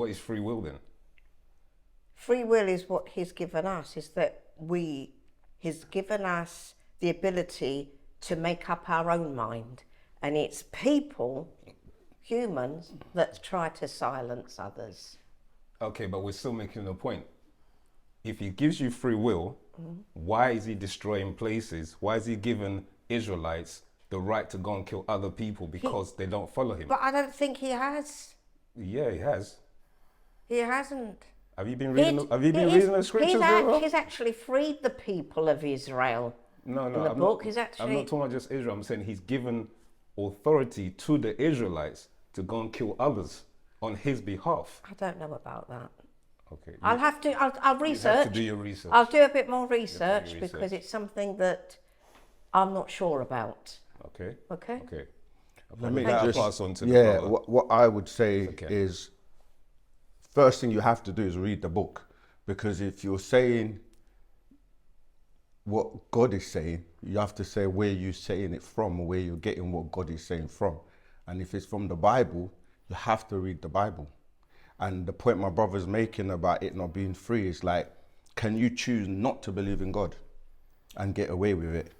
What is free will then? Free will is what he's given us, is that he's given us the ability to make up our own mind. And it's people, humans, that try to silence others. Okay, but we're still making a point. If he gives you free will, why is he destroying places? Why is he giving Israelites the right to go and kill other people because they don't follow him? But I don't think he has. Yeah, he has. He hasn't. Have you been reading? The scriptures? He's actually freed the people of Israel. No, in the book. He's actually. I'm not talking about just Israel. I'm saying he's given authority to the Israelites to go and kill others on his behalf. I don't know about that. Okay. I'll research. You have to do your research. I'll do a bit more research because it's something that I'm not sure about. Okay. Okay. Okay. Let me I'll just pass on to the brother. what I would say Okay. is, first thing you have to do is read the book, because if you're saying what God is saying, you have to say where you're saying it from, or where you're getting what God is saying from. And if it's from the Bible, you have to read the Bible. And the point my brother's making about it not being free is like, can you choose not to believe in God and get away with it?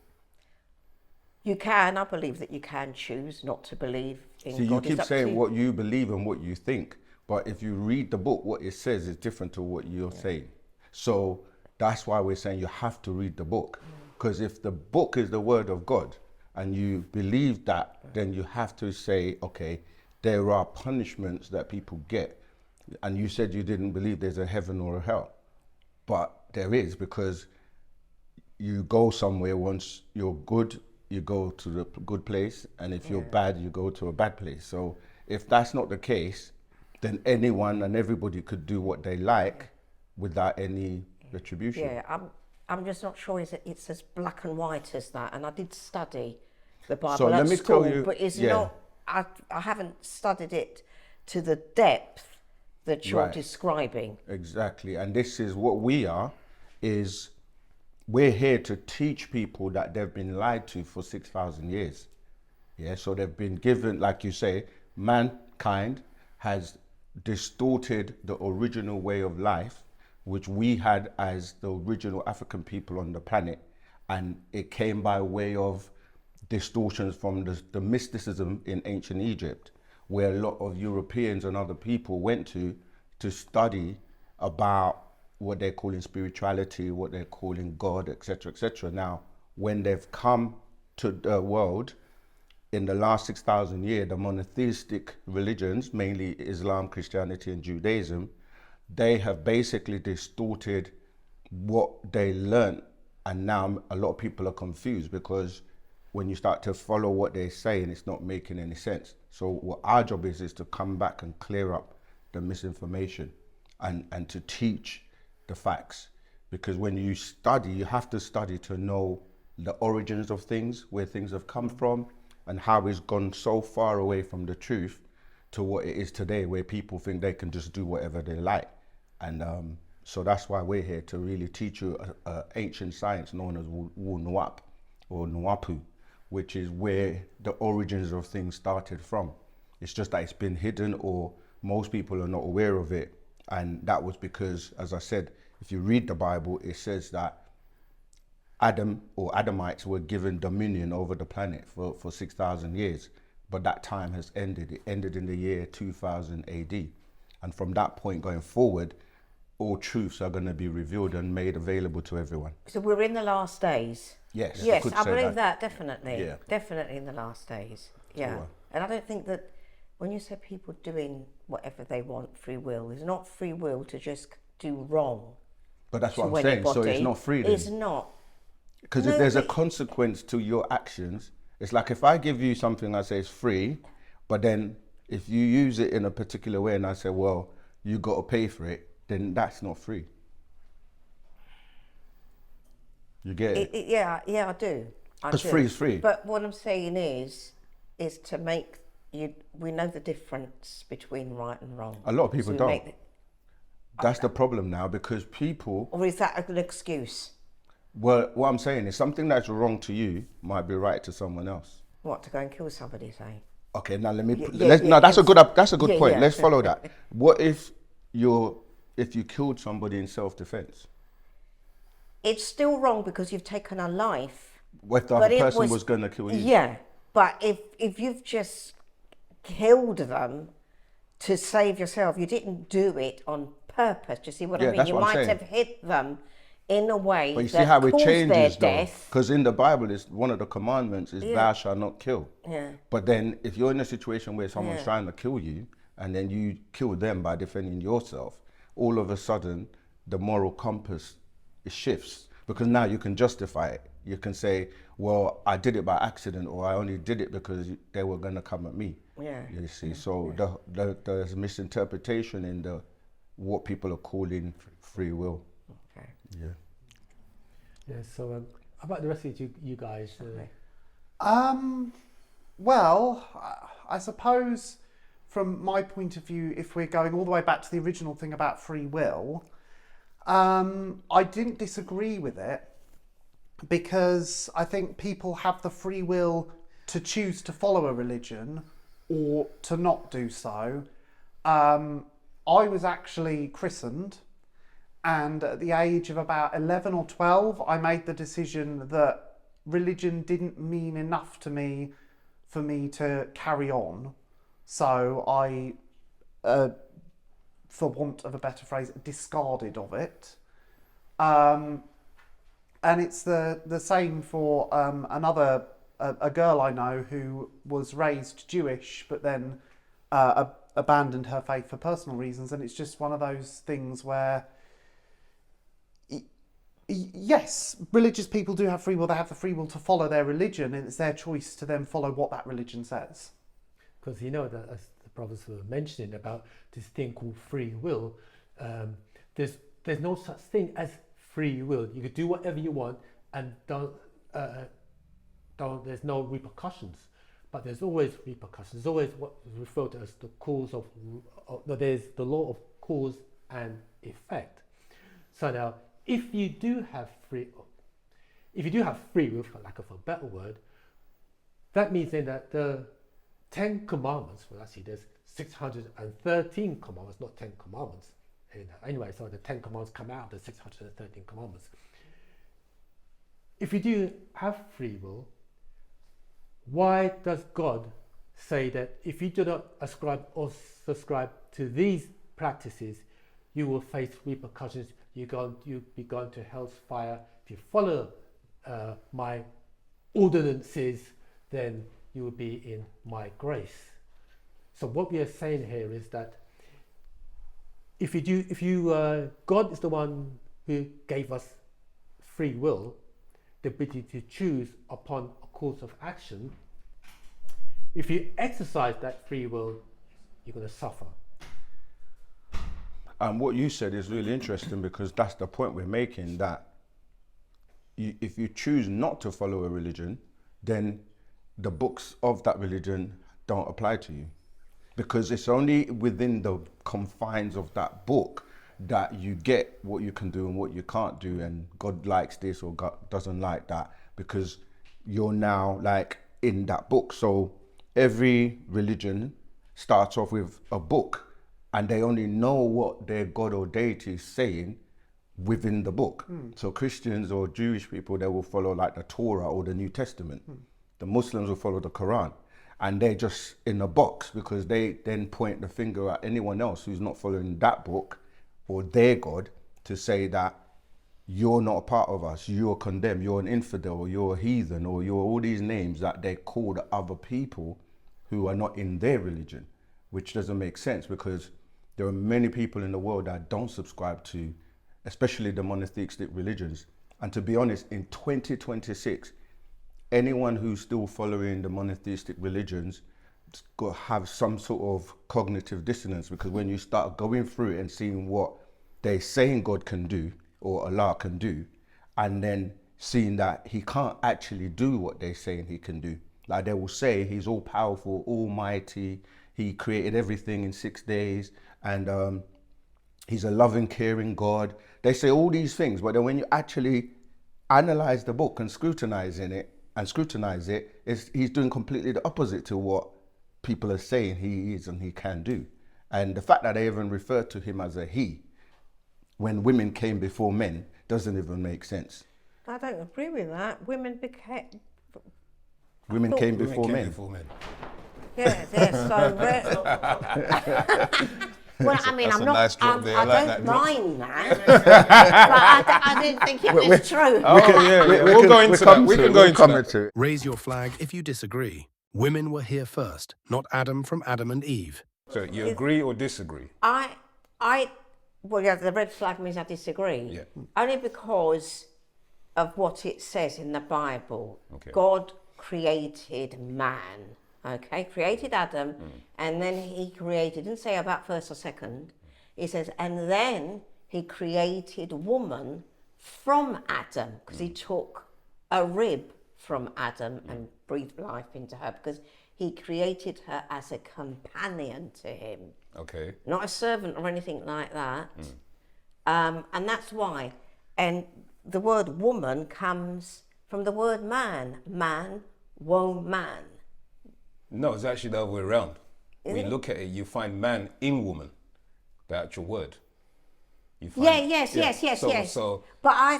You can. I believe that you can choose not to believe in God. See, you keep saying you. what you believe and what you think, but if you read the book, what it says is different to what you're saying. So that's why we're saying you have to read the book, because if the book is the word of God and you believe that, then you have to say, okay, there are punishments that people get. And you said you didn't believe there's a heaven or a hell, but there is, because you go somewhere. Once you're good, you go to the good place, and if you're bad, you go to a bad place. So if that's not the case, then anyone and everybody could do what they like without any retribution. Yeah, I'm just not sure it's as black and white as that. And I did study the Bible at school, but it's not. I haven't studied it to the depth that you're describing. Exactly, and this is what we are. Is we're here to teach people that they've been lied to for 6,000 years. Yeah, so they've been given, like you say, mankind has distorted the original way of life, which we had as the original African people on the planet, and it came by way of distortions from the mysticism in ancient Egypt, where a lot of Europeans and other people went to study about what they're calling spirituality, what they're calling God, etc., etc. Now, when they've come to the world in the last 6,000 years, the monotheistic religions, mainly Islam, Christianity, and Judaism, they have basically distorted what they learned. And now a lot of people are confused, because when you start to follow what they're saying, it's not making any sense. So what our job is to come back and clear up the misinformation and to teach the facts. Because when you study, you have to study to know the origins of things, where things have come from, and how it's gone so far away from the truth to what it is today, where people think they can just do whatever they like. And so that's why we're here, to really teach you ancient science known as Wunuap or Nuapu, which is where the origins of things started from. It's just that it's been hidden, or most people are not aware of it. And that was because, as I said, if you read the Bible, it says that Adam or Adamites were given dominion over the planet for 6,000 years. But that time has ended. It ended in the year 2000 AD. And from that point going forward, all truths are going to be revealed and made available to everyone. So we're in the last days. Yes. Yes, I believe that definitely. Yeah. Definitely in the last days. Yeah. Sure. And I don't think that when you say people doing whatever they want, free will, there's not free will to just do wrong. But that's what I'm saying. So it's not freedom. It's not. Because if there's a consequence to your actions, it's like if I give you something, I say it's free, but then if you use it in a particular way and I say, well, you got to pay for it, then that's not free. You get it? Yeah, I do. Because free is free. But what I'm saying is to make you. We know the difference between right and wrong. A lot of people don't. That's the problem now, because people. Or is that an excuse? Well, what I'm saying is something that's wrong to you might be right to someone else. What, to go and kill somebody, say? Okay, now let me. That's a good point. Let's follow that. What if if you killed somebody in self-defense. It's still wrong because you've taken a life. What if the But other it person was- was going to kill you? Yeah, but if you've just killed them to save yourself, you didn't do it on purpose. Do you see what I Yeah, mean? that's You what I'm might saying. have hit them in a way But you that see how it caused changes their though, death. because in the Bible, it's one of the commandments is thou shalt not kill. Yeah. But then if you're in a situation where someone's Yeah. trying to kill you and then you kill them by defending yourself, all of a sudden the moral compass shifts, because now you can justify it. You can say, well, I did it by accident, or I only did it because they were going to come at me. Yeah. You see, so there's misinterpretation in what people are calling free will. Okay. Yeah. Yeah. So how about the rest of you guys? Well, I suppose from my point of view, if we're going all the way back to the original thing about free will, I didn't disagree with it, because I think people have the free will to choose to follow a religion or to not do so. I was actually christened, and at the age of about 11 or 12, I made the decision that religion didn't mean enough to me for me to carry on. So I, for want of a better phrase, discarded of it. And it's the same for a girl I know who was raised Jewish, but then abandoned her faith for personal reasons. And it's just one of those things where, yes, religious people do have free will. They have the free will to follow their religion, and it's their choice to then follow what that religion says. Because you know that, as the brothers were mentioning about this thing called free will, there's no such thing as free will. You could do whatever you want, and there's no repercussions. But there's always repercussions. There's always what is referred to as the cause of. There's the law of cause and effect. So now, if you do have free will, for lack of a better word, that means then that the 10 commandments, well, actually there's 613 commandments, not 10 commandments. Anyway, so the 10 commandments come out of the 613 commandments. If you do have free will, why does God say that if you do not ascribe or subscribe to these practices, you will face repercussions? You'll be going to hell's fire. If you follow my ordinances, then you will be in my grace. So what we are saying here is that God is the one who gave us free will, the ability to choose upon a course of action. If you exercise that free will, you're going to suffer. What you said is really interesting, because that's the point we're making, that if you choose not to follow a religion, then the books of that religion don't apply to you, because it's only within the confines of that book that you get what you can do and what you can't do, and God likes this or God doesn't like that, because you're now like in that book. So every religion starts off with a book, and they only know what their God or deity is saying within the book. So Christians or Jewish people, they will follow like the Torah or the New Testament. The Muslims will follow the Quran, and they're just in a box, because they then point the finger at anyone else who's not following that book or their God to say that you're not a part of us, you're condemned, you're an infidel, or you're a heathen, or you're all these names that they call the other people who are not in their religion, which doesn't make sense, because there are many people in the world that don't subscribe to, especially the monotheistic religions. And to be honest, in 2026, anyone who's still following the monotheistic religions got to have some sort of cognitive dissonance, because when you start going through it and seeing what they're saying God can do or Allah can do, and then seeing that he can't actually do what they're saying he can do. Like they will say he's all powerful, almighty, he created everything in 6 days, and he's a loving, caring God. They say all these things, but then when you actually analyze the book and scrutinize it, he's doing completely the opposite to what people are saying he is and he can do. And the fact that they even refer to him as a he when women came before men doesn't even make sense. I don't agree with that. Women became. Women came before Women came men. before men. Yeah, they're so rare. Well, I mean, That's I'm a not. nice drop there. I I like don't that drop. mind that, but I didn't think it was true. Oh, yeah, we'll go into that. We can go into that. it. Raise your flag if you disagree. Women were here first, not Adam from Adam and Eve. So you agree or disagree? Well, yeah, the red flag means I disagree. Yeah. Only because of what it says in the Bible. Okay. God created man. Okay, created Adam, and then he created, didn't say about first or second, he says, and then he created woman from Adam, because he took a rib from Adam and breathed life into her, because he created her as a companion to him, Okay. not a servant or anything like that. And that's why. And the word woman comes from the word man. Man, woman. No, it's actually the other way around. Is When you it? look at it, you find man in woman, the actual word. You find, Yes. So But I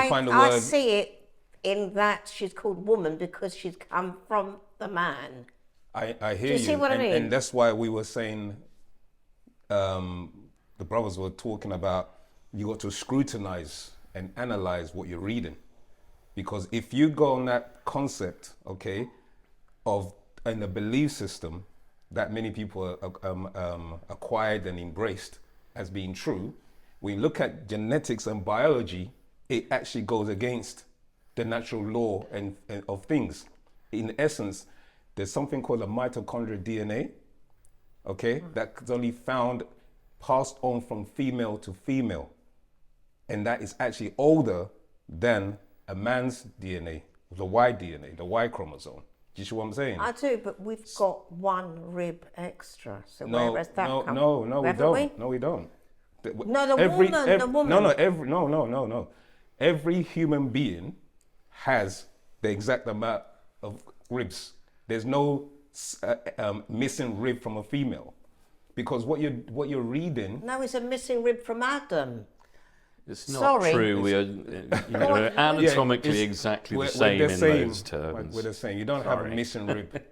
find the I word- see it in that she's called woman because she's come from the man. I hear you see what I mean? And that's why we were saying, the brothers were talking about, you got to scrutinize and analyze what you're reading. Because if you go on that concept, okay, of in the belief system that many people acquired and embraced as being true, when you look at genetics and biology, it actually goes against the natural law and of things. In essence, there's something called a mitochondrial DNA, okay, that's only found passed on from female to female. And that is actually older than a man's DNA, the Y DNA, the Y chromosome. Do you see what I'm saying? I do, but we've got one rib extra. So No, where has that come? no, we Haven't don't. we? No, we don't. No, the woman. No. Every human being has the exact amount of ribs. There's no missing rib from a female, because what you're reading. No, it's a missing rib from Adam. It's not Sorry. true. We are anatomically Yeah, exactly we're the same the in same. those terms. We're the same. You don't have a Sorry. missing rib,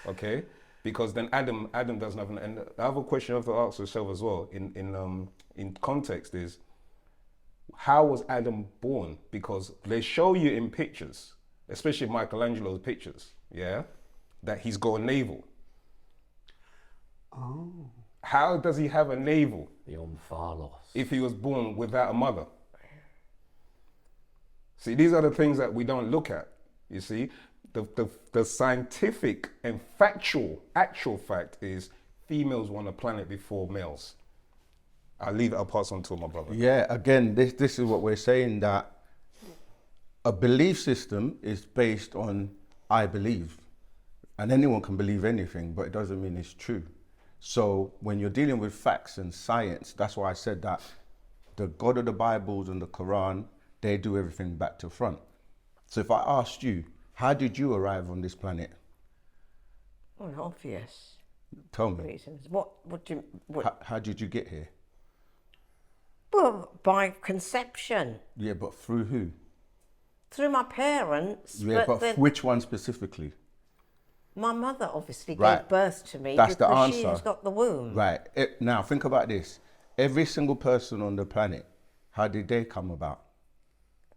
okay? Because then Adam doesn't have. And the other question you have to ask yourself as well, in context, is how was Adam born? Because they show you in pictures, especially Michelangelo's pictures, yeah, that he's got a navel. Oh. How does he have a navel The Omphalos. if he was born without a mother? See, these are the things that we don't look at. You see, the scientific and actual fact is females were on the planet before males. I'll pass on to my brother. Yeah, again, this is what we're saying, that a belief system is based on I believe. And anyone can believe anything, but it doesn't mean it's true. So when you're dealing with facts and science, that's why I said that the God of the Bibles and the Quran, they do everything back to front. So if I asked you, how did you arrive on this planet? Well, obvious Tell me, reasons. What do you... how did you get here? Well, by conception. Yeah, but through who? Through my parents. Yeah, but then which one specifically? my mother obviously Right. gave birth to me That's the because she's answer. got the womb. Right. Now think about this. Every single person on the planet, how did they come about?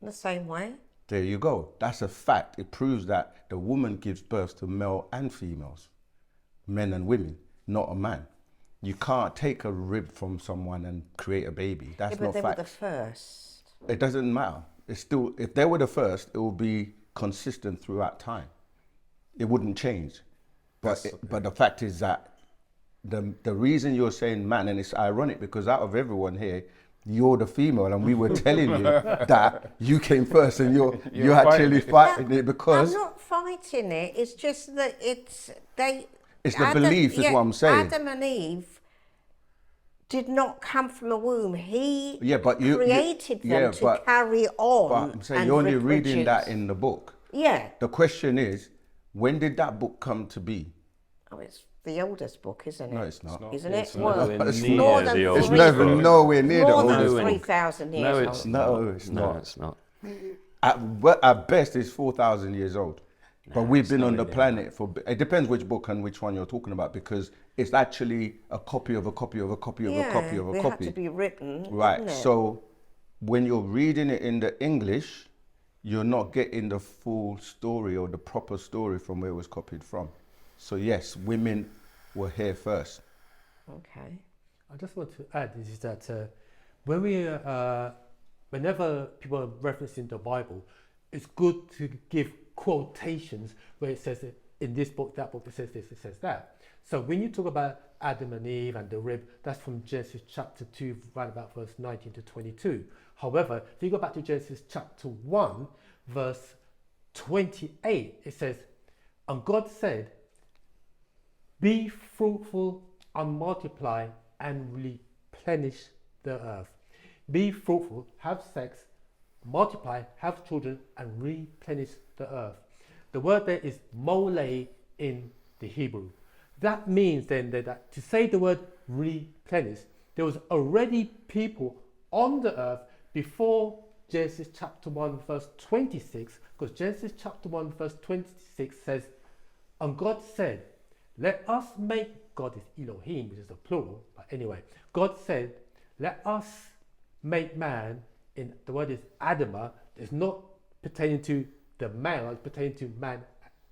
In the same way. There you go. That's a fact. It proves that the woman gives birth to male and females, men and women, not a man. You can't take a rib from someone and create a baby. That's Yeah, but not they fact. were the first. It doesn't matter. It's still, if they were the first, it will be consistent throughout time. It wouldn't change. But but the fact is that the reason you're saying man, and it's ironic because out of everyone here, you're the female, and we were telling you that you came first, and you're actually fighting it because I'm not fighting it. It's just that it's the belief is what I'm saying. Adam and Eve did not come from a womb. He but you created them to carry on. But I'm saying and you're only reading that reproduce. in the book. Yeah. The question is, when did that book come to be? Oh, it's the oldest book, isn't it? No, it's not. Isn't It's it? not. Well, Nowhere It's near more than the It's oldest never book. nowhere near the more than oldest book. 3,000 years No, old. it's No, not. it's No, not. it's not. At best, it's 4,000 years old. But we've it's been on nowhere the near planet for. It depends which book and which one you're talking about, because it's actually a copy of a copy of a copy of a copy of a it copy. had to be written, Right. didn't it? So when you're reading it in the English, you're not getting the full story or the proper story from where it was copied from. So yes, women were here first. Okay. I just want to add is that when we, whenever people are referencing the Bible, it's good to give quotations where it says in this book, that book, it says this, it says that. So when you talk about Adam and Eve and the rib, that's from Genesis chapter 2, right about verse 19 to 22. However, if you go back to Genesis chapter 1, verse 28, it says, and God said, be fruitful and multiply and replenish the earth. Be fruitful, have sex, multiply, have children, and replenish the earth. The word there is mole in the Hebrew. That means then that to say the word replenish, there was already people on the earth before Genesis chapter 1 verse 26, because Genesis chapter 1 verse 26 says, and God said, let us make, God is Elohim, which is a plural, but anyway, God said, let us make man, in the word is Adama, it's not pertaining to the male, it's pertaining to man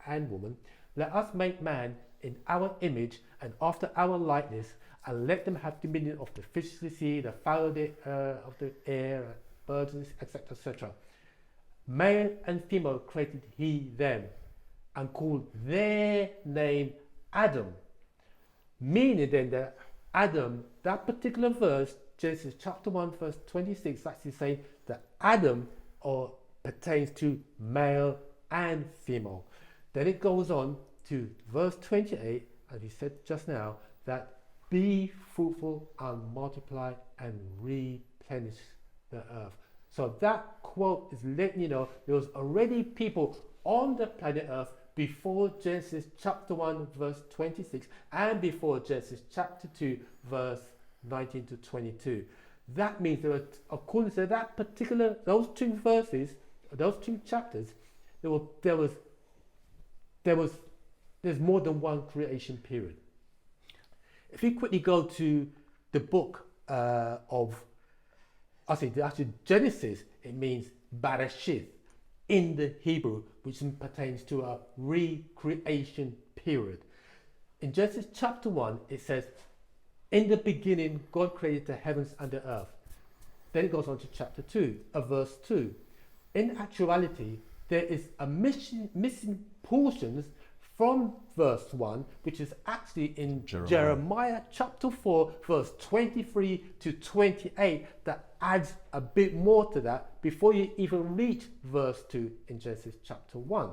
and woman. Let us make man in our image and after our likeness, and let them have dominion of the fish of the sea, the fowl of the air, birds, etc., etc. Male and female created he them, and called their name Adam. Meaning then that Adam, that particular verse, Genesis chapter 1 verse 26, actually saying that Adam pertains to male and female. Then it goes on to verse 28, as we said just now, that be fruitful and multiply and replenish the earth. So that quote is letting you know there was already people on the planet Earth before Genesis chapter 1 verse 26 and before Genesis chapter 2 verse 19 to 22. That means there were, according to that particular, those two verses, those two chapters, there's more than one creation period. If we quickly go to the book actually Genesis, it means Bereshith in the Hebrew, which pertains to a recreation period. In Genesis chapter 1, it says, in the beginning, God created the heavens and the earth. Then it goes on to chapter 2, verse 2. In actuality, there is a missing portions from verse 1, which is actually in Jeremiah chapter 4, verse 23 to 28, that adds a bit more to that before you even reach verse 2 in Genesis chapter 1.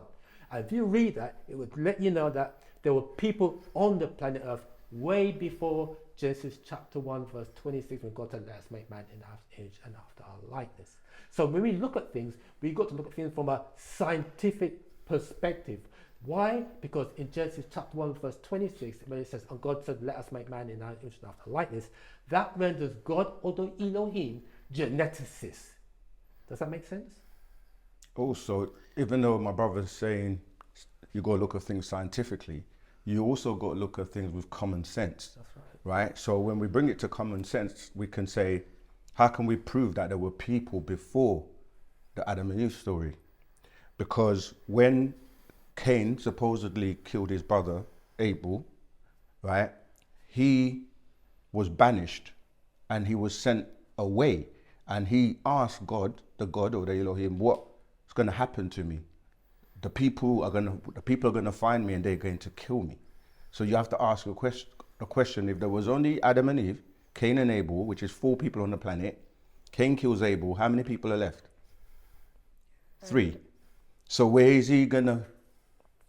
And if you read that, it would let you know that there were people on the planet Earth way before Genesis chapter 1 verse 26, when God said, let us make man in our image and after our likeness. So when we look at things, we've got to look at things from a scientific perspective. Why? Because in Genesis chapter 1 verse 26, when it says, and God said, let us make man in our image and after our likeness, that renders God, although Elohim, geneticist. Does that make sense? Also, even though my brother's saying you got to look at things scientifically, you also got to look at things with common sense. That's right. Right? So when we bring it to common sense, we can say, how can we prove that there were people before the Adam and Eve story? Because when Cain supposedly killed his brother Abel, right, he was banished and he was sent away, and he asked God, the God or the Elohim, what's going to happen to me? The people are going to find me and they're going to kill me. So you have to ask a question. If there was only Adam and Eve, Cain and Abel, which is 4 people on the planet, Cain kills Abel, how many people are left? 3. So where is he gonna?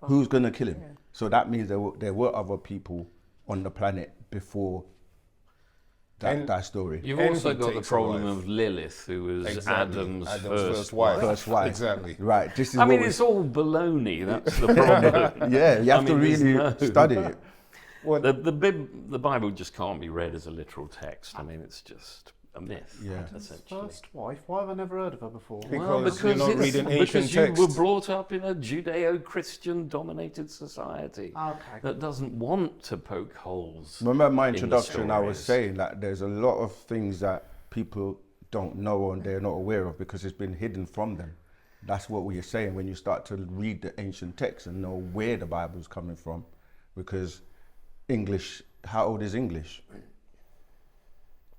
Who's gonna kill him? Yeah. So that means there were other people on the planet before that story. You've also got the problem of Lilith, who was Adam's first wife. First wife. Exactly. Right. This is. I mean, it's all baloney. That's the problem. Yeah, you have to really study it. The Bible just can't be read as a literal text. I mean, it's just a myth, essentially. First wife. Why have I never heard of her before? Because you're not reading ancient because you texts. were brought up in a Judeo-Christian dominated society that doesn't want to poke holes. Remember my in the introduction, I was stories. saying that there's a lot of things that people don't know and they're not aware of because it's been hidden from them. That's what we are saying when you start to read the ancient texts and know where the Bible's coming from. Because English, how old is English?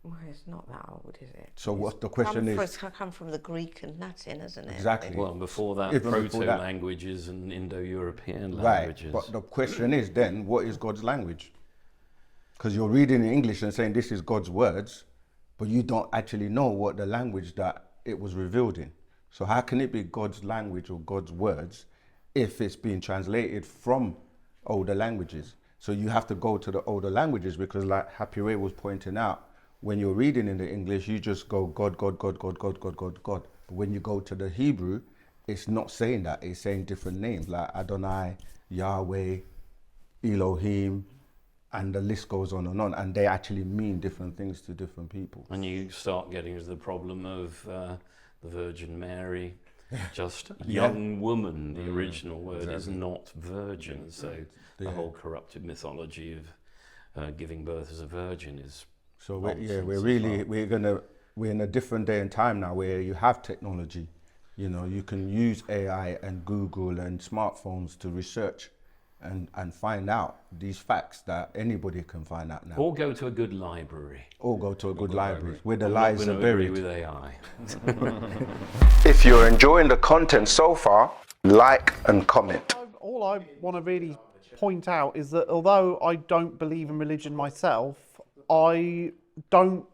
Well, it's not that old, is it? So what the question is... It's come from the Greek and Latin, isn't it? Exactly. Well, before that, Even before that. proto-languages and Indo-European Right, languages. but the question is then, what is God's language? Because you're reading in English and saying this is God's words, but you don't actually know what the language that it was revealed in. So how can it be God's language or God's words if it's being translated from older languages? So you have to go to the older languages because like Happy Ray was pointing out, when you're reading in the English, you just go God, God, God, God, God, God, God, God. But when you go to the Hebrew, it's not saying that. It's saying different names like Adonai, Yahweh, Elohim, and the list goes on. And they actually mean different things to different people. And you start getting to the problem of the Virgin Mary, just a young woman. The original word is not virgin. So the whole corrupted mythology of giving birth as a virgin is... So we're in a different day and time now where you have technology. You know, you can use AI and Google and smartphones to research and find out these facts that anybody can find out now. Or go to a good library. Or go to a good library where the lies are Agree buried. with AI. If you're enjoying the content so far, like and comment. All I want to really point out is that although I don't believe in religion myself, I don't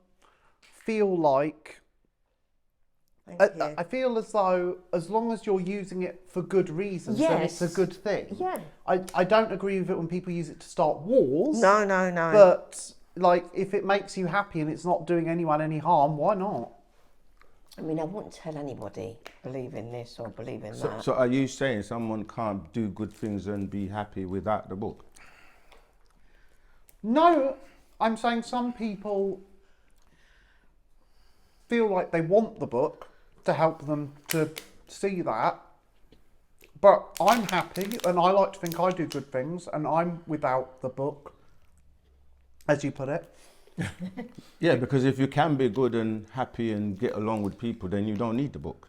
feel like... I feel as though as long as you're using it for good reasons, then it's a good thing. Yeah. I don't agree with it when people use it to start wars. No. But like, if it makes you happy and it's not doing anyone any harm, why not? I mean, I wouldn't tell anybody believe in this or believe in that. So are you saying someone can't do good things and be happy without the book? No, I'm saying some people feel like they want the book to help them to see that. But I'm happy and I like to think I do good things and I'm without the book, as you put it. Yeah, because if you can be good and happy and get along with people, then you don't need the book.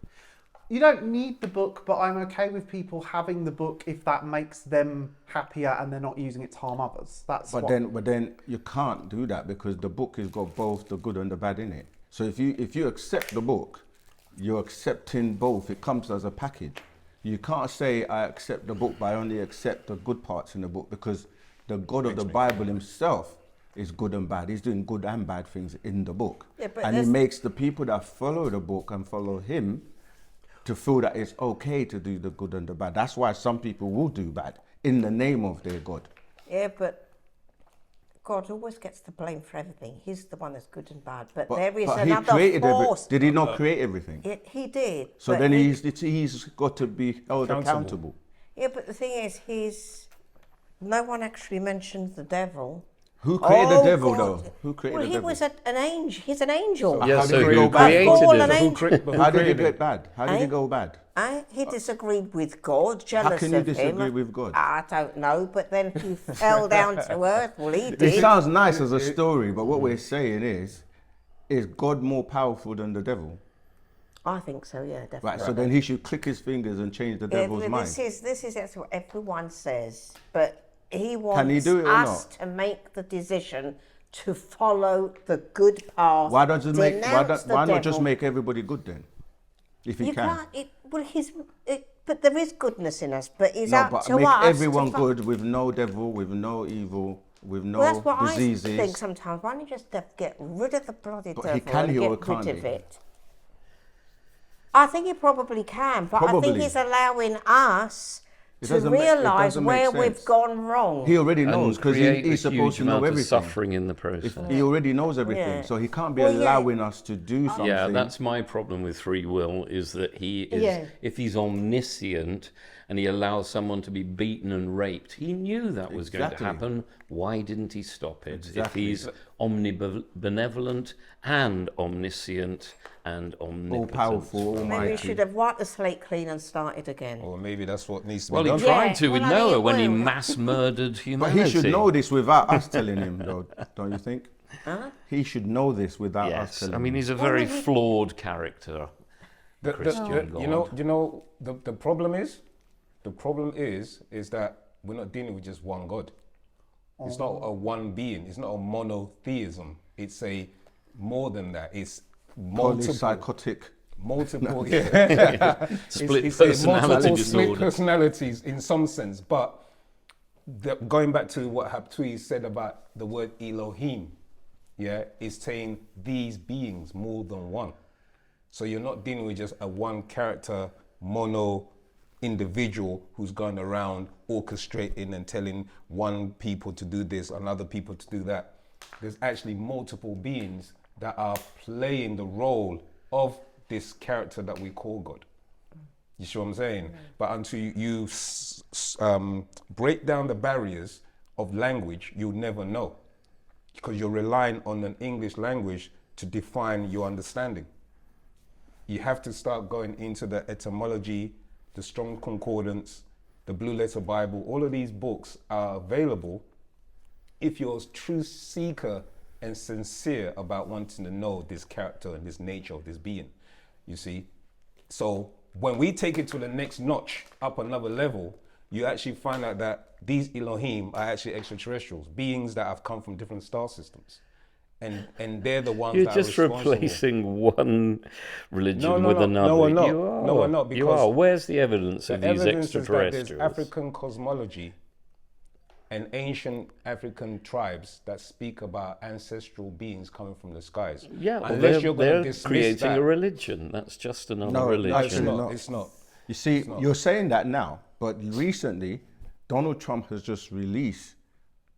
You don't need the book, but I'm okay with people having the book if that makes them happier and they're not using it to harm others. But then you can't do that because the book has got both the good and the bad in it. So if you accept the book, you're accepting both. It comes as a package. You can't say I accept the book, but I only accept the good parts in the book because the God of the Bible himself is good and bad. He's doing good and bad things in the book. Yeah, but and he makes the people that follow the book and follow him to feel that it's okay to do the good and the bad. That's why some people will do bad in the name of their God. Yeah, but God always gets the blame for everything. He's the one that's good and bad. But there is another force. Did he not create everything? He did. So then he's got to be held accountable. Yeah, but the thing is, no one actually mentioned the devil. Who created the devil, God. though? Who created the He devil? was an angel. He's an angel. Yeah, so who who created created it? How did he get bad? How did he go bad? He disagreed with God, jealous of him. How can you disagree with God? I don't know, but then he fell down to earth. Well, he did. It sounds nice as a story, but what we're saying is God more powerful than the devil? I think so, yeah, definitely. Right, so then he should click his fingers and change the devil's mind. This is what everyone says, but he wants Can he do it or us not? to make the decision to follow the good path. Why not just devil. make everybody good then? If he You can. can't. But there is goodness in us. But it's No, up but to make us everyone to good with no devil, with no evil, with no Well, that's what diseases. I think sometimes. Why don't you just get rid of the bloody But devil he can and heal, get can't rid of he? it? I think he probably can, but I Probably. think he's allowing us It to doesn't make- it realise doesn't make where we've sense. gone wrong. He already knows And because create he's a supposed huge to know amount of everything. suffering in the process. He already knows everything, Yeah. so he can't be Well, yeah. allowing us to do something. Yeah, that's my problem with free will, is that he is, Yeah. if he's omniscient and he allows someone to be beaten and raped, he knew that was going to Exactly. happen. Why didn't he stop it? Exactly. If he's omnibenevolent and omniscient and omnipotent. All powerful, Maybe we almighty. should have wiped the slate clean and started again. Or maybe that's what needs to Well, be he done. tried to with well, I mean, Noah when he well- mass murdered But humanity. he should know this without us telling him, though, don't you think? Huh? He should know this without us Yes, telling I mean, him. he's a very flawed character. The- Christian you know, God. the problem is that we're not dealing with just one God. It's not a one being. It's not a monotheism. It's a more than that. It's multiple. Polypsychotic. Multiple. Yeah. Split it's personality multiple disorder. split personalities in some sense. But going back to what Haptui said about the word Elohim, yeah, is saying these beings more than one. So you're not dealing with just a one character, mono individual who's going around orchestrating and telling one people to do this, another people to do that. There's actually multiple beings that are playing the role of this character that we call God. You see what I'm saying? But until you break down the barriers of language, you'll never know, because you're relying on an English language to define your understanding. You have to start going into the etymology, the Strong Concordance, the Blue Letter Bible. All of these books are available if you're a true seeker and sincere about wanting to know this character and this nature of this being, you see. So when we take it to the next notch, up another level, you actually find out that these Elohim are actually extraterrestrials, beings that have come from different star systems. And they're the ones You're that just are responsible. replacing one religion No, with no. another. No, we're not. You are. No, we're not, You because are. Where's the evidence The of these evidence is that there's extraterrestrials? African cosmology and ancient African tribes that speak about ancestral beings coming from the skies. Yeah, well, Unless you're going they're to dismiss creating that. a religion. That's just another No, religion. No, it's Actually not. not. It's not. You see, you're saying that now, but recently, Donald Trump has just released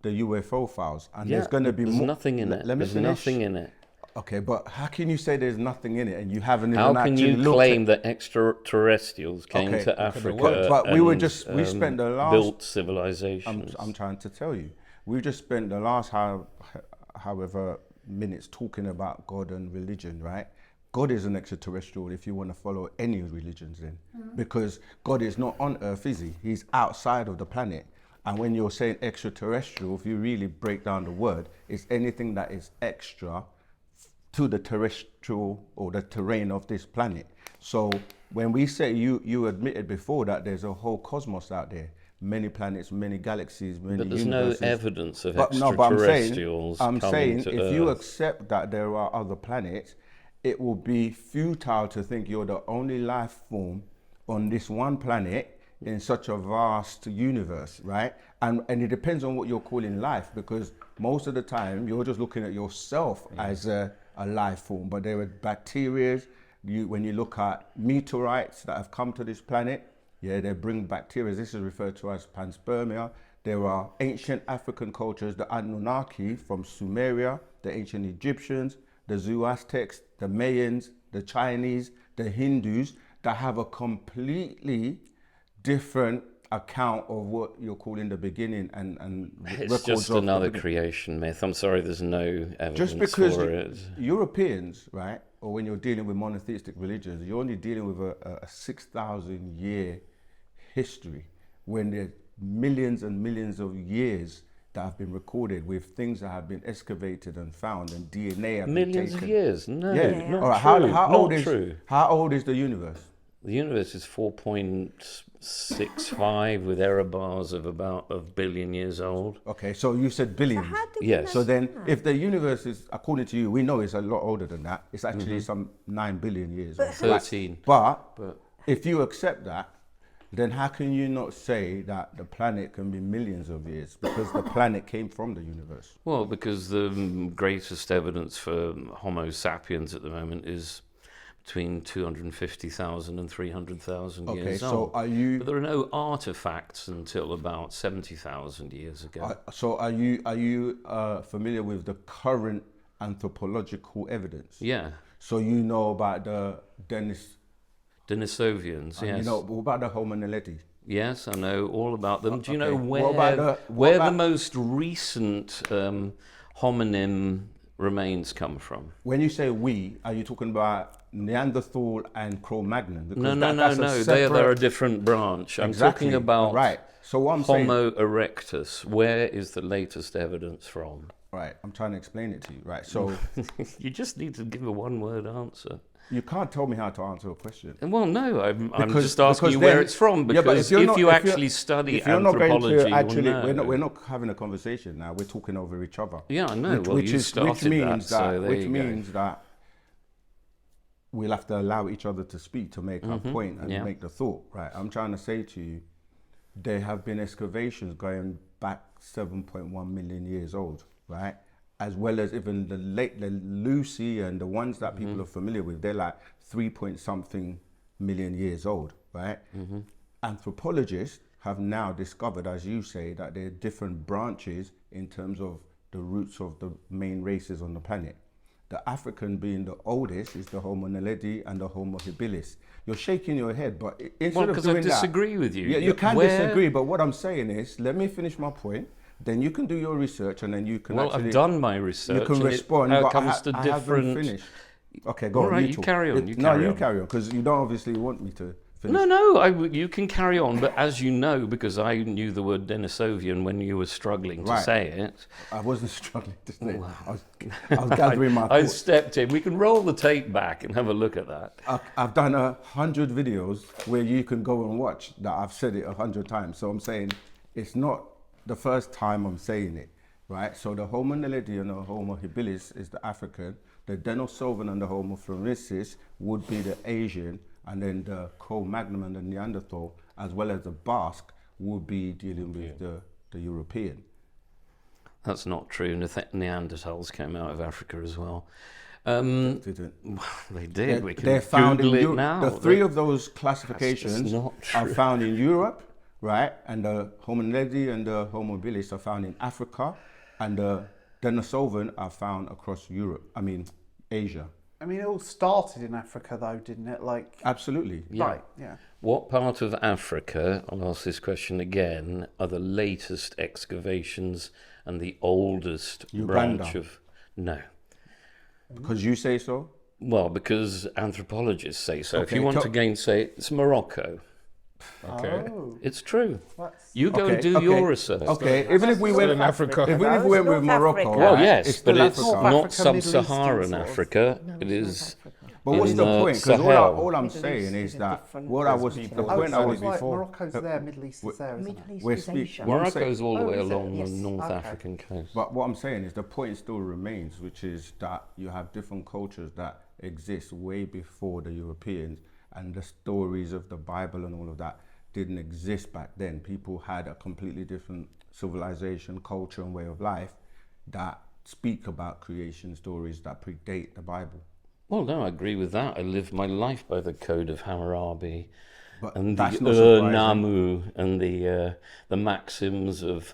the UFO files, and Yeah, there's going to be there's more. nothing in it. Let me There's finish. nothing in it. Okay, but how can you say there's nothing in it and you haven't How even can actually you looked claim at? that extraterrestrials came Okay, to okay, Africa but we were and, just- we spent the last- built civilizations? I'm trying to tell you. We've just spent the last however minutes talking about God and religion, right? God is an extraterrestrial if you want to follow any religions then. Because God is not on Earth, is he? He's outside of the planet. And when you're saying extraterrestrial, if you really break down the word, it's anything that is extra to the terrestrial or the terrain of this planet. So when we say, you admitted before that there's a whole cosmos out there, many planets, many galaxies, many But there's universes. no evidence of But extraterrestrials I'm coming saying to if you Earth. accept that there are other planets, it will be futile to think you're the only life form on this one planet in such a vast universe, right? And it depends on what you're calling life, because most of the time you're just looking at yourself as a life form, but there are bacteria. When you look at meteorites that have come to this planet, yeah, they bring bacteria. This is referred to as Panspermia. There are ancient African cultures, the Anunnaki from Sumeria, the ancient Egyptians, the Zoroastrians, the Mayans, the Chinese, the Hindus, that have a completely different account of what you're calling the beginning and It's records just of the another beginning. creation myth. I'm sorry, there's no evidence Just because for it. Europeans, right, or when you're dealing with monotheistic religions, you're only dealing with a 6,000 year history, when there's millions and millions of years that have been recorded with things that have been excavated and found, and DNA have been Millions of taken. years? No, Yeah. not All right, true. Not true. How old is the universe? The universe is 4.65 with error bars of about a billion years old. Okay, so you said billions. How did Yes. we So know then, that? if the universe is, according to you, we know it's a lot older than that. It's actually Mm-hmm. some 9 billion years. But old. 13. But But if you accept that, then how can you not say that the planet can be millions of years? Because the planet came from the universe. well, because the greatest evidence for Homo sapiens at the moment is between 250,000 and 300,000 Okay, years so old. are you? But there are no artifacts until about 70,000 years ago. So are you familiar with the current anthropological evidence? Yeah, So you know about the Denisovians, yes. You know what about the Homo naledi? Yes, I know all about them. Do you know Okay. where, What about where the about- most recent homonym remains come from? When you say we, are you talking about Neanderthal and Cro-Magnon? Because No, that's a they're a separate- different branch. I'm Exactly. talking about Right. So what I'm saying, Homo erectus. Where is the latest evidence from? right, I'm trying to explain it to you. Right. So You just need to give a one-word answer. you can't tell me how to answer a question. Well, no, I'm Because- just asking because you where then- it's from, Yeah, but because if you're if not- you if you're- actually study If you're not going anthropology, to actually, you'll know. we're not having a conversation now. We're talking over each other. Yeah, I know. Well, which you is started which means that, that, so there which you go. means that we'll have to allow each other to speak to make our point and yeah. make the thought. Right. I'm trying to say to you, there have been excavations going back 7.1 million years old, right? As well as even the Lucy and the ones that people are familiar with, they're like 3-point-something million years old, right? Anthropologists have now discovered, as you say, that there are different branches in terms of the roots of the main races on the planet. The African being the oldest is the Homo naledi and the Homo habilis. You're shaking your head, but instead Well, of because I doing that, disagree with you. yeah, you can Where- disagree, but what I'm saying is, let me finish my point. Then you can do your research, and then you can. Well, actually, I've done my research. You can and respond, it but comes to I different. haven't finished. Okay, go All on. right, you talk. carry on, you no, carry you on. carry on because you don't obviously want me to finish. No, you can carry on, but as you know, because I knew the word Denisovian when you were struggling to Right. say it, I wasn't struggling to say. I was gathering my I thoughts. stepped in. We can roll the tape back and have a look at that. I've done 100 videos where you can go and watch that I've said it 100 times. So I'm saying it's not the first time I'm saying it, right? So the Homo naledi and the Homo habilis is the African, the Denisovan and the Homo floresiensis would be the Asian, and then the Cro-Magnon and the Neanderthal, as well as the Basque, would be dealing with the European. That's not true. Neanderthals came out of Africa as well. Didn't. They did. We can They're found Google in it now. The three of those classifications not are true. found in Europe, right? And the Homo naledi and the Homo habilis are found in Africa, and the Denisovan are found across Asia. I mean, it all started in Africa, though, didn't it? Like, Absolutely. right, yeah. What part of Africa, I'll ask this question again, are the latest excavations and the oldest Uganda. branch of... No. Because you say so? Well, because anthropologists say so. If Okay, you want tell- to gainsay it, it's Morocco. Okay. Oh, It's true. that's... You go Okay, and do okay, your research. Okay, even if we went in Africa. even if No, we went it's with North Morocco, Africa. Well, right, yes, it's but still it's Africa. not Africa, Middle Eastern sub-Saharan sort of. Africa. No, It it's is... North Africa. But what's in the the point? Because Sahel. all I'm Middle saying East is is a that different- what I was People the Oh, point I so was it's like before. Morocco's there, Middle East is there, isn't it? Middle East We're is speak- Asia. What I'm Morocco's all the Oh, way is it? along Yes. the North Okay. African coast. But what I'm saying is the point still remains, which is that you have different cultures that exist way before the Europeans, and the stories of the Bible and all of that didn't exist back then. People had a completely different civilization, culture, and way of life that speak about creation stories that predate the Bible. Well, no, I agree with that. I live my life by the Code of Hammurabi But and that's the not surprising. Namu and the maxims of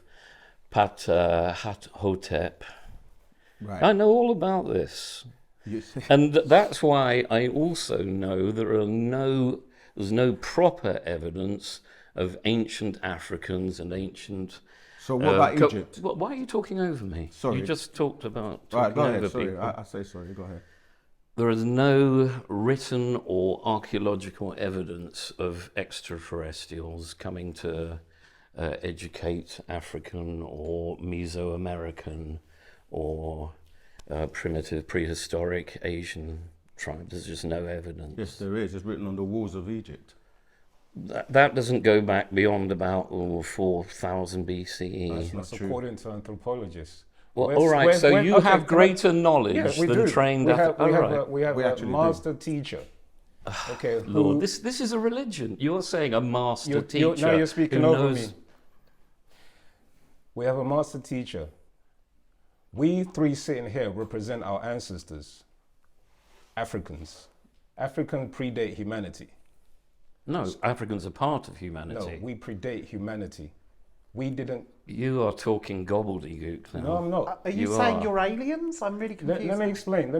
Hotep. Right. I know all about this. You see- And that's why I also know there's no proper evidence of ancient Africans and ancient... So what about co- Egypt? Why are you talking over me? Sorry. You just talked about Right, talking go over ahead. Sorry, people. I say sorry. Go ahead. There is no written or archaeological evidence of extraterrestrials coming to educate African or Mesoamerican or primitive prehistoric Asian tribes. There's just no evidence. Yes, there is. It's written on the walls of Egypt. That doesn't go back beyond about 4,000 BCE. That's not That's true. according to anthropologists. Well, Where's- all right, when- so when- you okay, have can I- greater knowledge Yeah, we than do. trained... We have all right. We a actually do. master teacher. Okay, Lord, this is a religion. You're saying a master teacher. now you're speaking who over knows- me. We have a master teacher. We three sitting here represent our ancestors, Africans. Africans predate humanity. No, Africans are part of humanity. No, we predate humanity. We didn't. You are talking gobbledygook now. No, I'm not. Are you saying you're aliens? I'm really confused. Let me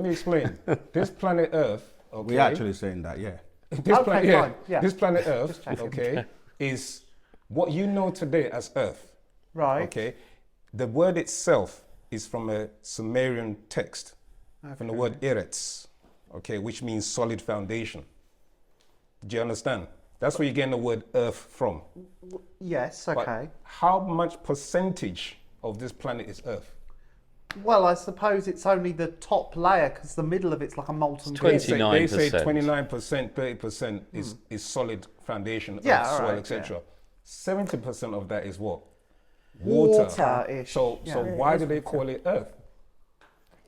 explain. This planet Earth, okay. We're actually saying that, yeah. This Okay, fine, yeah. This planet Earth, checking. okay, is what you know today as Earth. Right. Okay. The word itself is from a Sumerian text, from the word Eretz, okay, which means solid foundation. Do you understand? That's where you're getting the word Earth from. Yes, But okay. how much percentage of this planet is Earth? Well, I suppose it's only the top layer because the middle of it's like a molten It's core. They say 29%. 29%, 30% is solid foundation, Yeah, earth, all soil, right, etc. 70% of that is what? Water-ish, So yeah. why do they call it Earth?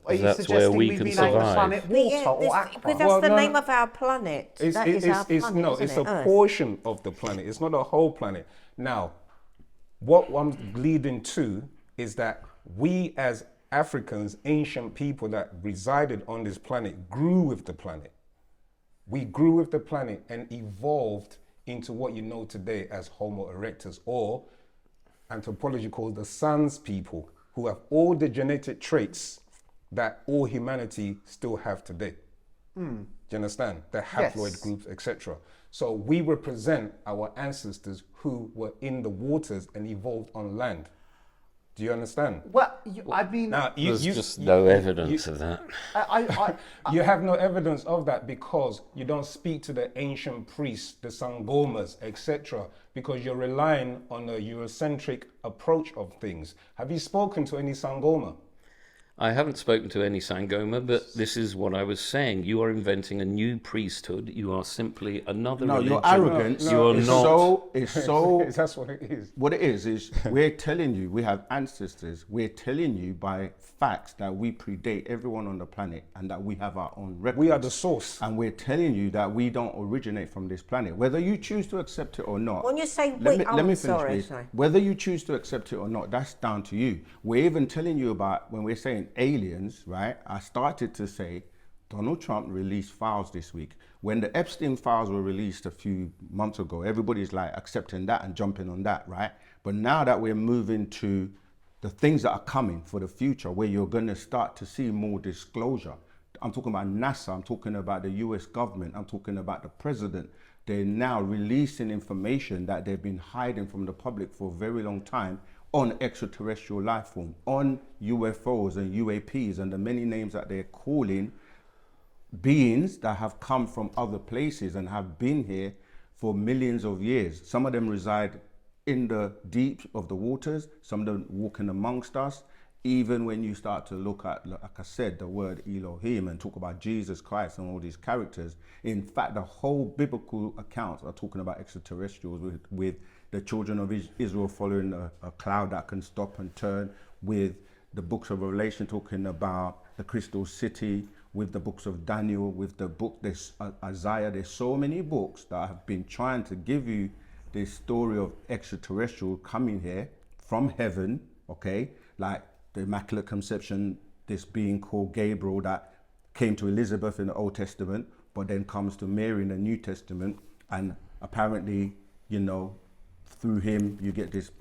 Are you That's where suggesting we we've can been named survive. planet water or aqua? But that's Well, the no, name no. of our planet. That is our planet, No, isn't it's it? a Earth. portion of the planet. It's not a whole planet. Now, what I'm leading to is that we as Africans, ancient people that resided on this planet, grew with the planet. We grew with the planet and evolved into what you know today as Homo erectus, or Anthropological, the Sans people, who have all the genetic traits that all humanity still have today. Do you understand? The haploid Yes. groups, etc. So we represent our ancestors who were in the waters and evolved on land. Do you understand? Well, I mean, Now, There's just no evidence of that. you have no evidence of that because you don't speak to the ancient priests, the Sangomas, etc., because you're relying on a Eurocentric approach of things. Have you spoken to any Sangoma? I haven't spoken to any Sangoma, but this is what I was saying. You are inventing a new priesthood. You are simply another No, religion. your arrogance No, you are is not. so That's what it is. what it is we're telling you, we have ancestors, we're telling you by facts that we predate everyone on the planet and that we have our own records. We are the source. And we're telling you that we don't originate from this planet. Whether you choose to accept it or not. When you say let we, me finish, sorry, please. sorry. Whether you choose to accept it or not, that's down to you. We're even telling you about, when we're saying aliens, right? I started to say Donald Trump released files this week. When the Epstein files were released a few months ago, everybody's like accepting that and jumping on that, right? But now that we're moving to the things that are coming for the future, where you're going to start to see more disclosure. I'm talking about NASA, I'm talking about the US government, I'm talking about the president. They're now releasing information that they've been hiding from the public for a very long time on extraterrestrial life form, on UFOs and UAPs and the many names that they're calling beings that have come from other places and have been here for millions of years. Some of them reside in the deep of the waters, some of them walking amongst us. Even when you start to look at, like I said, the word Elohim and talk about Jesus Christ and all these characters, in fact, the whole biblical accounts are talking about extraterrestrials with the children of Israel following a cloud that can stop and turn, with the books of Revelation talking about the crystal city, with the books of Daniel, with the book, there's Isaiah. There's so many books that have been trying to give you this story of extraterrestrial coming here from heaven, okay? Like the Immaculate Conception, this being called Gabriel that came to Elizabeth in the Old Testament, but then comes to Mary in the New Testament. And apparently, you know, through him, you get this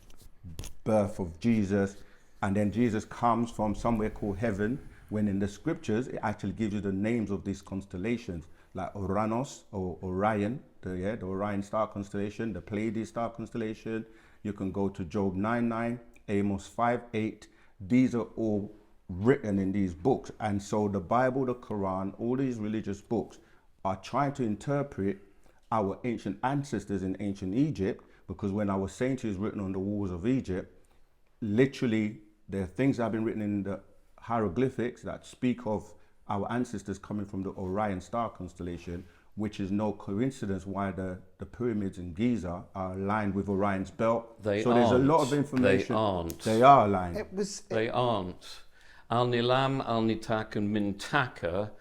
birth of Jesus. And then Jesus comes from somewhere called heaven, when in the scriptures, it actually gives you the names of these constellations, like Uranus or Orion, the Orion star constellation, the Pleiades star constellation. You can go to Job 9:9, Amos 5:8. These are all written in these books. And so the Bible, the Quran, all these religious books are trying to interpret our ancient ancestors in ancient Egypt, because when our saint is written on the walls of Egypt, literally there are things that have been written in the hieroglyphics that speak of our ancestors coming from the Orion star constellation, which is no coincidence why the pyramids in Giza are aligned with Orion's belt. They so there's a lot aren't. of information. They aren't. They are aligned. They aren't. Al-Nilam, Al-Nitak and Mintaka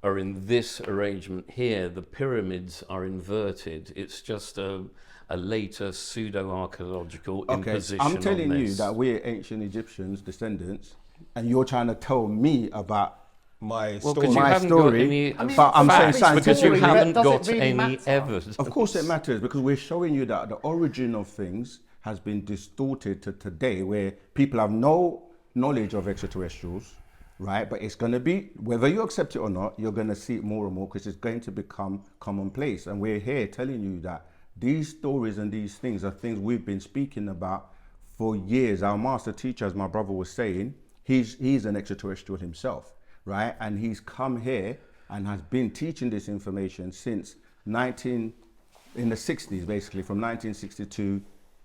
are in this arrangement here. The pyramids are inverted. It's just a later pseudo-archaeological imposition I'm telling on you this. that we're ancient Egyptians descendants, and you're trying to tell me about my Well, story. because you My haven't story, got any I mean, but I'm saying facts, because you scientifically, haven't does it got really any matter? evidence. of course it matters, because we're showing you that the origin of things has been distorted to today, where people have no knowledge of extraterrestrials, right? But it's going to be, whether you accept it or not, you're going to see it more and more, because it's going to become commonplace. And we're here telling you that these stories and these things are things we've been speaking about for years. Our master teacher, as my brother was saying, he's an extraterrestrial himself, right? And he's come here and has been teaching this information since in the 60s, basically, from 1962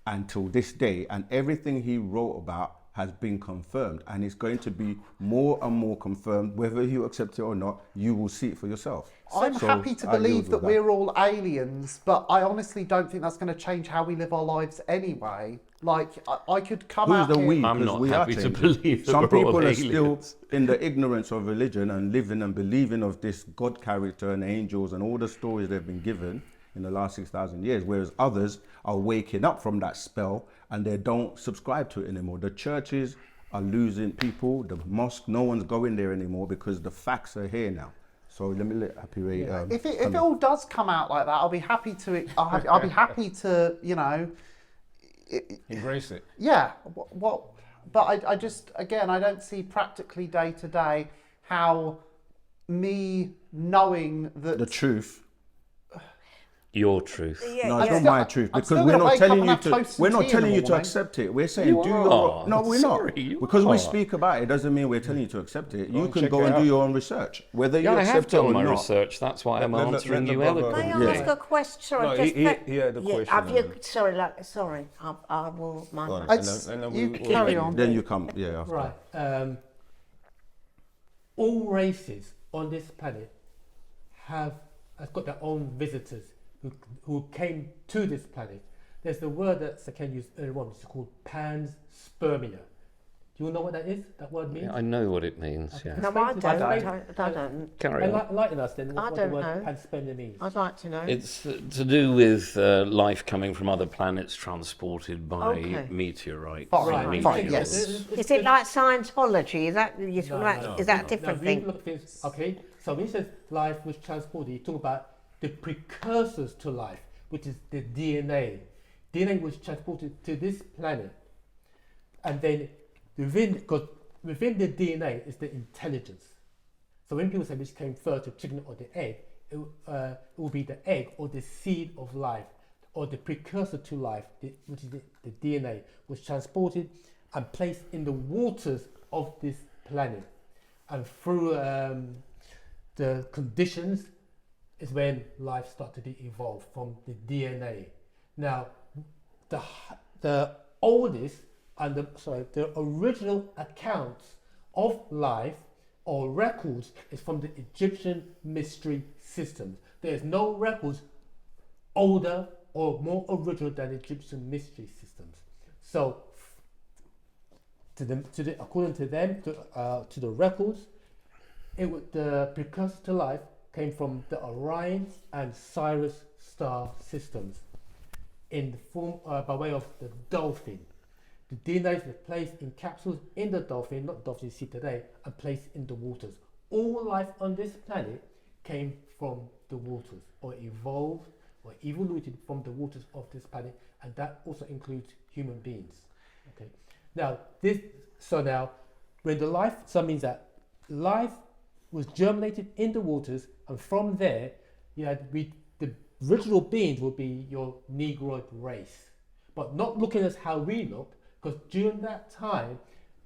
until this day. And everything he wrote about has been confirmed, and it's going to be more and more confirmed. Whether you accept it or not, you will see it for yourself. I'm So happy to I yield believe with that we're all aliens, but I honestly don't think that's going to change how we live our lives anyway. Like, I could come Who's out the here... we? I'm Because not we happy are to changing. believe that Some we're all people are still aliens. in the ignorance of religion and living and believing of this God character and angels and all the stories they've been given in the last 6,000 years, whereas others are waking up from that spell and they don't subscribe to it anymore. The churches are losing people, the mosque, no one's going there anymore because the facts are here now. So let me let Happy Ray. If it all does come out like that, I'll be happy to... I'll be happy to, you know... Embrace it. Yeah, but I just, again, I don't see practically day to day how me knowing that... the truth. Your truth. No, it's yeah. not my truth, I'm because still we're gonna not wake up telling and you have to. toast and We're not tea in telling the you to morning. accept it. We're saying You do are. your. No, we're Sorry, not. you Because we are. speak about it doesn't mean we're telling you to accept it. You and can check go it and out. do your own research, whether Yeah, you I have accept it or done my not. research. That's why I'm Let the- answering let you the brother- eloquently. May I Yeah. ask a question? Sorry, No, just he had the question, Have you, and- sorry, I will mind. Go on, my- and then You we'll carry let on. Then you come. Yeah. After. Right. All races on this planet have got their own visitors who came to this planet. There's the word that Saken used earlier on, it's called Panspermia. Do you know what that is? That word means? Yeah, I know what it means, yeah. No, I don't. Carry on. Enlighten us then I what the don't word know. Panspermia means. I'd like to know. It's to do with life coming from other planets transported by Okay. meteorites. Fine, and fine, meteors. yes. Is it like Scientology? Is that you talking No, about? no, Is that a Now, different we thing? look at things, okay, so when it says life was transported, you talk about the precursors to life, which is the DNA. DNA was transported to this planet, and then within the DNA is the intelligence. So when people say which came first, the chicken or the egg, it will be the egg or the seed of life, or the precursor to life, which is the DNA, was transported and placed in the waters of this planet, and through the conditions is when life started to evolve from the DNA. Now, the oldest and the original accounts of life or records is from the Egyptian mystery systems. There is no records older or more original than Egyptian mystery systems. So, according to them, to the records, the precursor to life came from the Orion and Sirius star systems in the form by way of the dolphin. The DNA is placed in capsules in the dolphin, not the dolphin you see today, and placed in the waters. All life on this planet came from the waters, or evolved or evoluted from the waters of this planet, and that also includes human beings. Okay. Now when the life, so that means that life was germinated in the waters, and from there, the original beings would be your Negroid race, but not looking at how we look, because during that time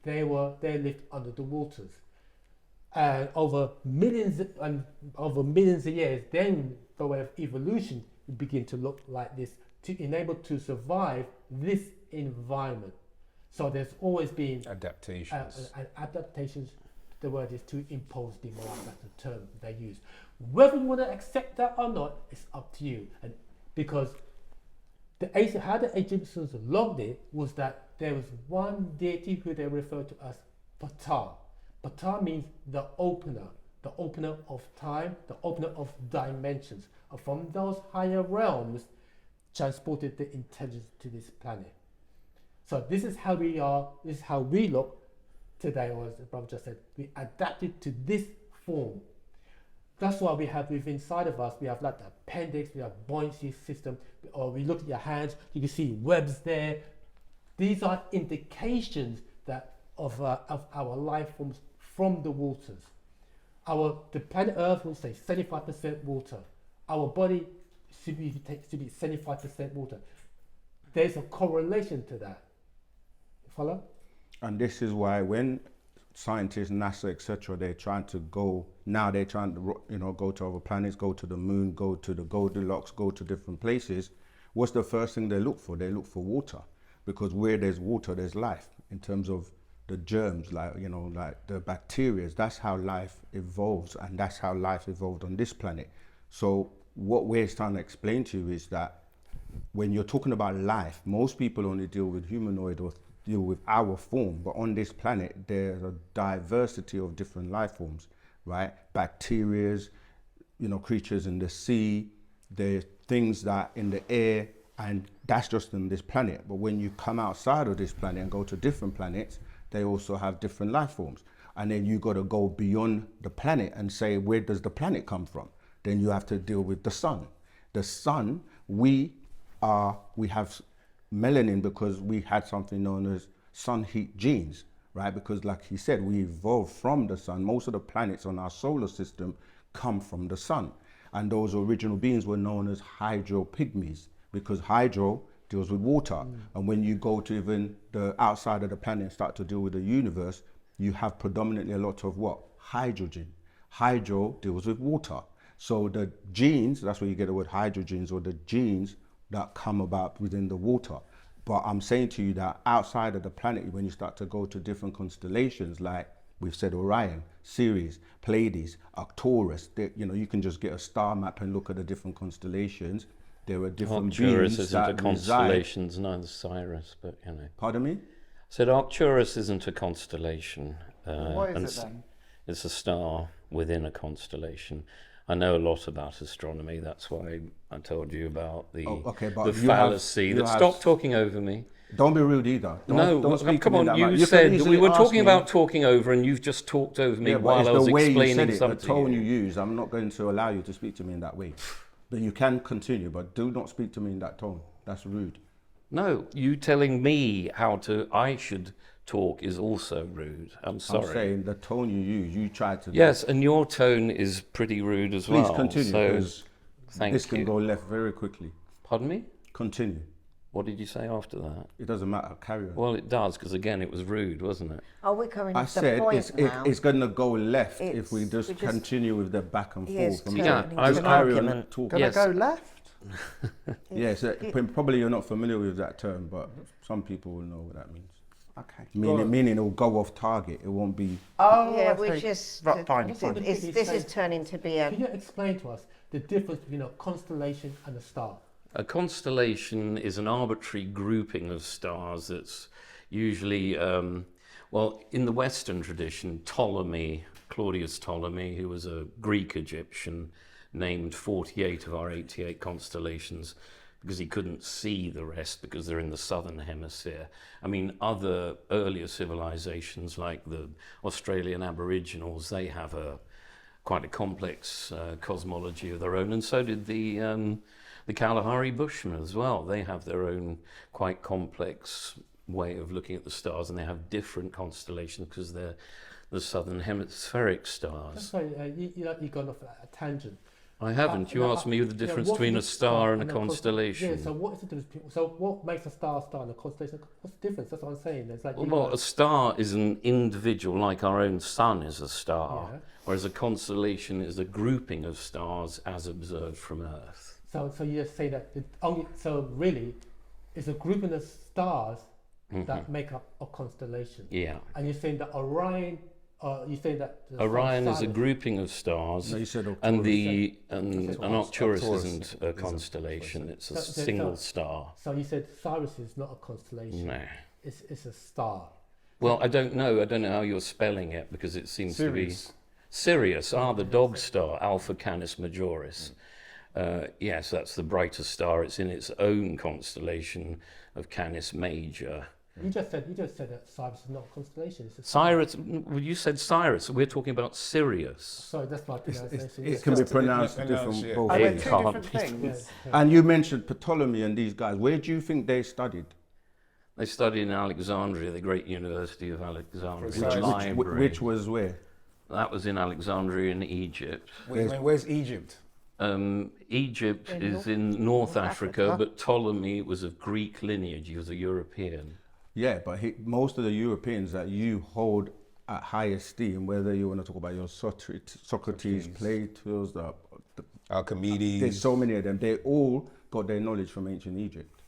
they lived under the waters, and over millions of years, then by way of evolution, we begin to look like this to enable to survive this environment. So there's always been adaptations. Adaptations. The word is to impose demand. That's the term they use. Whether you want to accept that or not, it's up to you. And because how the Egyptians logged it was that there was one deity who they refer to as Ptah. Ptah means the opener of time, the opener of dimensions. And from those higher realms, transported the intelligence to this planet. So this is how we are. This is how we look today, or as the brother just said, we adapted to this form. That's why we have within inside of us, we have like the appendix, we have buoyancy system, or we look at your hands, you can see webs there. These are indications that of our life forms from the waters. The planet Earth will say 75% water. Our body should be 75% water. There's a correlation to that. Follow? And this is why when scientists, NASA, etc., they're trying to go to other planets, go to the moon, go to the Goldilocks, go to different places. What's the first thing they look for? They look for water, because where there's water, there's life. In terms of the germs, like the bacteria, that's how life evolves, and that's how life evolved on this planet. So what we're trying to explain to you is that when you're talking about life, most people only deal with humanoid or deal with our form, but on this planet there's a diversity of different life forms, right? Bacterias, creatures in the sea, there's things that in the air, and that's just on this planet. But when you come outside of this planet and go to different planets, they also have different life forms. And then you got to go beyond the planet and say, where does the planet come from? Then you have to deal with the sun. The sun, we have melanin because we had something known as sun heat genes, right? Because like he said, we evolved from the sun. Most of the planets on our solar system come from the sun. And those original beings were known as hydropygmies, because hydro deals with water. And when you go to even the outside of the planet and start to deal with the universe, you have predominantly a lot of what? Hydrogen. Hydro deals with water. So the genes, that's where you get the word hydrogens, or the genes that come about within the water. But I'm saying to you that outside of the planet, when you start to go to different constellations, like we've said Orion, Ceres, Pleiades, Arcturus, you can just get a star map and look at the different constellations. There are different Arcturus beings isn't a that constellation, neither Cyrus, but Pardon me? Said Arcturus isn't a constellation. What is it then? It's a star within a constellation. I know a lot about astronomy. That's why I told you about the fallacy. Stop talking over me. Don't be rude either. Don't speak come to me on. that You much. said we were talking me, about talking over, and you've just talked over me while I was explaining something. The tone you use, I'm not going to allow you to speak to me in that way. But you can continue, but do not speak to me in that tone. That's rude. No, you telling me I should talk is also rude. I'm sorry. I'm saying the tone you use, you try to... Yes, and your tone is pretty rude as well. Please continue, because this can go left very quickly. Pardon me? Continue. What did you say after that? It doesn't matter, carry on. Well, it does, because again, it was rude, wasn't it? Oh, we're coming I to the said point now. it's going to go left if we just continue with the back and Yes, forth. I was carry on talking. Gonna go left? Yes, probably you're not familiar with that term, but some people will know what that means. Okay. Meaning it will go off target. It won't be... Oh, yeah, I we see. just... Right, fine. This is turning to be a... Can you explain to us the difference between a constellation and a star? A constellation is an arbitrary grouping of stars that's usually, in the Western tradition, Claudius Ptolemy, who was a Greek Egyptian, named 48 of our 88 constellations because he couldn't see the rest because they're in the southern hemisphere. I mean, other earlier civilizations like the Australian Aboriginals, they have quite a complex cosmology of their own, and so did the Kalahari Bushmen as well. They have their own quite complex way of looking at the stars, and they have different constellations because they're the southern hemispheric stars. Sorry, you gone off a tangent. I haven't. You asked me the difference between a star and a constellation. Yeah, so what is the difference? So what makes a star and a constellation? What's the difference? That's what I'm saying. It's like a star is an individual, like our own sun is a star, whereas a constellation is a grouping of stars as observed from Earth. So you just say that really, it's a grouping of stars that make up a constellation. Yeah. And you're saying that Orion. Orion is a grouping of stars, No, you said and Arcturus isn't a constellation; it's a single star. So you said Cyrus is not a constellation. No, it's a star. Well, I don't know how you're spelling it because it seems to be Sirius. The dog star, Alpha Canis Majoris. Yes, that's the brightest star. It's in its own constellation of Canis Major. You just said that Cyrus is not a constellation. It's a Cyrus, well, you said Cyrus. We're talking about Sirius. Sorry, that's my pronunciation. It can be pronounced Yeah. different Yeah. both Oh, they're ways. two can't different be. things. And you mentioned Ptolemy and these guys. Where do you think they studied? They studied in Alexandria, the great University of Alexandria. Precisely. the library. Which was where? That was in Alexandria in Egypt. Where's Egypt? Egypt In is North- in North Africa. Africa, but Ptolemy was of Greek lineage. He was a European. Yeah, but most of the Europeans that you hold at high esteem, whether you want to talk about your Socrates, Plato, there's Archimedes. so many of them, they all got their knowledge from ancient Egypt.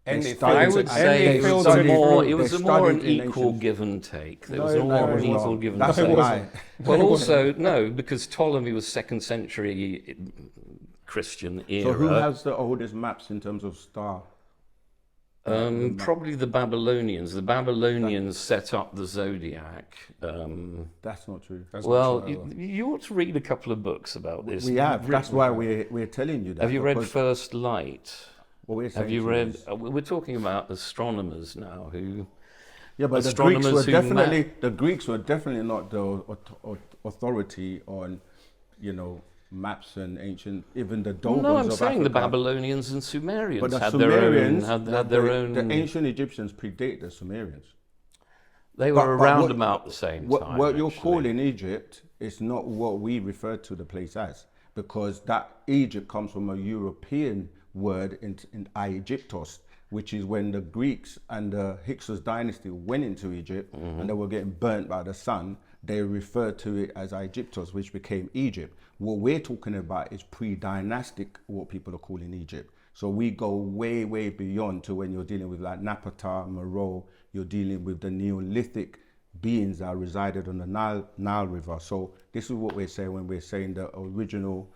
And They they studied I failed would to- and say they it was studied more. through- It was they a more an studied in equal ancient- give and take. There No, was no, more it an was equal not. give and That's take. a lie. Well, also no, because Ptolemy was second century Christian era. So who has the oldest maps in terms of star? Probably the Babylonians. The Babylonians set up the zodiac. That's not true. That's Well, not true either. you ought to read a couple of books about this. We have. That's why we're telling you that. Have you read because First Light? what we're Have saying you to read? is- We're talking about astronomers now who. Yeah, but the astronomers Greeks were who definitely not the authority on, maps and ancient, even the Dogons No, I'm of saying the Africa. Babylonians and Sumerians But the had Sumerians, their own. the ancient Egyptians predate the Sumerians. They were around what- about the same What, time. what you're actually. calling Egypt is not what we refer to the place as, because that Egypt comes from a European word in Aegyptos, which is when the Greeks and the Hyksos dynasty went into Egypt and they were getting burnt by the sun. They referred to it as Aegyptos, which became Egypt. What we're talking about is pre-dynastic, what people are calling Egypt. So we go way, way beyond to when you're dealing with like Napata, Meroe, you're dealing with the Neolithic beings that resided on the Nile River. So this is what we're saying when we're saying the original,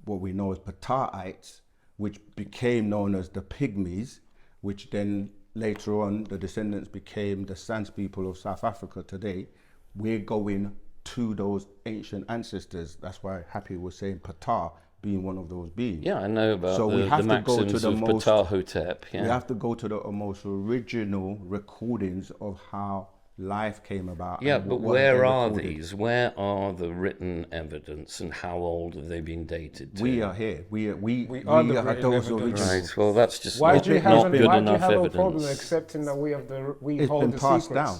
what we know as Pataites, which became known as the Pygmies, which then later on the descendants became the Sans people of South Africa today. We're going to those ancient ancestors. That's why Happy was saying Ptah being one of those beings. Yeah, I know about So we the have to go to maxims the of most- Ptahhotep. Yeah. We have to go to the most original recordings of how life came about. Yeah, and but what where they are recorded. these? Where are the written evidence, and how old have they been dated to? We are here. We are the are written those evidence. original. Right. Well, that's just Why not, do you not have good a enough problem evidence. accepting that we It's hold been the passed secrets? down.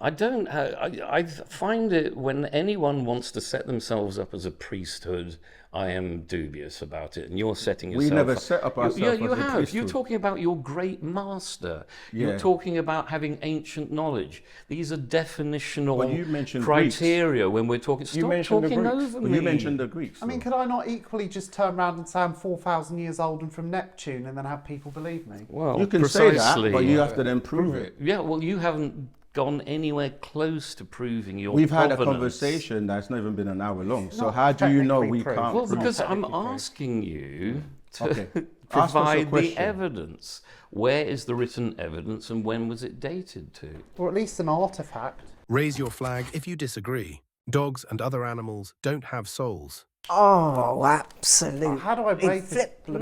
I don't. I find it when anyone wants to set themselves up as a priesthood, I am dubious about it. And you're setting We yourself. never up. set up Yeah, ourselves you as a have. priesthood. You're talking about your great master. Yeah. You're talking about having ancient knowledge. These are definitional Well, you mentioned criteria when we're talking. Stop mentioned the talking Greeks. over Well, me. you mentioned the Greeks. I mean, could I not equally just turn around and say I'm 4,000 years old and from Neptune and then have people believe me? Well, you can precisely. say that, but you have to then prove it. Yeah, well, you haven't gone anywhere close to proving your We've had a provenance. conversation that's not even been an hour long. So Not how do you know technically we proved. can't Well, prove because I'm technically proved. asking you to Okay. Ask us a provide the question. evidence. Where is the written evidence and when was it dated to? Or at least an artifact. Raise your flag if you disagree. Dogs and other animals don't have souls. Oh, absolutely. How do I break this? No,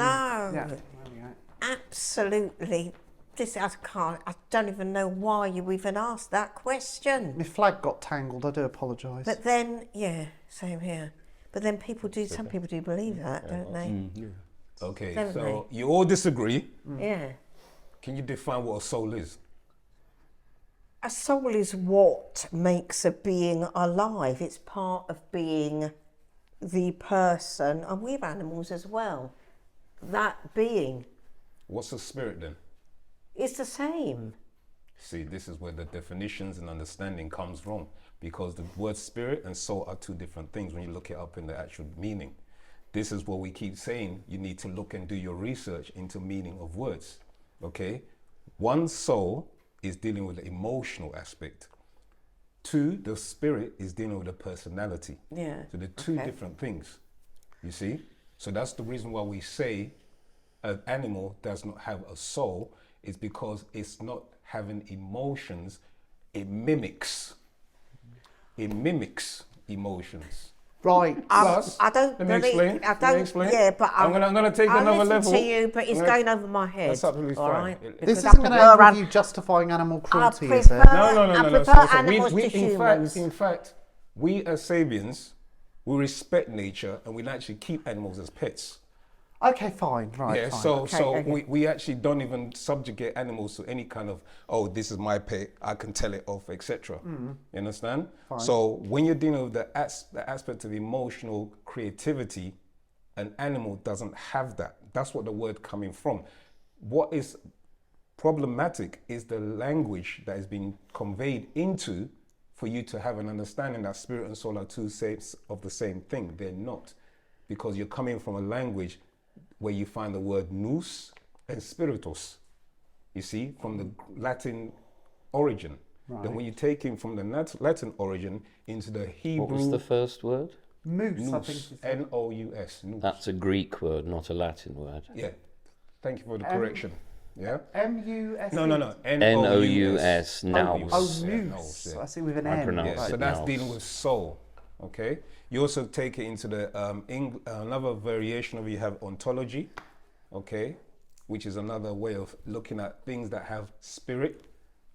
Yeah, there we go. absolutely. I don't even know why you even asked that question. My flag got tangled, I do apologise. But then, yeah, same here. But then some people do believe that, don't they? Okay, Don't so you all disagree. Yeah. Can you define what a soul is? A soul is what makes a being alive. It's part of being the person, and we're animals as well. That being What's a spirit then? is the same. See, this is where the definitions and understanding comes from, because the word spirit and soul are two different things when you look it up in the actual meaning. This is what we keep saying. You need to look and do your research into meaning of words. Okay? One, soul is dealing with the emotional aspect. Two, the spirit is dealing with the personality. Yeah. So they're two Okay. different things. You see? So that's the reason why we say an animal does not have a soul, is because it's not having emotions. It mimics emotions. Right. Plus, I don't let me believe. explain. I Let me don't. explain. Yeah, but I'm gonna take I'll another listen level. to you, but it's I'm gonna- going over my head. That's absolutely all fine. right? This This Because I isn't going to prefer end with an- you justifying animal I cruelty, is prefer, it? No. I prefer So animals to humans. in fact, we as Sabians, we respect nature and we actually keep animals as pets. Okay, fine. Right. Yeah, fine. so okay. we actually don't even subjugate animals to any kind of, oh, this is my pet, I can tell it off, etc. You understand? So when you're dealing with the aspect of emotional creativity, an animal doesn't have that. That's what the word coming from. What is problematic is the language that is being conveyed into for you to have an understanding that spirit and soul are two sides of the same thing. They're not, because you're coming from a language where you find the word nous and spiritus, you see, from the Latin origin. Then when you take him from the Latin origin into the Hebrew, What was the first word? Moose, I think. nous, is the- N-O-U-S, nous. That's a Greek word, not a Latin word. Yeah, thank you for the correction. Yeah? M-U-S. No. N-O-U-S, Oh, nous. Yeah, moose. nous, yeah. I see with an I N. pronounce Yeah, it so that's nous. dealing with soul. Okay. You also take it into the another variation of it, you have ontology. Okay, which is another way of looking at things that have spirit.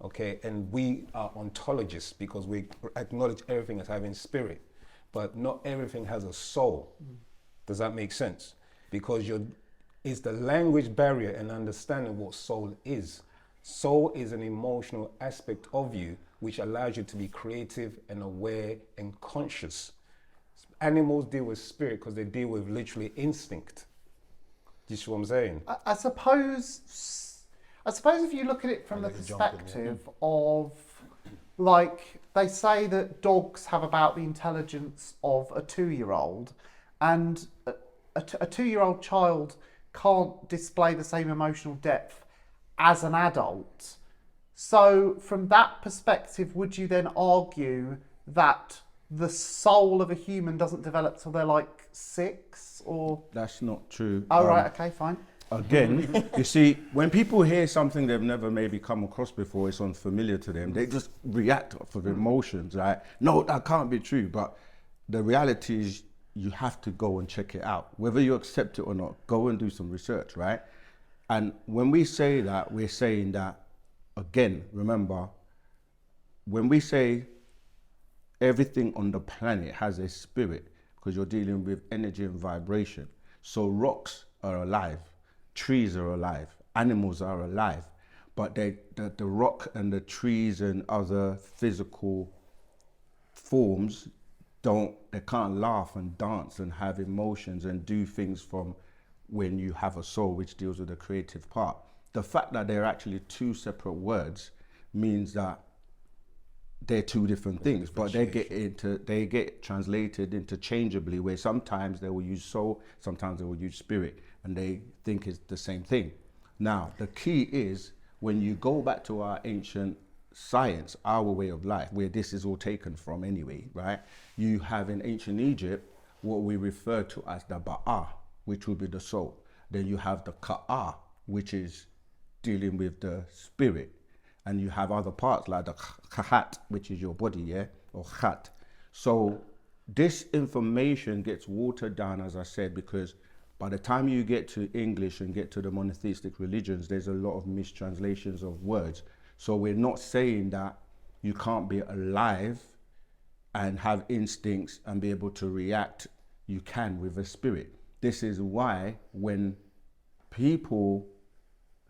Okay, and we are ontologists because we acknowledge everything as having spirit, but not everything has a soul. Does that make sense? Because it's the language barrier and understanding what soul is. Soul is an emotional aspect of you which allows you to be creative and aware and conscious. Animals deal with spirit because they deal with literally instinct. Do you see what I'm saying? I suppose if you look at it from the perspective of, like, they say that dogs have about the intelligence of a 2-year-old, and a 2-year-old child can't display the same emotional depth as an adult. So from that perspective, would you then argue that the soul of a human doesn't develop till they're like 6 or? That's not true. Oh, right, okay, fine. Again, you see, when people hear something they've never maybe come across before, it's unfamiliar to them, they just react off of emotions, right? No, that can't be true. But the reality is you have to go and check it out. Whether you accept it or not, go and do some research, right? And when we say that, we're saying that, again, remember, when we say everything on the planet has a spirit, because you're dealing with energy and vibration. So rocks are alive, trees are alive, animals are alive, but the rock and the trees and other physical forms they can't laugh and dance and have emotions and do things from when you have a soul which deals with the creative part. The fact that they're actually two separate words means that they're two different things, but they get translated interchangeably, where sometimes they will use soul, sometimes they will use spirit, and they think it's the same thing. Now, the key is when you go back to our ancient science, our way of life, where this is all taken from anyway, right? You have in ancient Egypt what we refer to as the Ba'a, which will be the soul. Then you have the Ka'a, which is dealing with the spirit. And you have other parts like the Khat, which is your body, yeah? Or Khat. So this information gets watered down, as I said, because by the time you get to English and get to the monotheistic religions, there's a lot of mistranslations of words. So we're not saying that you can't be alive and have instincts and be able to react. You can with a spirit. This is why when people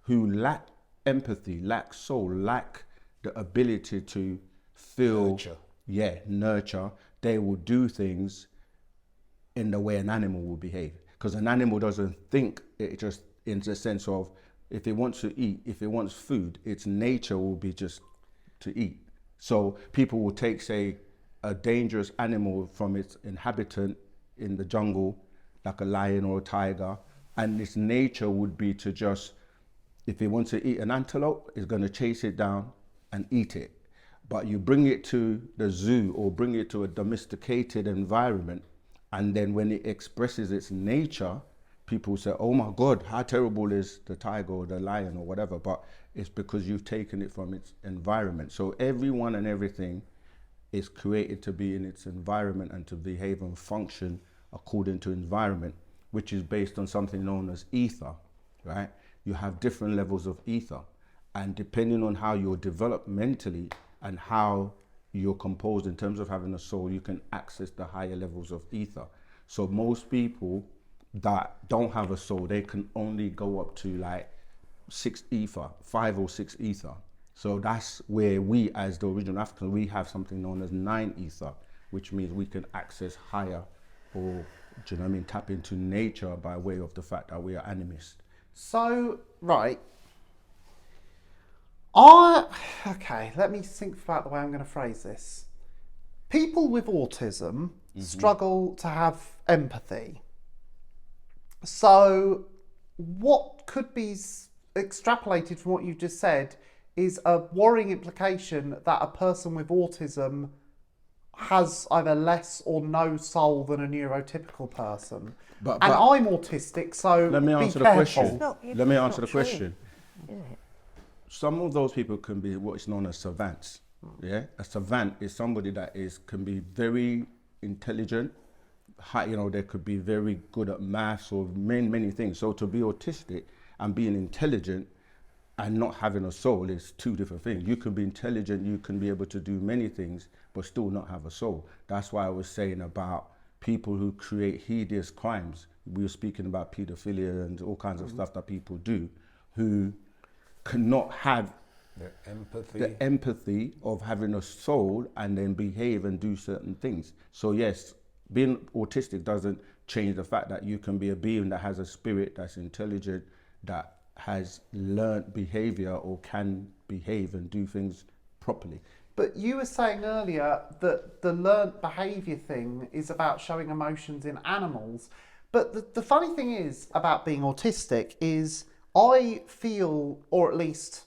who lack empathy, lack soul, lack the ability to feel, nurture, they will do things in the way an animal will behave. Because an animal doesn't think, it just in the sense of if it wants to eat, if it wants food, its nature will be just to eat. So people will take, say, a dangerous animal from its inhabitant in the jungle, like a lion or a tiger, and its nature would be to just, if it wants to eat an antelope, it's going to chase it down and eat it. But you bring it to the zoo or bring it to a domesticated environment, and then when it expresses its nature, people say, oh my God, how terrible is the tiger or the lion or whatever, but it's because you've taken it from its environment. So everyone and everything is created to be in its environment and to behave and function according to environment, which is based on something known as ether, right? You have different levels of ether, and depending on how you're developed mentally and how you're composed in terms of having a soul, you can access the higher levels of ether. So most people that don't have a soul, they can only go up to like 6 ether, 5 or 6 ether. So that's where we, as the original Africans, we have something known as 9 ether, which means we can access higher, or, do you know what I mean, tap into nature by way of the fact that we are animists. So, right. Okay, let me think about the way I'm going to phrase this. People with autism struggle to have empathy. So, what could be extrapolated from what you've just said is a worrying implication that a person with autism has either less or no soul than a neurotypical person. But I'm autistic, so let me answer be the careful. question. Let me answer the true, question. is it? Some of those people can be what is known as savants. Yeah, a savant is somebody that can be very intelligent. They could be very good at maths or many things. So to be autistic and being intelligent and not having a soul is 2 different things. You can be intelligent, you can be able to do many things, but still not have a soul. That's why I was saying about people who create hideous crimes. We were speaking about pedophilia and all kinds of stuff that people do, who cannot have the empathy of having a soul and then behave and do certain things. So yes, being autistic doesn't change the fact that you can be a being that has a spirit, that's intelligent, that has learned behavior or can behave and do things properly. But you were saying earlier that the learnt behaviour thing is about showing emotions in animals. But the funny thing is about being autistic is I feel, or at least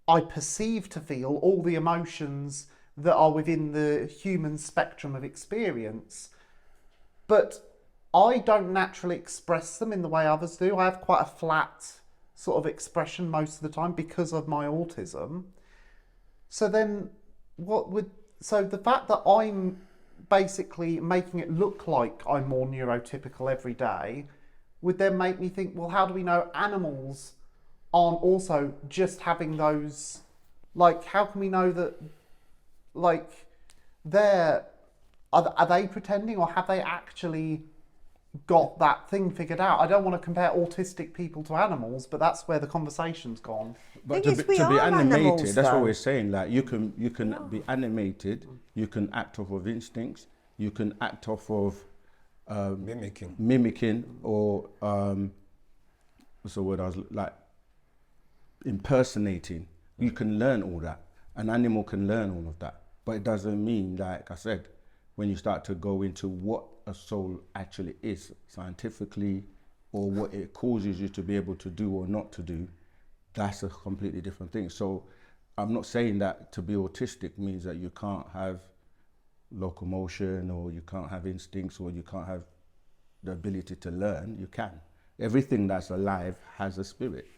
I perceive to feel, all the emotions that are within the human spectrum of experience. But I don't naturally express them in the way others do. I have quite a flat sort of expression most of the time because of my autism. So then so the fact that I'm basically making it look like I'm more neurotypical every day would then make me think, well, how do we know animals aren't also just having those, like, how can we know that, like, are they pretending, or have they actually got that thing figured out? I don't want to compare autistic people to animals, but that's where the conversation's gone. But Thing to is, we be are animated, animals, that's what though. we're saying. Like you can be animated, you can act off of instincts, you can act off of mimicking, or what's the word? I was like impersonating. You can learn all that. An animal can learn all of that, but it doesn't mean, like I said, when you start to go into what a soul actually is scientifically, or what it causes you to be able to do or not to do, that's a completely different thing. So I'm not saying that to be autistic means that you can't have locomotion, or you can't have instincts, or you can't have the ability to learn. You can. Everything that's alive has a spirit,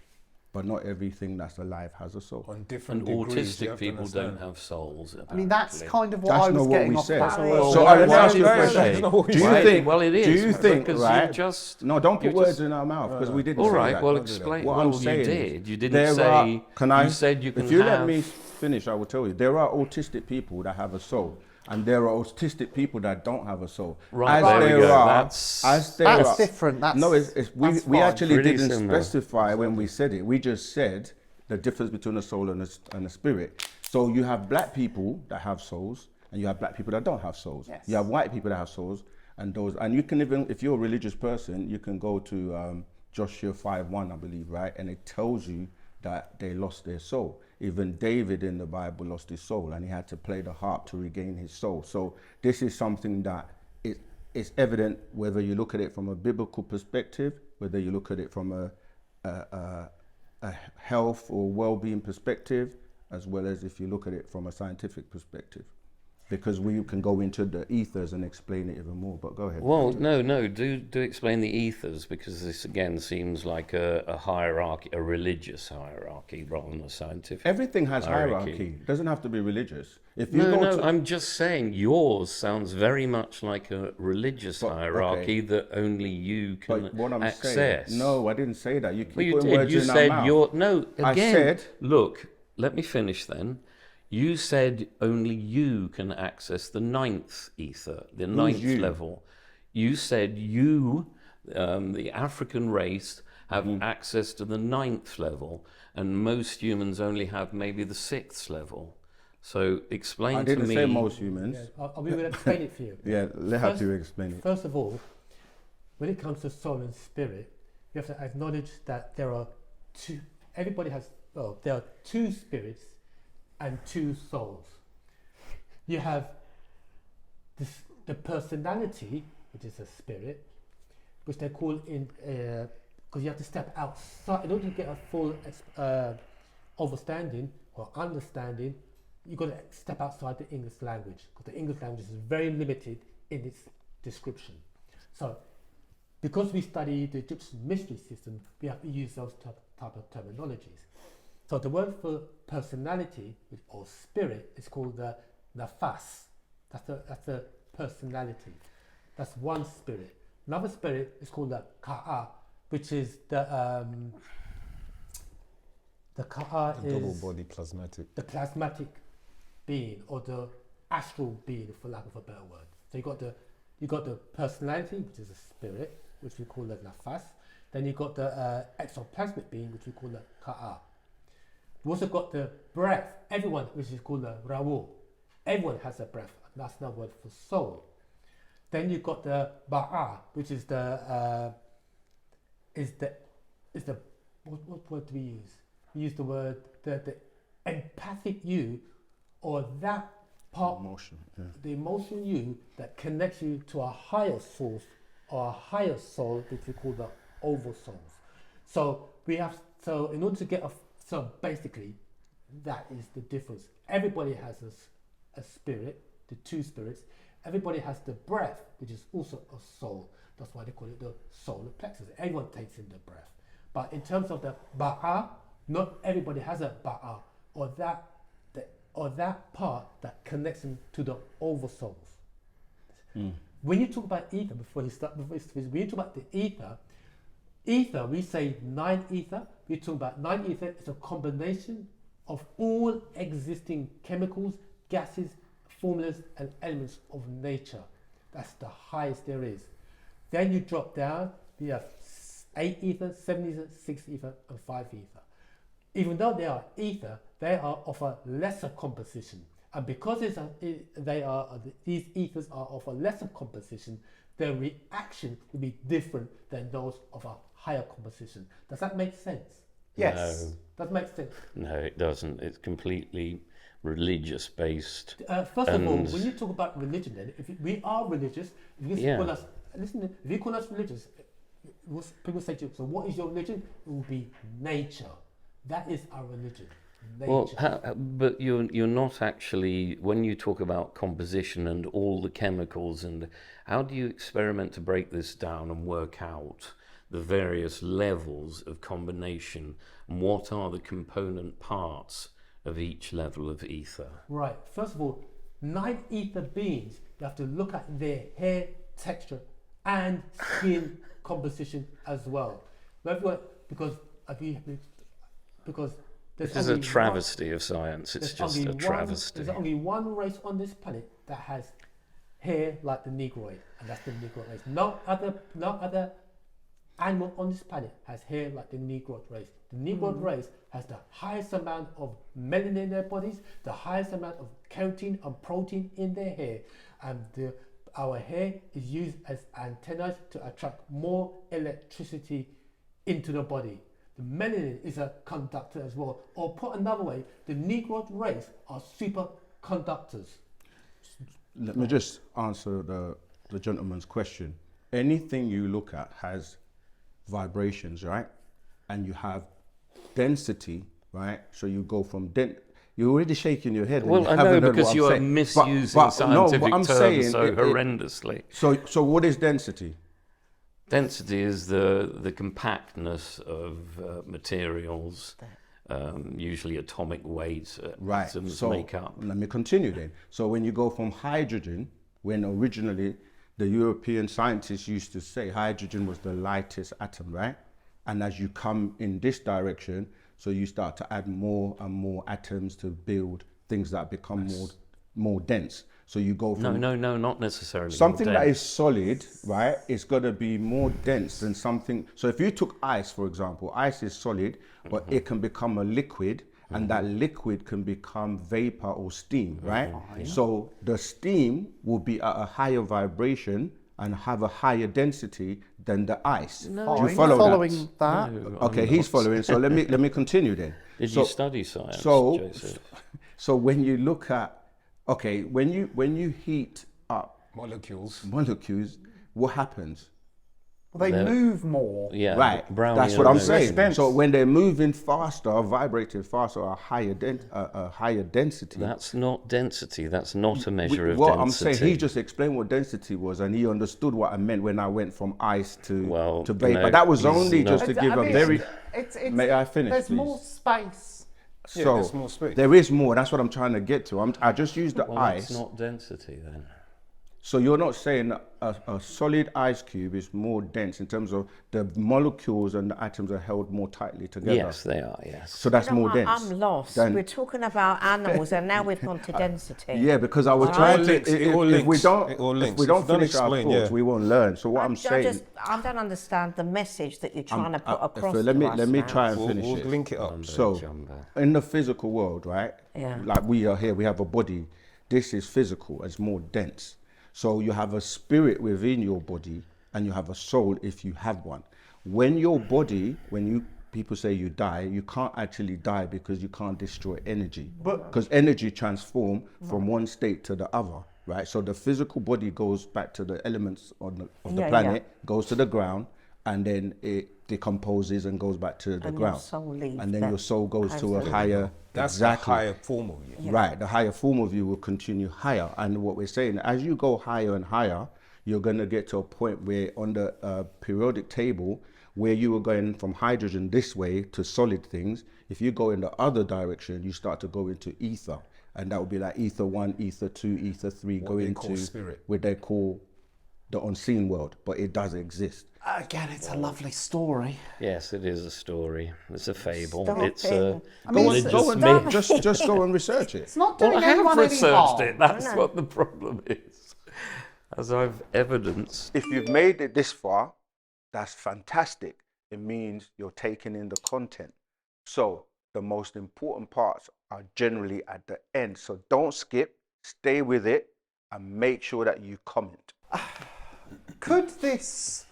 but not everything that's alive has a soul. On different And degrees, you autistic have to people understand. don't have souls. I mean, that's apparently. kind of what That's I was not what getting we off said. about. Well, So why let me ask you a did question. say? Do you Why- think? Well, it is. Do you think? because Right? you just No, don't put you words just- in our mouth, because we didn't All say right. that. Well, Don't do that. explain. What well, I'm you saying did. is You didn't there say. are, you said you can if you have. let me finish, I will tell you. There are autistic people that have a soul, and there are autistic people that don't have a soul. Right, there we go. That's different. No, we that's we fine. actually Pretty didn't similar. specify when we said it. We just said the difference between a soul and a spirit. So you have black people that have souls, and you have black people that don't have souls. Yes. You have white people that have souls, and you can even, if you're a religious person, you can go to Joshua 5:1, I believe, right, and it tells you that they lost their soul. Even David in the Bible lost his soul, and he had to play the harp to regain his soul. So this is something that it's evident whether you look at it from a biblical perspective, whether you look at it from a health or well-being perspective, as well as if you look at it from a scientific perspective. because we can go into the ethers and explain it even more. But go ahead. Well, no, do explain the ethers, because this again seems like a hierarchy, a religious hierarchy rather than a scientific. Everything has hierarchy. It doesn't have to be religious. If you go to, I'm just saying yours sounds very much like a religious hierarchy that only you can but what I'm access. saying, no, I didn't say that. You keep Well, you putting did. words You in our said mouth. again. I said, look, let me finish then. You said only you can access the ninth ether, the ninth you? level. You said you, the African race, have access to the ninth level, and most humans only have maybe the sixth level. So explain to me. I didn't say most humans. Yeah, I'll be able to explain it for you. Yeah, let have to explain it. First of all, when it comes to soul and spirit, you have to acknowledge that there are two. Everybody has. Well, there are two spirits and two souls. You have the personality, which is a spirit, which they call because you have to step outside in order to get a full understanding or understanding. You've got to step outside the English language, because the English language is very limited in its description. So, because we study the Egyptian mystery system, we have to use those type of terminologies. So the word for personality or spirit is called the nafas. That's the personality. That's one spirit. Another spirit is called the ka'a, which is the ka'a is double body plasmatic. the plasmatic being, or the astral being, for lack of a better word. So you got the personality, which is a spirit, which we call the nafas. Then you got the exoplasmic being, which we call the ka'a. We also got the breath, everyone, which is called the rawu. Everyone has a breath, and that's another word for soul. Then you got the ba'a, which is the what word do we use? We use the word the empathic you, or that part, Emotion, yeah. the emotional you that connects you to a higher source or a higher soul, which we call the over souls. So in order to get so basically, that is the difference. Everybody has a spirit, the two spirits. Everybody has the breath, which is also a soul. That's why they call it the solar plexus. Everyone takes in the breath. But in terms of the ba'a, not everybody has a ba'a, or that part that connects them to the over souls. When you talk about ether, when you talk about the ether, we say nine ether. We talk about nine ether. It's a combination of all existing chemicals, gases, formulas, and elements of nature. That's the highest there is. Then you drop down. We have 8 ether, 7 ether, 6 ether, and 5 ether. Even though they are ether, they are of a lesser composition. And because these ethers are of a lesser composition, their reaction will be different than those of a higher composition. Does that make sense? Yes. No. That makes sense. No, it doesn't. It's completely religious based. First of all, when you talk about religion, then we are religious. If you call us, listen, if you call us religious, people say to you, so what is your religion? It will be nature. That is our religion. Nature. Well, but you're not actually, when you talk about composition and all the chemicals, and how do you experiment to break this down and work out the various levels of combination, and what are the component parts of each level of ether? Right. First of all, 9 ether beings, you have to look at their hair texture and skin composition as well. Because this is a travesty of science. It's just a travesty. There's only one race on this planet that has hair like the Negroid, and that's the Negroid race. No other animal on this planet has hair like the Negroid race. The Negroid race has the highest amount of melanin in their bodies, the highest amount of keratin and protein in their hair, and our hair is used as antennas to attract more electricity into the body. The melanin is a conductor as well. Or put another way, the Negroid race are superconductors. Let me just answer the gentleman's question. Anything you look at has vibrations, right? And you have density, right? So you go from You're already shaking your head. and Well, you I haven't know, heard what because I'm you are saying. misusing No, scientific what I'm terms saying, so horrendously. So what is density? Density is the compactness of materials, usually atomic weight Right. atoms So make up. let me continue then. So when you go from hydrogen, when originally the European scientists used to say hydrogen was the lightest atom, right? And as you come in this direction, so you start to add more and more atoms to build things that become more dense. So you go from No, not necessarily. something more that dense. is solid, right? It's got to be more dense than something. So if you took ice, for example, ice is solid, but it can become a liquid, and that liquid can become vapor or steam, right? So the steam will be at a higher vibration and have a higher density than the ice. Do you Fine, follow following that? that. No, Okay, I'm he's not. following. So let me continue then. Did So- you study science, so, Joseph? so when you look at, okay, when you heat up Molecules. molecules, what happens? Well, they move more. Yeah, Right, Brownian that's what I'm motion. saying. So when they're moving faster, vibrating faster, a higher density. That's not density. That's not a measure of what density. I'm saying, he just explained what density was, and he understood what I meant when I went from ice to Well, to you vapor. know, that was he's only not- just to give I a mean, very. It's, May I finish, There's please? more space. Yeah, So there's more space. there is more. That's what I'm trying to get to. I just used the Well, ice. that's not density then. So you're not saying a solid ice cube is more dense in terms of the molecules and the atoms are held more tightly together. Yes, they are. Yes. So that's You know more what? dense. I'm lost. than- We're talking about animals, and now we've gone to density. Yeah, because I was All trying right. to. links, it If, all if we links, don't, it all if links. we If don't you don't finish our explain, thoughts, yeah. we won't learn. So what I'm saying. I don't understand the message that you're trying to put across let to me us let me now. try and We'll, finish we'll it. link it up. So, Jumbo. in the physical world, right? Yeah. Like we are here, we have a body. This is physical. It's more dense. So you have a spirit within your body, and you have a soul if you have one. When your body, people say you die, you can't actually die because you can't destroy energy. Because energy transforms from one state to the other, right? So the physical body goes back to the elements of the Yeah, planet, goes to the ground, and then it decomposes and goes back to the And your ground. soul leaves And then that your soul goes to a absolutely. higher. That's exactly. the higher form of you. Right, the higher form of you will continue higher. And what we're saying, as you go higher and higher, you're going to get to a point where on the periodic table, where you were going from hydrogen this way to solid things, if you go in the other direction, you start to go into ether. And that would be like ether 1, ether 2, ether 3, What go they into call spirit. what they call the unseen world, but it does exist. Again, it's a lovely story. Yes, it is a story. It's a fable. Stop it's it. a I mean, religious Go and myth. just go and research it. It's not Well, doing I have anyone any researched harm. it. That's what the problem is. As I've evidenced. If you've made it this far, that's fantastic. It means you're taking in the content. So the most important parts are generally at the end. So don't skip, stay with it, and make sure that you comment. Could this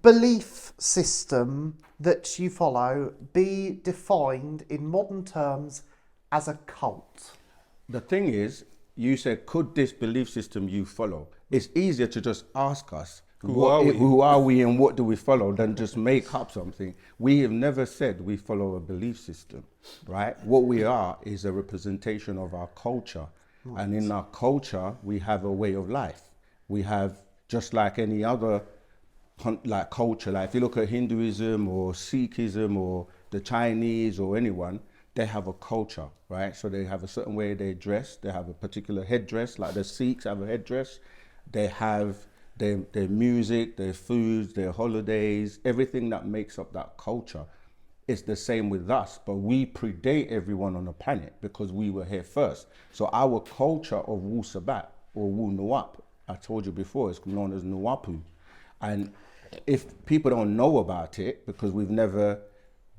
belief system that you follow be defined in modern terms as a cult? The thing is, you said, could this belief system you follow? It's easier to just ask us, who are we and what do we follow, than just make up something. We have never said we follow a belief system, right? What we are is a representation of our culture. Right. And in our culture, we have a way of life. We have, just like any other like culture, like if you look at Hinduism or Sikhism or the Chinese or anyone, they have a culture, right? So they have a certain way they dress. They have a particular headdress, like the Sikhs have a headdress. They have their music, their foods, their holidays, everything that makes up that culture. It's the same with us, but we predate everyone on the planet because we were here first. So our culture of Wu Sabat or Wu Nuap, I told you before, it's known as Nuapu. And if people don't know about it because we've never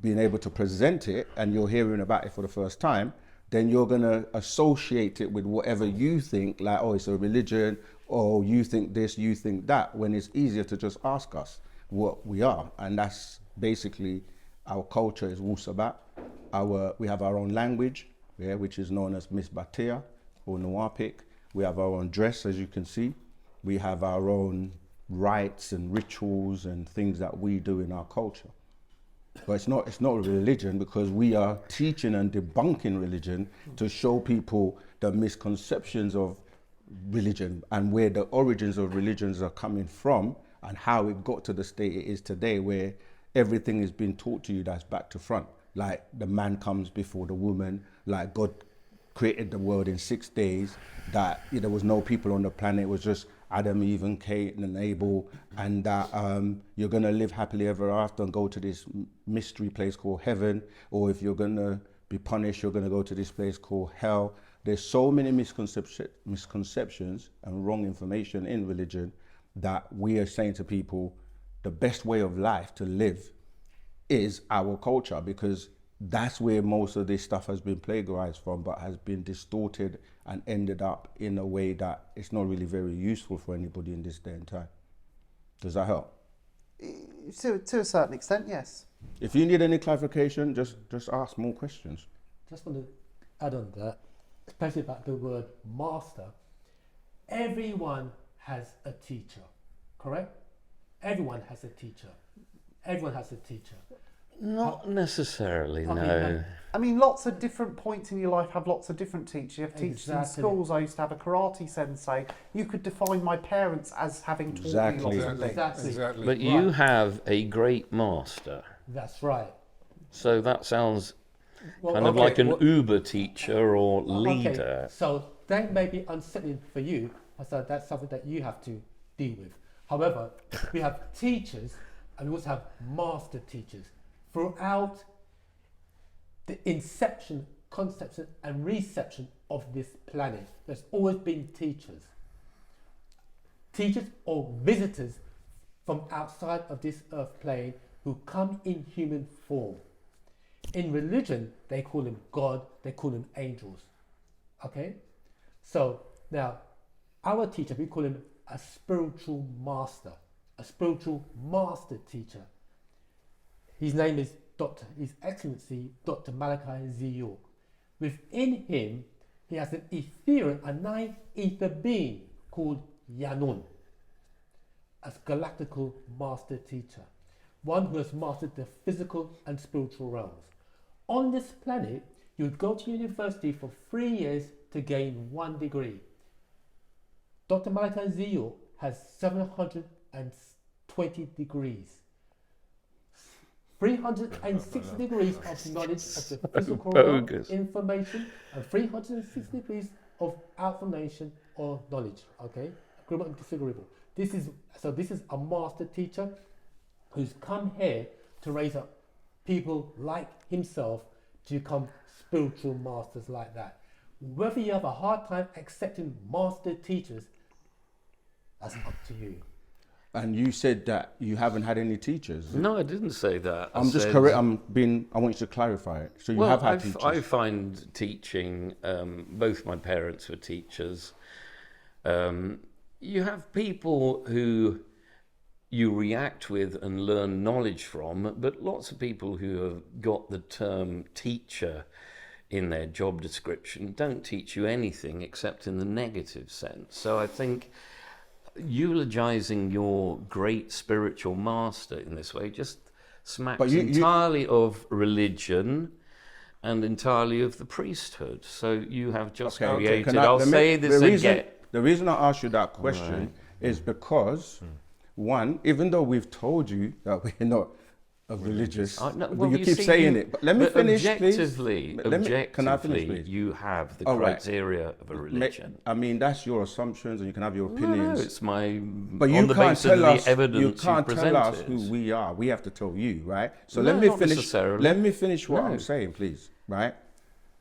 been able to present it and you're hearing about it for the first time, then you're going to associate it with whatever you think, like, oh, it's a religion, or you think this, you think that, when it's easier to just ask us what we are. And that's basically our culture is Wu Sabat. We have our own language, yeah, which is known as Misbatea or Nuapic. We have our own dress, as you can see. We have our own rites and rituals and things that we do in our culture. But it's not religion, because we are teaching and debunking religion to show people the misconceptions of religion and where the origins of religions are coming from and how it got to the state it is today, where everything is being taught to you that's back to front. Like the man comes before the woman, like God created the world in 6 days, that there was no people on the planet, it was just Adam, Eve, and Cain and Abel, and that you're going to live happily ever after and go to this mystery place called heaven, or if you're going to be punished, you're going to go to this place called hell. There's so many misconceptions and wrong information in religion that we are saying to people the best way of life to live is our culture, because that's where most of this stuff has been plagiarized from, but has been distorted and ended up in a way that it's not really very useful for anybody in this day and time. Does that help? To a certain extent, yes. If you need any clarification, just ask more questions. Just want to add on that, especially about the word master. Everyone has a teacher, correct? Everyone has a teacher. Everyone has a teacher. Not necessarily, Okay, no. I mean, lots of different points in your life have lots of different teachers. You have teachers in Exactly. schools. I used to have a karate sensei. You could define my parents as having taught Exactly. me lots of things. Exactly. Exactly. But you Right. have a great master. That's right. So that sounds Well, kind of okay, like an well- Uber teacher or Okay, leader. so that may be unsettling for you, so that's something that you have to deal with. However, we have teachers and we also have master teachers. Throughout the inception, conception and reception of this planet, there's always been teachers. Teachers or visitors from outside of this earth plane who come in human form. In religion, they call them God, they call them angels. Okay? So now, our teacher, we call him a spiritual master teacher. His name is His Excellency Dr. Malachi Z. York. Within him, he has an ethereal, a ninth ether being called Yanun, a galactical master teacher, one who has mastered the physical and spiritual realms. On this planet, you would go to university for 3 years to gain 1 degree. Dr. Malachi Z. York has 720 degrees. 360 degrees of knowledge of the physical realm, Bogus. information, and 360 degrees of information or knowledge. Okay, agreeable and disagreeable. This is a master teacher who's come here to raise up people like himself to become spiritual masters like that. Whether you have a hard time accepting master teachers, that's up to you. And you said that you haven't had any teachers. No, I didn't say that. I I'm just said- correct. I want you to clarify it. So you have had teachers. I find teaching, both my parents were teachers. You have people who you react with and learn knowledge from, but lots of people who have got the term teacher in their job description don't teach you anything except in the negative sense. So I think eulogizing your great spiritual master in this way just smacks But you- entirely of religion and entirely of the priesthood. So you have just created, I'll say this again. The reason I asked you that question is because, one, even though we've told you that we're not a religious, No, but well, you keep see, saying it. But let me finish, please. Objectively, Can I finish, please? you have the All right. criteria of a religion. I mean, that's your assumptions, and you can have your No, opinions. it's my But on you the can't basis of tell the us. evidence You can't tell us presented. who we are. We have to tell you, right? So No, let me not finish. necessarily. Let me finish what No. I'm saying, please. Right?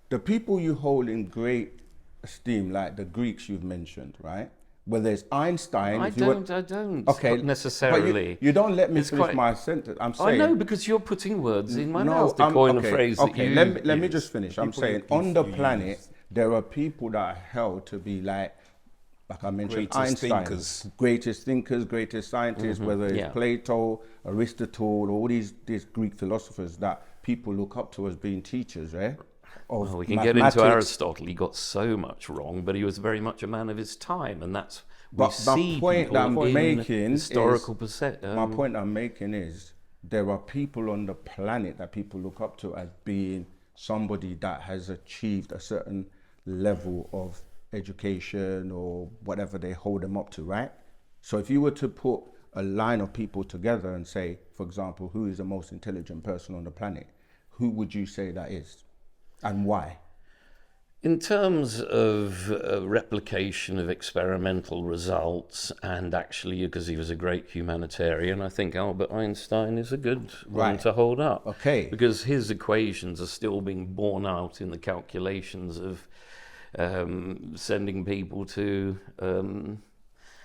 The people you hold in great esteem, like the Greeks you've mentioned, right? Well, there's Einstein. I if you were- don't Okay, necessarily. But you don't let me It's finish quite- my sentence. I'm I saying. know, because you're putting words in my No, mouth to I'm- coin okay, a phrase okay, that you let me use. just finish. I'm People saying you on the use. planet there are people that are held to be like I mentioned, Greatest Einstein, thinkers. greatest thinkers, greatest scientists, whether it's yeah. Plato, Aristotle, all these Greek philosophers that people look up to as being teachers, right? Of Well, we can get into mathematics. Aristotle. He got so much wrong, but he was very much a man of his time, and that's we But my see point people that I'm in making historical is, percent. my point I'm making is there are people on the planet that people look up to as being somebody that has achieved a certain level of education or whatever they hold them up to, right? So if you were to put a line of people together and say, for example, who is the most intelligent person on the planet, who would you say that is and why? In terms of replication of experimental results, and actually, because he was a great humanitarian, I think Albert Einstein is a good one Right. to hold up. Okay. Because his equations are still being borne out in the calculations of sending people to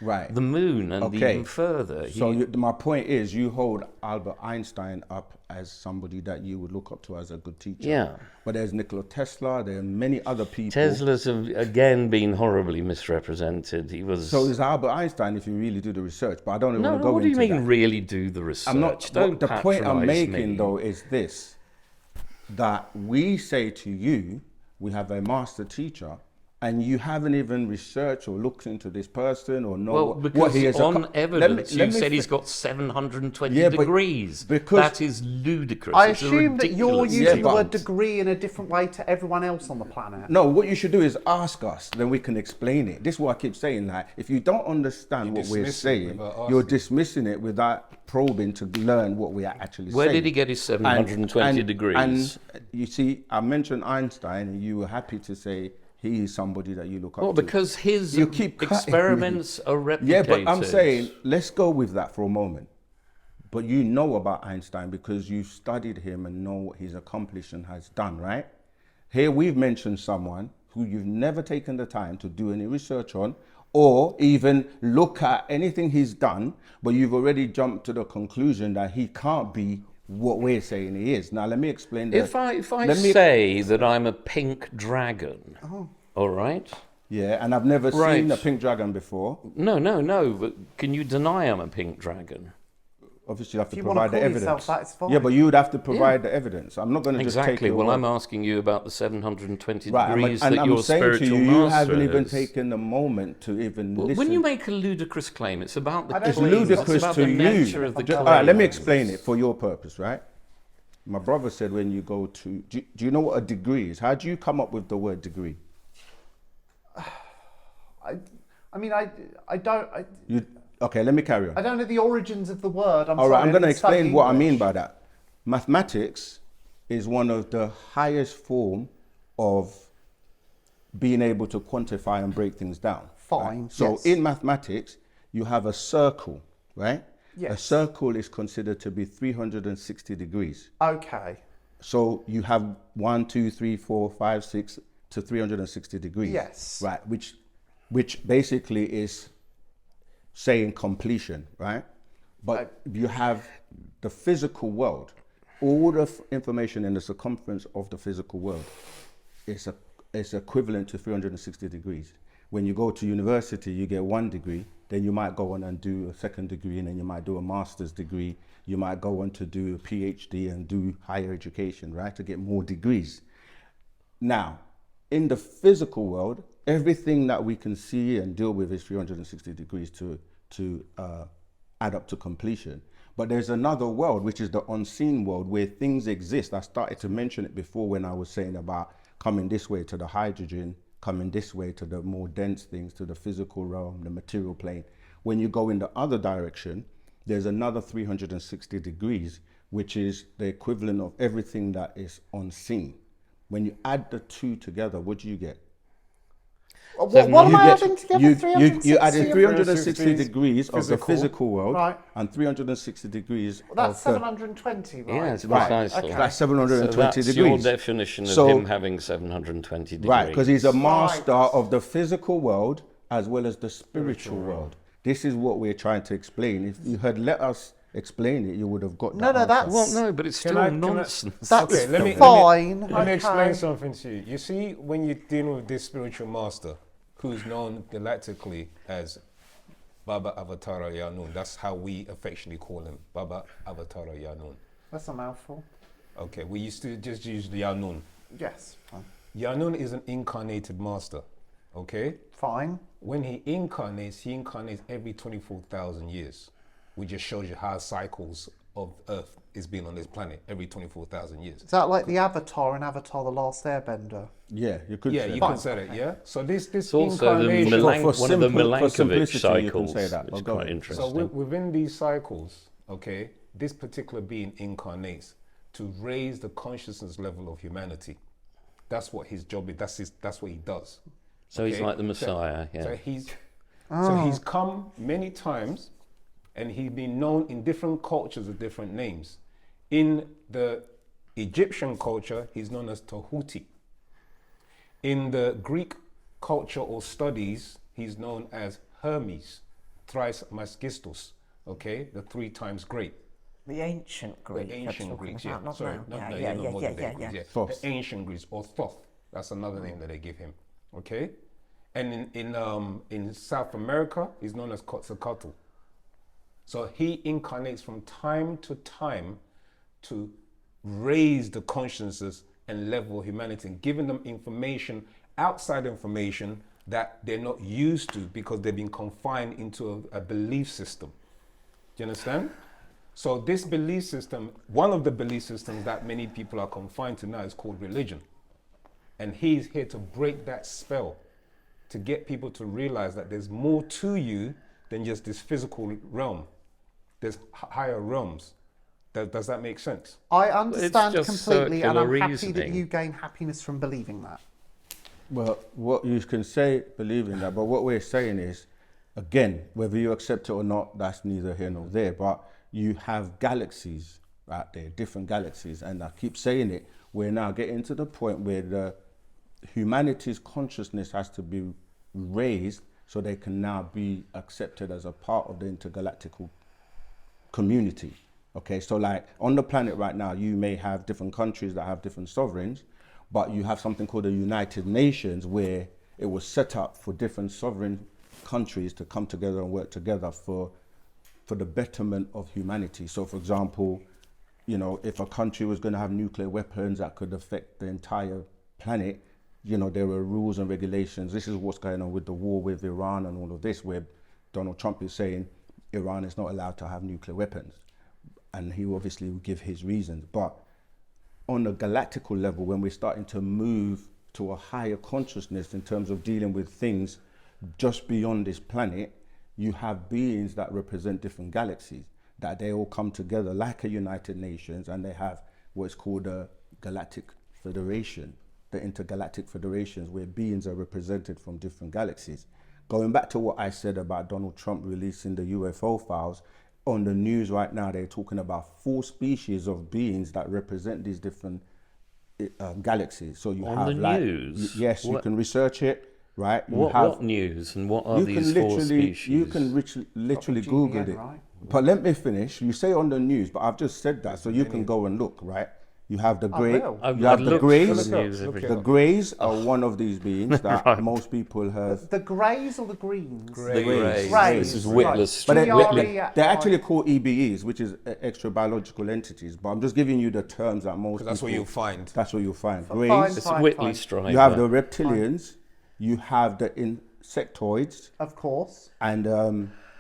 Right. the moon and Okay. even further. So my point is, you hold Albert Einstein up as somebody that you would look up to as a good teacher. Yeah. But there's Nikola Tesla, there are many other people. Tesla's again been horribly misrepresented. He was. So is Albert Einstein if you really do the research, but I don't even no, want to go what do you into mean that. really do the research? I'm not, Don't the point I'm patronise making me. though is this, that we say to you, we have a master teacher, and you haven't even researched or looked into this person or know Well, what because he is. on evidence, let you me said he's fi- got 720 Yeah, but degrees. because- That is ludicrous. I It's a assume that you're ridiculous using the but- word degree in a different way to everyone else on the planet. No, what you should do is ask us, then we can explain it. This is what I keep saying, like, if you don't understand what we're dismiss it saying, without you're asking. dismissing it without probing to learn what we are actually Where saying. did he get his 720 degrees? And you see, I mentioned Einstein, and you were happy to say he is somebody that you look up Well, to. because his You keep cutting experiments me. are replicated. Yeah, but I'm saying, let's go with that for a moment. But you know about Einstein because you studied him and know what he's accomplished and has done, right? Here we've mentioned someone who you've never taken the time to do any research on or even look at anything he's done, but you've already jumped to the conclusion that he can't be what we're saying he is. Now, let me explain If I let me- say that I'm a pink dragon, all right? Yeah, and I've never Right. seen a pink dragon before. No, but can you deny I'm a pink dragon? Obviously, you have to you wanna provide the call evidence. yourself that, it's fine. Yeah, but you would have to provide the evidence. I'm not going to just take Exactly. your Well, word. I'm asking you about the 720 Right, degrees and that I'm your saying to spiritual you, you master haven't even has. taken the moment to even Well, listen. when you make a ludicrous claim, it's about the It's claim. ludicrous it's about to the you. nature of the All claim. right, let me explain it for your purpose, right? My brother said when you go to, do you know what a degree is? How do you come up with the word degree? I don't. Okay, let me carry on. I don't know the origins of the word. All right, I'm going to to explain what I mean by that. Mathematics is one of the highest form of being able to quantify and break things down. Fine, Right? So yes. in mathematics, you have a circle, right? A Yes. circle is considered to be 360 degrees. Okay. So you have 1, 2, 3, 4, 5, 6 to 360 degrees. Yes. Right, which basically is saying completion, right? But you have the physical world. All the information in the circumference of the physical world is equivalent to 360 degrees. When you go to university, you get 1 degree, then you might go on and do a second degree, and then you might do a master's degree. You might go on to do a PhD and do higher education, right, to get more degrees. Now, in the physical world, everything that we can see and deal with is 360 degrees to add up to completion. But there's another world, which is the unseen world, where things exist. I started to mention it before when I was saying about coming this way to the hydrogen, coming this way to the more dense things, to the physical realm, the material plane. When you go in the other direction, there's another 360 degrees, which is the equivalent of everything that is unseen. When you add the two together, what do you get? What am I adding together? You added 360? 360 degrees of the physical world Right. and 360 degrees Well, that's of the... 720, right? Yes, Right. precisely. That's 720 So that's degrees. your definition of So- him having 720 degrees. Right, because he's a master of the physical world as well as the spiritual world. This is what we're trying to explain. If you had let us explain it, you would have got that No, answer. that's- Well, no, but it's still nonsense. That's Okay, let me- fine. Let me explain okay. something to you. You see, when you're dealing with this spiritual master, who's known galactically as Baba Avatara Yanun, that's how we affectionately call him, Baba Avatara Yanun. That's a mouthful. Okay, we used to just use Yanun. Yes. Fine. Yanun is an incarnated master, okay? Fine. When he incarnates every 24,000 years, which just shows you how cycles of Earth is being on this planet every 24,000 years. Is that like the Avatar in Avatar: The Last Airbender? Yeah, you could Yeah, say you that. can say that, yeah? So this It's also the incarnation... one of the for Milankovitch simplicity, you can cycles, say that, which but is go quite ahead. interesting. So within these cycles, okay, this particular being incarnates to raise the consciousness level of humanity. That's what his job is. That's what he does. So he's okay? like the Messiah, So yeah. he's come many times, and he's been known in different cultures with different names. In the Egyptian culture, he's known as Tahuti. In the Greek culture or studies, he's known as Hermes, thrice Masgistos, okay, the 3 times great. The ancient Greek. The ancient Greeks, yeah. Not Sorry, now. not Yeah, even modern day Greeks, yeah. Thoth. The ancient Greeks, or Thoth. That's another name that they give him. Okay? And in South America, he's known as Quetzalcoatl. So he incarnates from time to time to raise the consciousness and level of humanity, and giving them information, outside information that they're not used to because they've been confined into a belief system. Do you understand? So this belief system, one of the belief systems that many people are confined to now is called religion. And he's here to break that spell, to get people to realize that there's more to you than just this physical realm. There's higher realms. Does that make sense? I understand just completely, and circular I'm happy that reasoning. you gain happiness from believing that. Well, what you can say, believe in that, but what we're saying is, again, whether you accept it or not, that's neither here nor there, but you have galaxies out there, different galaxies, and I keep saying it, we're now getting to the point where the humanity's consciousness has to be raised so they can now be accepted as a part of the intergalactical community. Okay, so like on the planet right now, you may have different countries that have different sovereigns, but you have something called the United Nations, where it was set up for different sovereign countries to come together and work together for the betterment of humanity. So for example, you know, if a country was going to have nuclear weapons that could affect the entire planet, you know, there were rules and regulations. This is what's going on with the war with Iran and all of this, where Donald Trump is saying Iran is not allowed to have nuclear weapons. And he obviously will give his reasons. But on a galactical level, when we're starting to move to a higher consciousness in terms of dealing with things just beyond this planet, you have beings that represent different galaxies, that they all come together like a United Nations, and they have what's called a galactic federation, the intergalactic federations, where beings are represented from different galaxies. Going back to what I said about Donald Trump releasing the UFO files, on the news right now, they're talking about 4 species of beings that represent these different galaxies. So you On have the like, news? yes, you What- can research it, right? You What news and what are these 4 species? You can literally GBN, Google it. right? But let me finish. You say on the news, but I've just said that, so you can go and look, right? You have the grey. will. You have the greys. The news every The day. greys are one of these beings that most people have. The greys or the greens? The Greys. Greys. This is Right. Witless. But GRE, they're actually called EBEs, which is extra biological entities. But I'm just giving you the terms that most. That's what people- you'll find. That's what you'll find. Fine. Greys. It's Whitley fine. stripe. You have there. the reptilians. You have the insectoids, Of course. and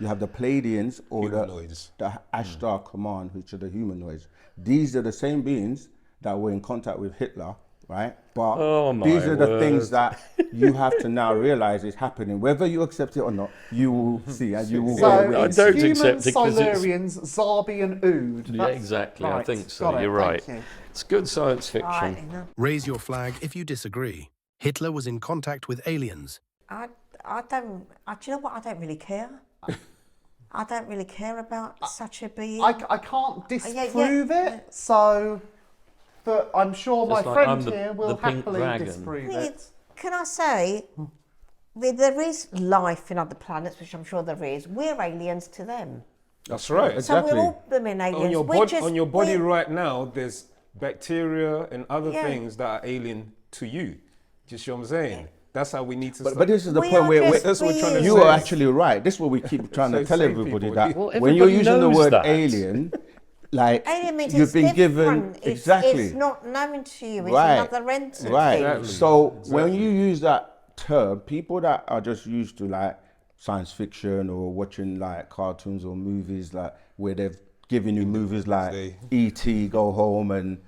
you have the Pleiadians or Humanoids. the Ashtar Command, which are the humanoids. These are the same beings that were in contact with Hitler, right? But Oh my these are the things word. that you have to now realize is happening. Whether you accept it or not, you will see and you will So go with I it. it's don't humans, accept it 'cause it's- Silurians, Zarbi and Ood. Yeah, That's- exactly. I right, think so. got it, You're right. thank you. It's good science Right, fiction. enough. Raise your flag if you disagree. Hitler was in contact with aliens. I don't. Do you know what? I don't really care. I don't really care about such a being. I can't yeah. disprove it, so but I'm sure my Just like friend I'm the- here will the pink happily dragon. disprove Thing it. is, can I say, there is life in other planets, which I'm sure there is. We're aliens to them. That's right. So Exactly. we're all blooming aliens. On your, We're just- on your body we're- right now, there's bacteria and other Yeah. things that are alien to you. Do you see what I'm saying? That's how we need to But start. this is the We point are where just that's what we're trying to beings. you say. are actually right. This is what we keep trying to So tell say everybody, people, that Well, when you're everybody using the knows word that. alien, like Alien means you've it's been given different. exactly It's not known to you. It's right, another entity. right. Exactly. So when you use that term, people that are just used to like science fiction or watching like cartoons or movies like where they've giving you movies like Day. E.T., Go Home, and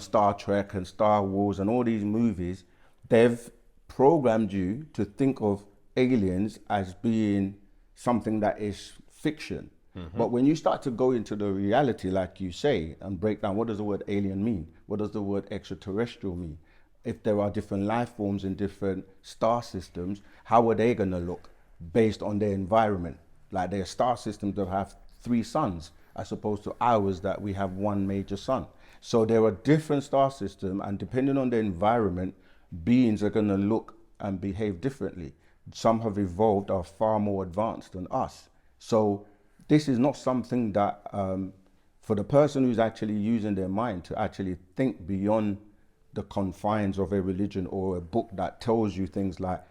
Star Trek and Star Wars and all these movies, they've programmed you to think of aliens as being something that is fiction. But when you start to go into the reality, like you say, and break down, what does the word alien mean? What does the word extraterrestrial mean? If there are different life forms in different star systems, how are they going to look based on their environment? Like there are star systems that have 3 suns, as opposed to ours that we have 1 major sun. So there are different star systems, and depending on the environment, beings are going to look and behave differently. Some have evolved, are far more advanced than us. So this is not something that, for the person who's actually using their mind to actually think beyond the confines of a religion or a book that tells you things like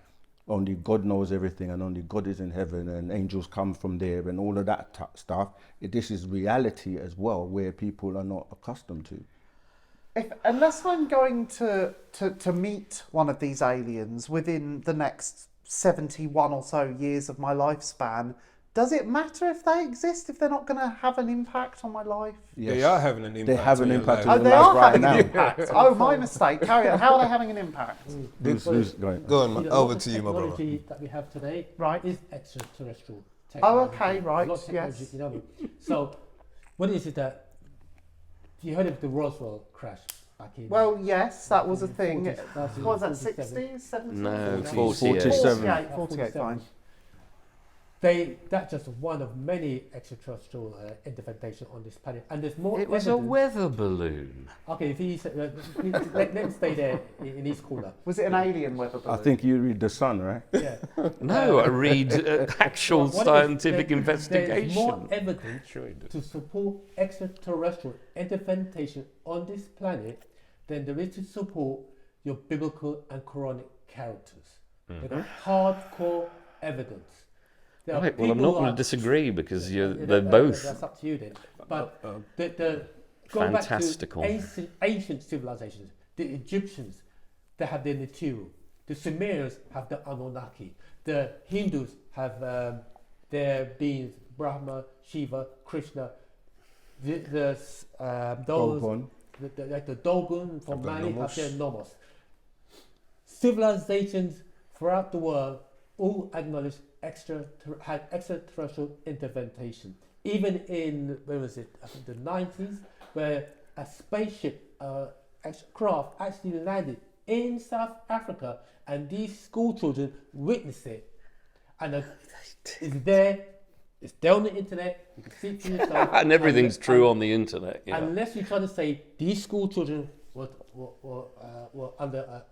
only God knows everything and only God is in heaven and angels come from there and all of that stuff. This is reality as well, where people are not accustomed to. Unless I'm going to meet one of these aliens within the next 71 or so years of my lifespan, does it matter if they exist, if they're not going to have an impact on my life? They are having an impact. They have an on your impact life. on Oh, your they life are right having now. an impact. Oh, my mistake. Carry on. How are they having an impact? Who's going? Go on, man. You know, Over a lot to of you, my brother. technology that we have today Right. is extraterrestrial Oh, technology. okay, right, A lot of technology, yes. you know what I mean? So, what is it that you heard of the Roswell crash back in? Well, yes, that was a thing. 40s, What was that, 47? 60s, 70s? No, 47. 48, 48, 47. fine. That's just one of many extraterrestrial interpretations on this planet, and there's more. It was a evidence. weather balloon. Okay, if you let him stay there in his corner. Was it an alien weather balloon? I think you read The Sun, right? Yeah. No, I read actual What if scientific there is investigation. more evidence to support extraterrestrial interpretation on this planet than there is to support your biblical and Quranic characters. They've got hardcore evidence. There are Right, well, I'm people not going to like- disagree because Yeah, they're both That's up to you then. But going back to fantastical. ancient civilizations, the Egyptians, they have their Nibiru. The Sumerians have the Anunnaki. The Hindus have their beings, Brahma, Shiva, Krishna. Those Dogon. like the Dogon from The Mali have Nomos. their Nomos. Civilizations throughout the world all acknowledge had extraterrestrial interpretation. Even in, where was it, I think the 90s, where a spaceship, craft actually landed in South Africa and these school children witnessed it. And it's there on the internet, you can see it for yourself. And everything's true on the internet. Yeah. Unless you're trying to say these school children were under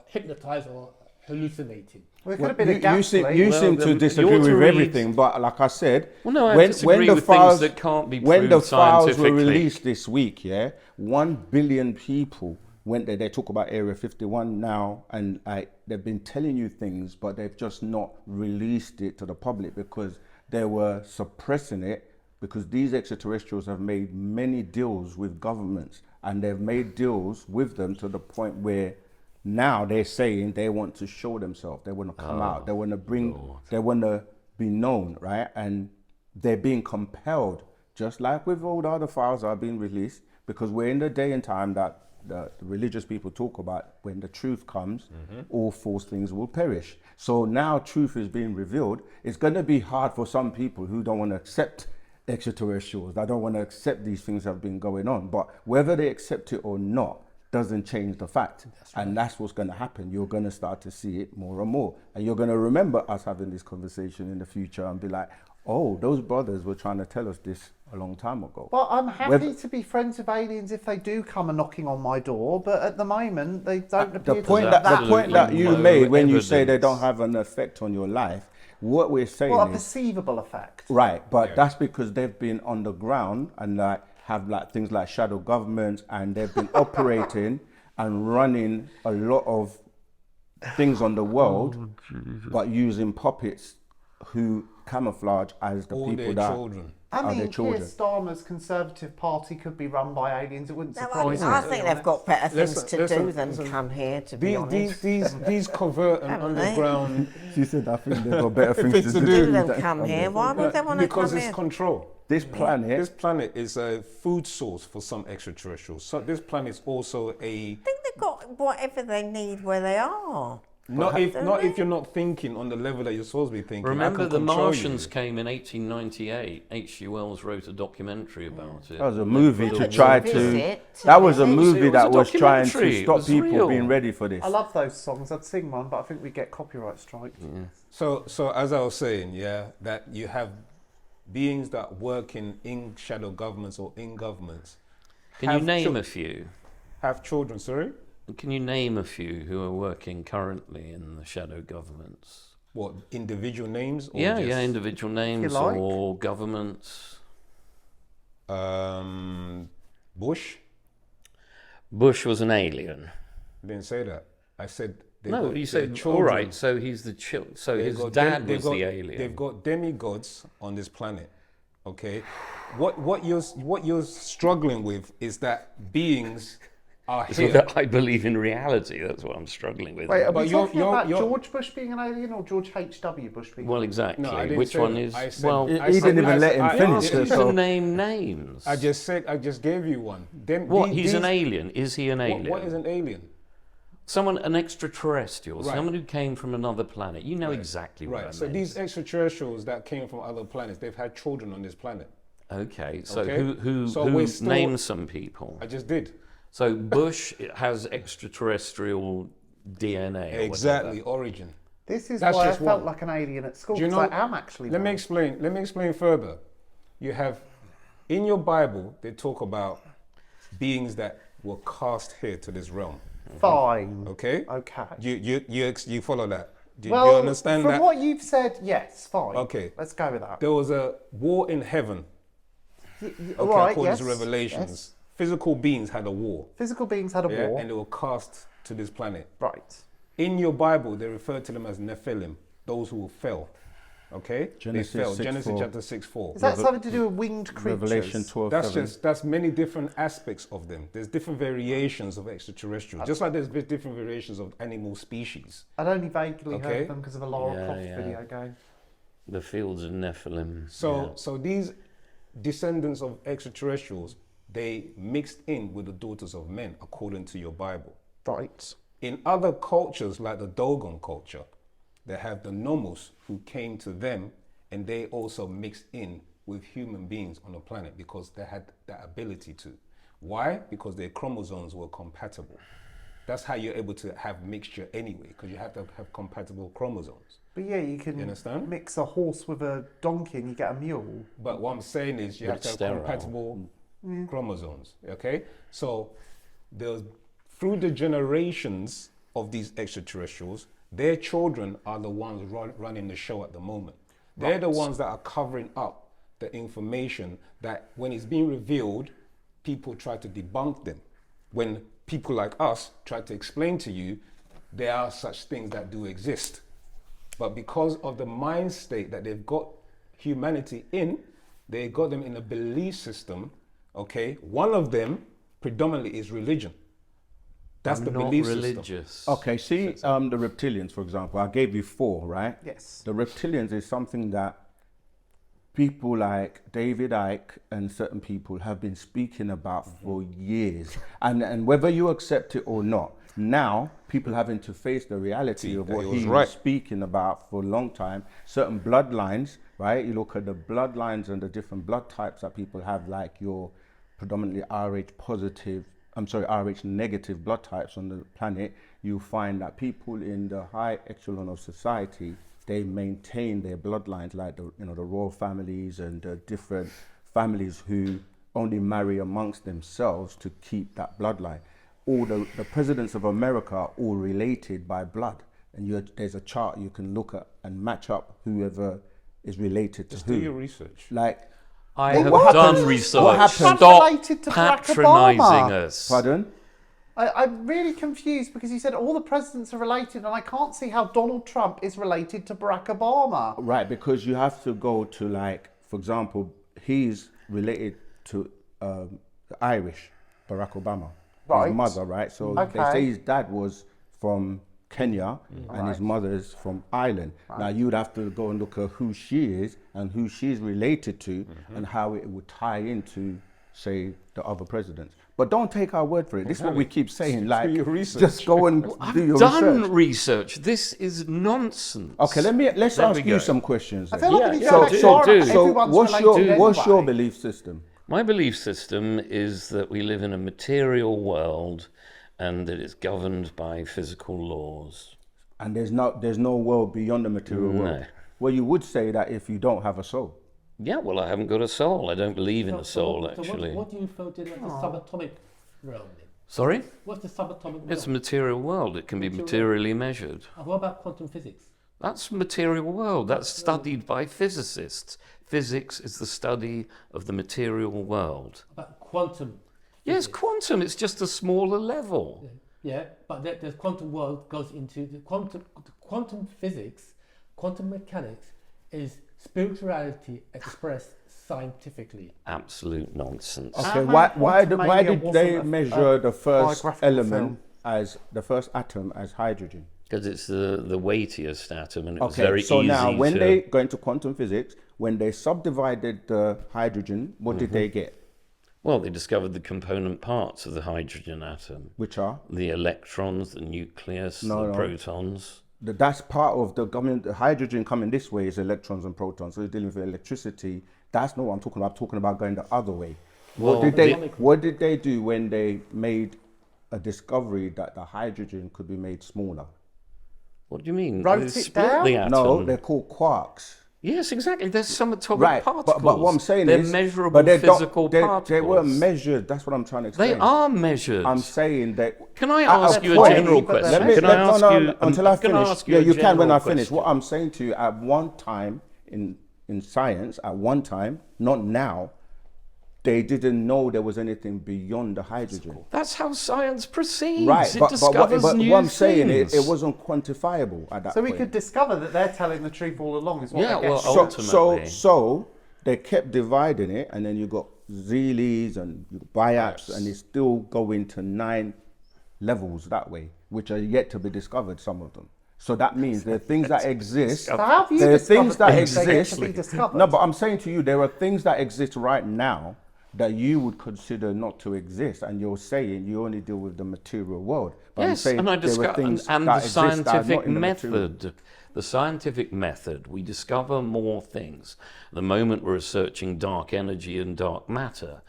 hypnotized or hallucinating. Well, it could have been a You gas seem, leak. you Well, seem then to you disagree ought to with read- everything, but like I said, Well, no, I disagree with things that can't be when the proved files were scientifically. released this week, 1 billion people went there. They talk about Area 51 now, and they've been telling you things, but they've just not released it to the public because they were suppressing it, because these extraterrestrials have made many deals with governments, and they've made deals with them to the point where now they're saying they want to show themselves, they want to come out, they want to bring, they want to be known, right? And they're being compelled, just like with all the other files that are being released, because we're in the day and time that the religious people talk about, when the truth comes, all false things will perish. So now truth is being revealed. It's going to be hard for some people who don't want to accept extraterrestrials, that don't want to accept these things that have been going on. But whether they accept it or not doesn't change the fact. And that's what's going to happen. You're going to start to see it more and more. And you're going to remember us having this conversation in the future and be like, oh, those brothers were trying to tell us this a long time ago. Well, I'm happy to be friends with aliens if they do come and knocking on my door, but at the moment they don't appear The to point be that, that. the point that you no made when you say they evidence. don't have an effect on your life, what we're saying Well, a is, perceivable effect. right, but that's because they've been on the ground and have things like shadow governments, and they've been operating and running a lot of things on the world, but using puppets who camouflage as the All people their that children. I are their mean, Keir children. Starmer's Conservative Party could be run by aliens. It wouldn't No, surprise me. I think they've got better things Listen, to listen, do than listen. come here, to be honest. These covert and Haven't they? underground She said, I think they've got better things Things to to do. do Do them come here? Why would they want to because come it's here? control. this planet. This planet is a food source for some extraterrestrials. So this planet is also a I think they've got whatever they need where they are. not if you're not thinking on the level that you're supposed to be thinking. I Remember, can the control Martians you. came in 1898. H.G. Wells wrote a documentary about it. That was a movie to Visit, try to to. That was a visit. movie It was that a was trying to documentary. It stop was people real. being ready for this. I love those songs. I'd sing one, but I think we get copyright strikes. So as I was saying, that you have beings that work in shadow governments or in governments. Can you have name a few? Have children, sorry? Can you name a few who are working currently in the shadow governments? What, individual names? Or Yeah, just, individual names like. or governments. Bush? Bush was an alien. I didn't say that. I said they No, got you their said, all children. right, so he's the so They've his got dad they've was got- the alien. They've got demigods on this planet. Okay, what you're struggling with is that beings are It's here. not that I believe in reality. That's what I'm struggling with. Wait, are But we you're- talking you're- about you're- George Bush being an alien or George H.W. Bush being Well, an alien? exactly. No, I didn't Which say one that. is? I said- Well, He I didn't said- even I let said- him I finish asked it, you you so- to name names. I just gave you one. Then What? the- He's an these- alien. Is he an alien? What is an alien? Someone, an extraterrestrial, Right. someone who came from another planet. You know exactly what I Right. So mean. these extraterrestrials that came from other planets, they've had children on this planet. Okay, so Okay. who So we're still- name some people? I just did. So Bush has extraterrestrial DNA. Or Exactly. whatever. Origin. This is That's why I just felt one. like an alien at school, Do you because know? I am actually Let me one. explain. Let me explain further. You have in your Bible they talk about beings that were cast here to this realm. Fine. Okay. Okay. You follow that? Do you Well, understand from that? what you've said, yes, fine. Okay. Let's go with that. There was a war in heaven. All Okay, right, according yes, to Revelations, yes. physical beings had a war. Physical beings had a Yeah, war. and they were cast to this planet. Right. In your Bible, they refer to them as Nephilim, those who fell. Okay? Genesis they fell. 6:4. Genesis chapter 6:4. Is that something to do with winged creatures? Revelation 12:7. That's many different aspects of them. There's different variations of extraterrestrials, just like there's different variations of animal species. I'd only vaguely Okay. heard of them because of a Lara Yeah, Croft yeah. video game. The fields of Nephilim. So these descendants of extraterrestrials, they mixed in with the daughters of men, according to your Bible. Right. In other cultures, like the Dogon culture, they have the Nomos who came to them, and they also mixed in with human beings on the planet because they had that ability to. Why? Because their chromosomes were compatible. That's how you're able to have mixture anyway, because you have to have compatible chromosomes. But yeah, you can You understand? mix a horse with a donkey and you get a mule. But what I'm saying is you But have to it's have sterile. compatible chromosomes. Okay? So there's through the generations of these extraterrestrials, their children are the ones running the show at the moment. They're the ones that are covering up the information that when it's being revealed, people try to debunk them. When people like us try to explain to you, there are such things that do exist. But because of the mind state that they've got humanity in, they got them in a belief system, okay? One of them predominantly is religion. That's I'm the not belief religious. system. Okay, see the reptilians, for example. I gave you 4, right? Yes. The reptilians is something that people like David Icke and certain people have been speaking about for years. And whether you accept it or not, now people having to face the reality of that what he he was was right. speaking about for a long time. Certain bloodlines, right? You look at the bloodlines and the different blood types that people have, like your predominantly RH negative blood types on the planet, you find that people in the high echelon of society, they maintain their bloodlines, like the royal families and the different families who only marry amongst themselves to keep that bloodline. All the presidents of America are all related by blood, and there's a chart you can look at and match up whoever is related to Just who. do your research. Like, I Well, have what done happens- research. what happens- Stop Related to Barack patronising Obama. us. pardon? I'm really confused because you said all the presidents are related, and I can't see how Donald Trump is related to Barack Obama. Right, because you have to go to, like, for example, he's related to the Irish, Barack Obama. Right. His mother, right? So Okay. they say his dad was from Kenya and his mother's from Ireland. Now you'd have to go and look at who she is and who she's related to and how it would tie into, say, the other presidents. But don't take our word for it. This is what we keep saying. Like, your research. just go and do your Done research. research. This is nonsense. Okay, let's There ask we you go. some questions. I then. feel like when you Yeah, go yeah, back so far do. enough, So everyone's what's your related belief system? My belief system is that we live in a material world and that it's governed by physical laws. And there's no world beyond the material world. No. Well, you would say that if you don't have a soul. Yeah, well, I haven't got a soul. I don't believe in a soul, So actually. what do you feel to the subatomic realm then? Sorry? What's the subatomic realm? It's a material world. It can be materially measured. And what about quantum physics? That's material world. That's studied by physicists. Physics is the study of the material world. About quantum? Yes, quantum. It's just a smaller level. Yeah, but the quantum world goes into the quantum physics, quantum mechanics is spirituality expressed scientifically. Absolute nonsense. Okay, Ant-Man why Quantumania did wasn't they a measure the first biographical element film. as the first atom as hydrogen? Because it's the weightiest atom, and it was Okay, very so easy now when to... they go into quantum physics, when they subdivided the hydrogen, what did they get? Well, they discovered the component parts of the hydrogen atom. Which are? The electrons, the nucleus, No. the protons. That's part of the hydrogen coming this way is electrons and protons. So you're dealing with electricity. That's not what I'm talking about. I'm talking about going the other way. Well, What did they do when they made a discovery that the hydrogen could be made smaller? What do you mean? Wrote They it split down? the atom. No, they're called quarks. Yes, exactly. They're subatomic Right, particles. but what I'm saying they're is, measurable but they physical particles. They weren't particles. measured. That's what I'm trying to explain. They are measured. I'm saying that. Can I at ask you a point- general but question? let me- Can I ask you until I can I finish. ask you Yeah, a you can when I general finish. question? What I'm saying to you, at one time in science, at one time, not now, they didn't know there was anything beyond the hydrogen. That's how science proceeds. Right, It but discovers what new I'm saying, things. it wasn't quantifiable at that So point. we could discover that they're telling the truth all along is what Yeah, they're well, getting. ultimately. So they kept dividing it, and then you got zeelies and biaps, and it's still going to 9 levels that way, which are yet to be discovered, some of them. So that means there are things that exist. So how have you There are discovered things that things that yet exist. to be discovered? No, but I'm saying to you, there are things that exist right now that you would consider not to exist, and you're saying you only deal with the material world. But I'm Yes, saying and I there are discuss things and that the exist that are not scientific in the material. method. The scientific method, we discover more things. The moment we're researching dark energy and dark matter,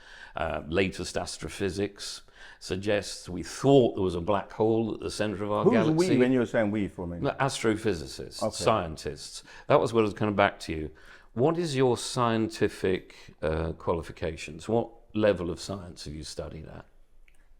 latest astrophysics suggests we thought there was a black hole at the center of our Who's galaxy. we when you're saying we for me? No, astrophysicists, scientists. That was what I was coming back to you. What is your scientific qualifications? What level of science have you studied at?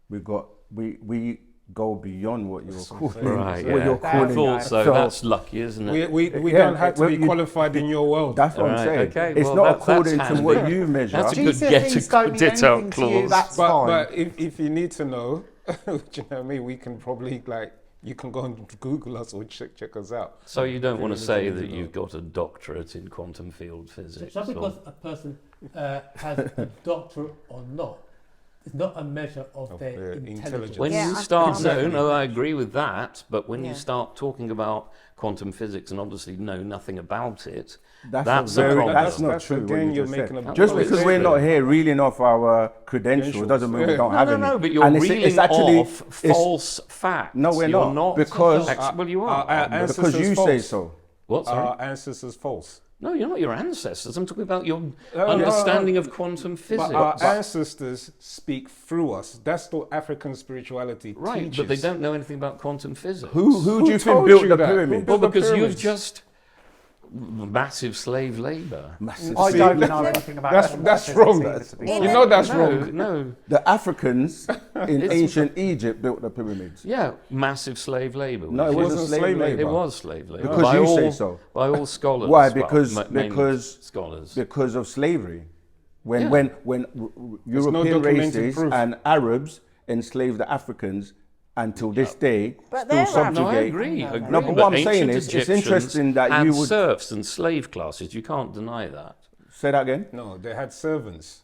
We go beyond what you're calling. Right, what yeah. you're I calling. thought so. That's lucky, isn't it? We Yeah, don't have to well, be you- qualified in your world. That's what I'm Right, saying. okay, It's well, not that's according to handy. what you measure. That's a good GCSEs don't mean get out anything to you, clause. that's fine. But if you need to know, do you know what I mean? We can probably you can go and Google us or check us out. So you don't want to say that you've got a doctorate in quantum field physics? Just or- because a person has a doctorate or not, it's not a measure of their their intelligence. intelligence. When Yeah, you I- start, Exactly. no, I agree with that. But when Yeah. you start talking about quantum physics and obviously know nothing about it, That's that's not a very- problem. that's not That's true. again, what you you're just making said. a Just big because we're statement. not here reeling off our credentials Credentials, doesn't mean we yeah. don't No, have no, any. no, but you're And reeling off false facts. No, we're You're not, because- well, you are. Our because ancestors you false. say so. What? Sorry? Our ancestors false. No, you're not your ancestors. I'm talking about your no, understanding of quantum But physics. our ancestors speak through us. That's what African spirituality Right, teaches. but they don't know anything about quantum physics. Who do you think told built you the that? pyramid? Who Well, built the because you've pyramids? just massive slave labour. Massive. I See, don't know anything about That's physics wrong. either, to be In You honest. know that's No, wrong. no. The Africans in ancient Egypt built the pyramids. Yeah, massive slave labour. No, it wasn't slave labor. It was slave labour. Because by you all, say so. By all scholars. Why? well, Because mainly because scholars. because of slavery. When Yeah. when European documented races proof. and Arabs enslaved the Africans until this day But still they're subjugate. No, I agree. No, agree. No, but what I'm ancient saying is, it's Egyptians interesting that had you would- serfs and slave classes. You can't deny that. Say that again. No, they had servants.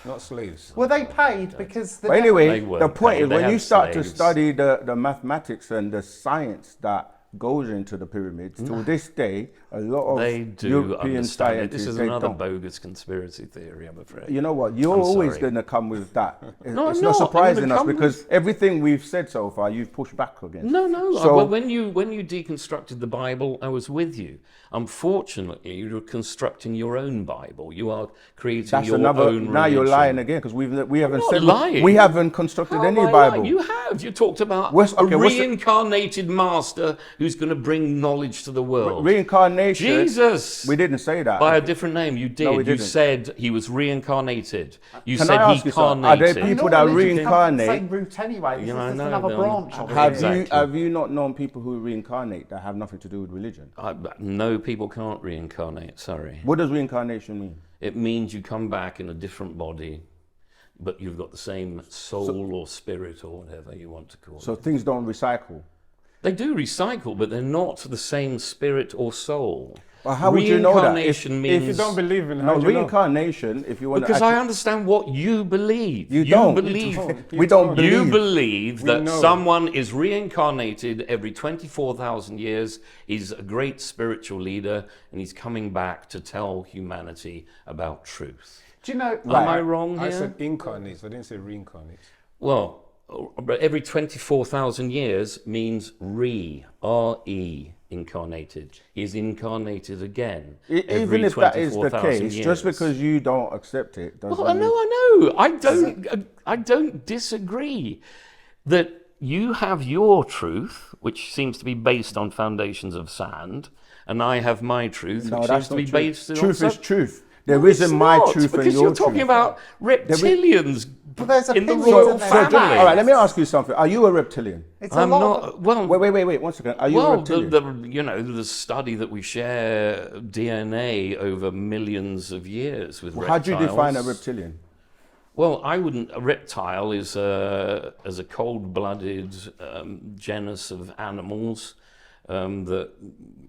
Not slaves. Were they paid because the But anyway, They weren't the point paid, is they when had you start to slaves. study the mathematics and the science that goes into the pyramids, to this day, a lot of They do European understand it. This scientists, is they another don't. bogus conspiracy theory, I'm afraid. You know what? You're I'm always sorry. going to come with that. No, It's I'm not not. I'm surprising gonna us come because everything we've said so far, you've pushed back against. No, no. So- Well, when you deconstructed the Bible, I was with you. Unfortunately, you're constructing your own Bible. You are creating That's your another. own Now you're religion. lying again because we haven't not said lying. we haven't constructed How any am I Bible. lying? You have. You talked about What's- okay, a what's the- reincarnated master who's going to bring knowledge to the world. Reincarnation. Jesus. We didn't say that. By a different name, you did. we You didn't. said he was reincarnated. You Can said I he ask you something? Are there carnated. people All that religions come from the reincarnate? same root anyway. This Yeah, I is just know, another but branch of Have it. Exactly. have you not known people who reincarnate that have nothing to do with religion? No, people can't reincarnate. Sorry. What does reincarnation mean? It means you come back in a different body, but you've got the same soul or spirit or whatever you want to call So it. things don't recycle. They do recycle, but they're not the same spirit or soul. Well, how would you know that? Reincarnation If means... you don't believe in it, No, how do you know? reincarnation. If you want Because to, I understand what you believe. You don't. believe. we don't believe. You believe We that know. someone is reincarnated every 24,000 years. He's a great spiritual leader, and he's coming back to tell humanity about truth. Do you know? Am I wrong here? I said incarnate, I didn't say reincarnate. Well, but every 24,000 years means R-E, incarnated. He's incarnated again. every Even if that is the 24,000 case, years. just because you don't accept it doesn't Well, I mean... know. I don't disagree that you have your truth, which seems to be based on foundations of sand, and I have my truth, No, which that's seems to not be true. based on... Truth is some- truth. There No, isn't it's my not, truth and because your you're talking truth. about reptilians But there's in the opinions royal and there's family. facts. all right, let me ask you something. Are you a reptilian? It's a I'm lot. not... Well, Wait, 1 second. Are you a well, reptilian? the study that we share DNA over millions of years with How do you define a reptiles. reptilian? Well, I wouldn't. A reptile is as a cold-blooded genus of animals that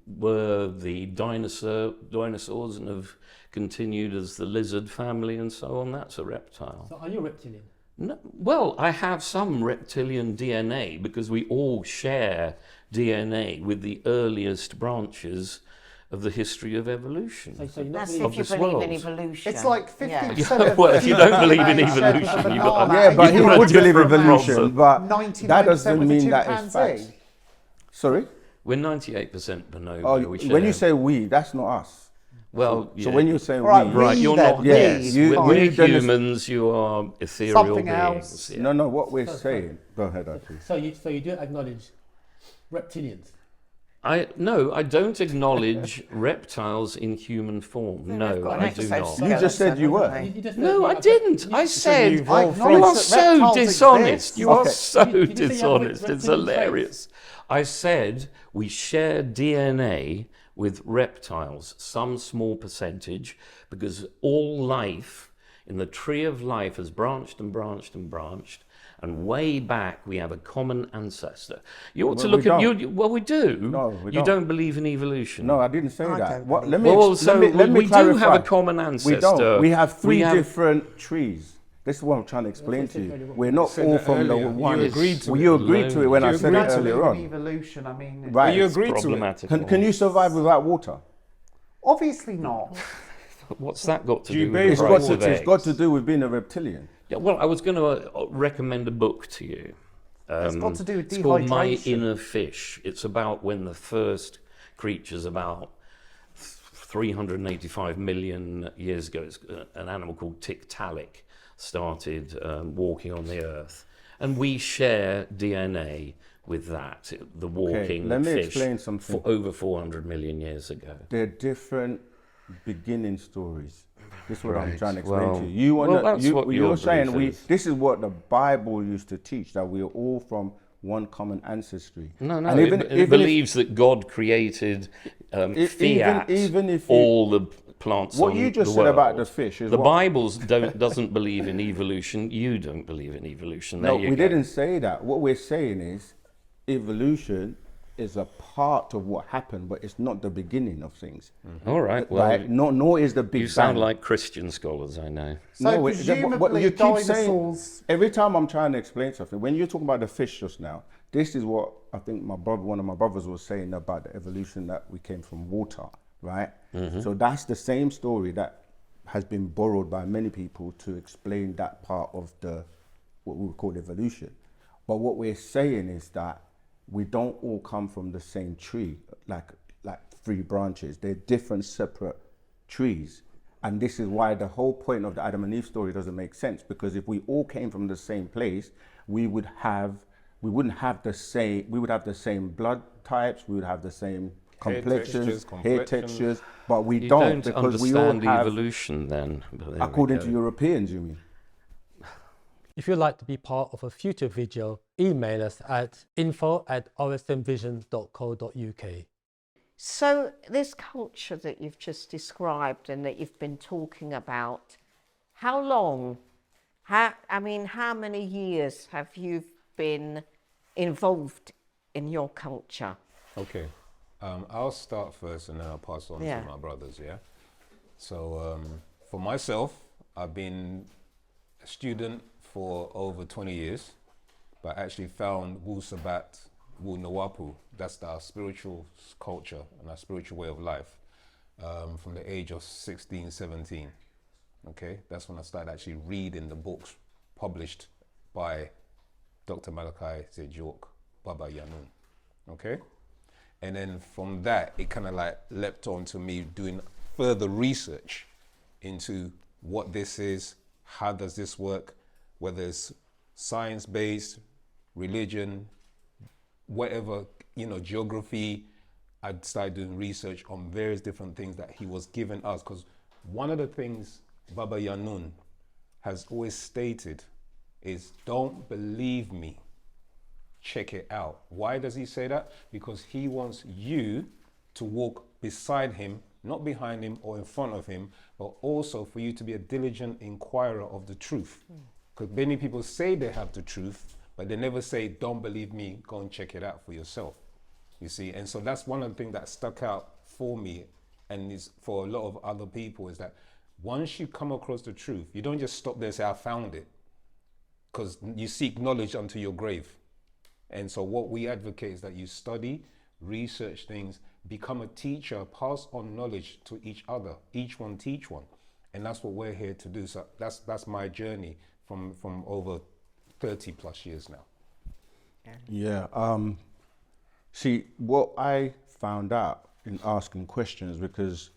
were the dinosaurs and have continued as the lizard family and so on. That's a reptile. So are you a reptilian? No, well, I have some reptilian DNA because we all share DNA with the earliest branches of the history of evolution. So you're not That's really if you this believe in world. evolution. It's like 50% of Well, if you don't believe in DNA shared with evolution, a you've got- banana. Yeah, but he You've got a would believe different evolution, problem. but 99% that doesn't with a mean that is chimpanzee. facts. Sorry? We're 98% bonobo. Oh, we when you share- say we, that's not us. well, So yeah. when you say All right, we, Right, you're then, not. Yeah, Yes, you- we're, when we're you done this- humans. You are ethereal Something beings. else. yeah. no, what we're saying. Go ahead, please. So you do acknowledge reptilians. I don't acknowledge reptiles in human form. They've No, got an I do not. exoskeleton, You just said you were. haven't they? You just No, I said- didn't. I said you've I all acknowledge you are that so reptiles dishonest. exist. You are Okay. so Did you say you have dishonest. It's reptilian traits? hilarious. I said we share DNA with reptiles, some small percentage, because all life in the tree of life has branched and branched and branched. And way back, we have a common ancestor. You ought to Well, look we at don't. you. Well, we do. No, we You don't. don't believe in evolution. No, I didn't say I that. don't What, believe let me, Well, ex- so let me we do clarify. have a common We ancestor. don't. We have three have- different trees. This is what I'm trying to explain to you. We're not said all that from the earlier. one. You agreed to Well, it. you agreed to it when You I said it agreed to earlier In on. evolution, I mean, Right. You It's agreed to it. problematical. Can you survive without water? obviously not. What's that got to Do you do bathe with It's the got price to. of It's got eggs? to do with being a reptilian. Yeah, well, I was going to recommend a book to you. It's got to do with It's called My dehydration. Inner Fish. It's about when the first creatures, about 385 million years ago, an animal called Tiktaalik started walking on the earth. And we share DNA with that, the walking let me fish, explain something. for over 400 million years ago. They're different beginning stories. This is what I'm Right. trying to explain Well- to you. You well, wanna, that's what you're your saying belief is. this is what the Bible used to teach, that we are all from one common ancestry. No, And it if- believes that God created fiat, even if you- all the plants what on you just the said world. about the fish is The what- Bible doesn't believe in evolution. You don't believe in evolution. There No, you we go. didn't say that. What we're saying is evolution is a part of what happened, but it's not the beginning of things. All right. Well, Right? Nor is the Big you sound Bang. like Christian scholars, I know. So No, presumably you keep saying, dinosaurs. every time I'm trying to explain something, when you're talking about the fish just now, this is what I think one of my brothers was saying about the evolution, that we came from water, right? So that's the same story that has been borrowed by many people to explain that part of what we would call evolution. But what we're saying is that we don't all come from the same tree, like 3 branches. They're different, separate trees. And this is why the whole point of the Adam and Eve story doesn't make sense, because if we all came from the same place, we would have the same blood types, we would have the same complexions, hair textures, but we You don't because we all understand have, evolution then. But there we according go. to Europeans, you mean? If you'd like to be part of a future video, email us at info@osmvision.co.uk. So this culture that you've just described and that you've been talking about, how long, how many years have you been involved in your culture? Okay, I'll start first and then I'll pass on Yeah. to my brothers, yeah? So for myself, I've been a student for over 20 years, but actually found Wu Sabat, Wu Nawapu, that's our spiritual culture and our spiritual way of life, from the age of 16, 17. Okay, that's when I started actually reading the books published by Dr. Malachi Z. York, Baba Yanun. Okay, and then from that, it kind of like leapt on to me doing further research into what this is, how does this work, whether it's science-based, religion, whatever, geography. I started doing research on various different things that he was giving us, because one of the things Baba Yanun has always stated is, don't believe me, check it out. Why does he say that? Because he wants you to walk beside him, not behind him or in front of him, but also for you to be a diligent inquirer of the truth. Because many people say they have the truth, but they never say, don't believe me, go and check it out for yourself. You see, and so that's one of the things that stuck out for me, and is for a lot of other people, is that once you come across the truth, you don't just stop there and say, I found it. Because you seek knowledge unto your grave. And so what we advocate is that you study, research things, become a teacher, pass on knowledge to each other, each one teach one. And that's what we're here to do. So that's my journey from over 30 plus years now. Yeah. See, what I found out in asking questions, because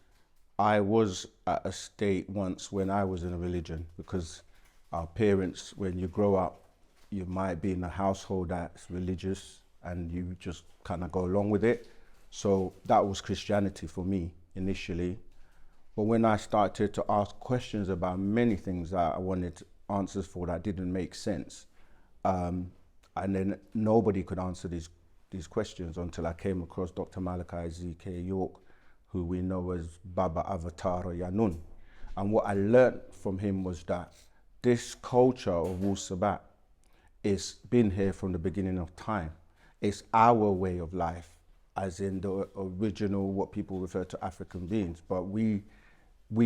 I was at a state once when I was in a religion, because our parents, when you grow up, you might be in a household that's religious and you just kind of go along with it. So that was Christianity for me initially. But when I started to ask questions about many things that I wanted answers for that didn't make sense, and then nobody could answer these questions until I came across Dr. Malachi Z.K. York, who we know as Baba Avatar Yanun. And what I learned from him was that this culture of Wu Sabat is been here from the beginning of time. It's our way of life, as in the original, what people refer to African beings, but we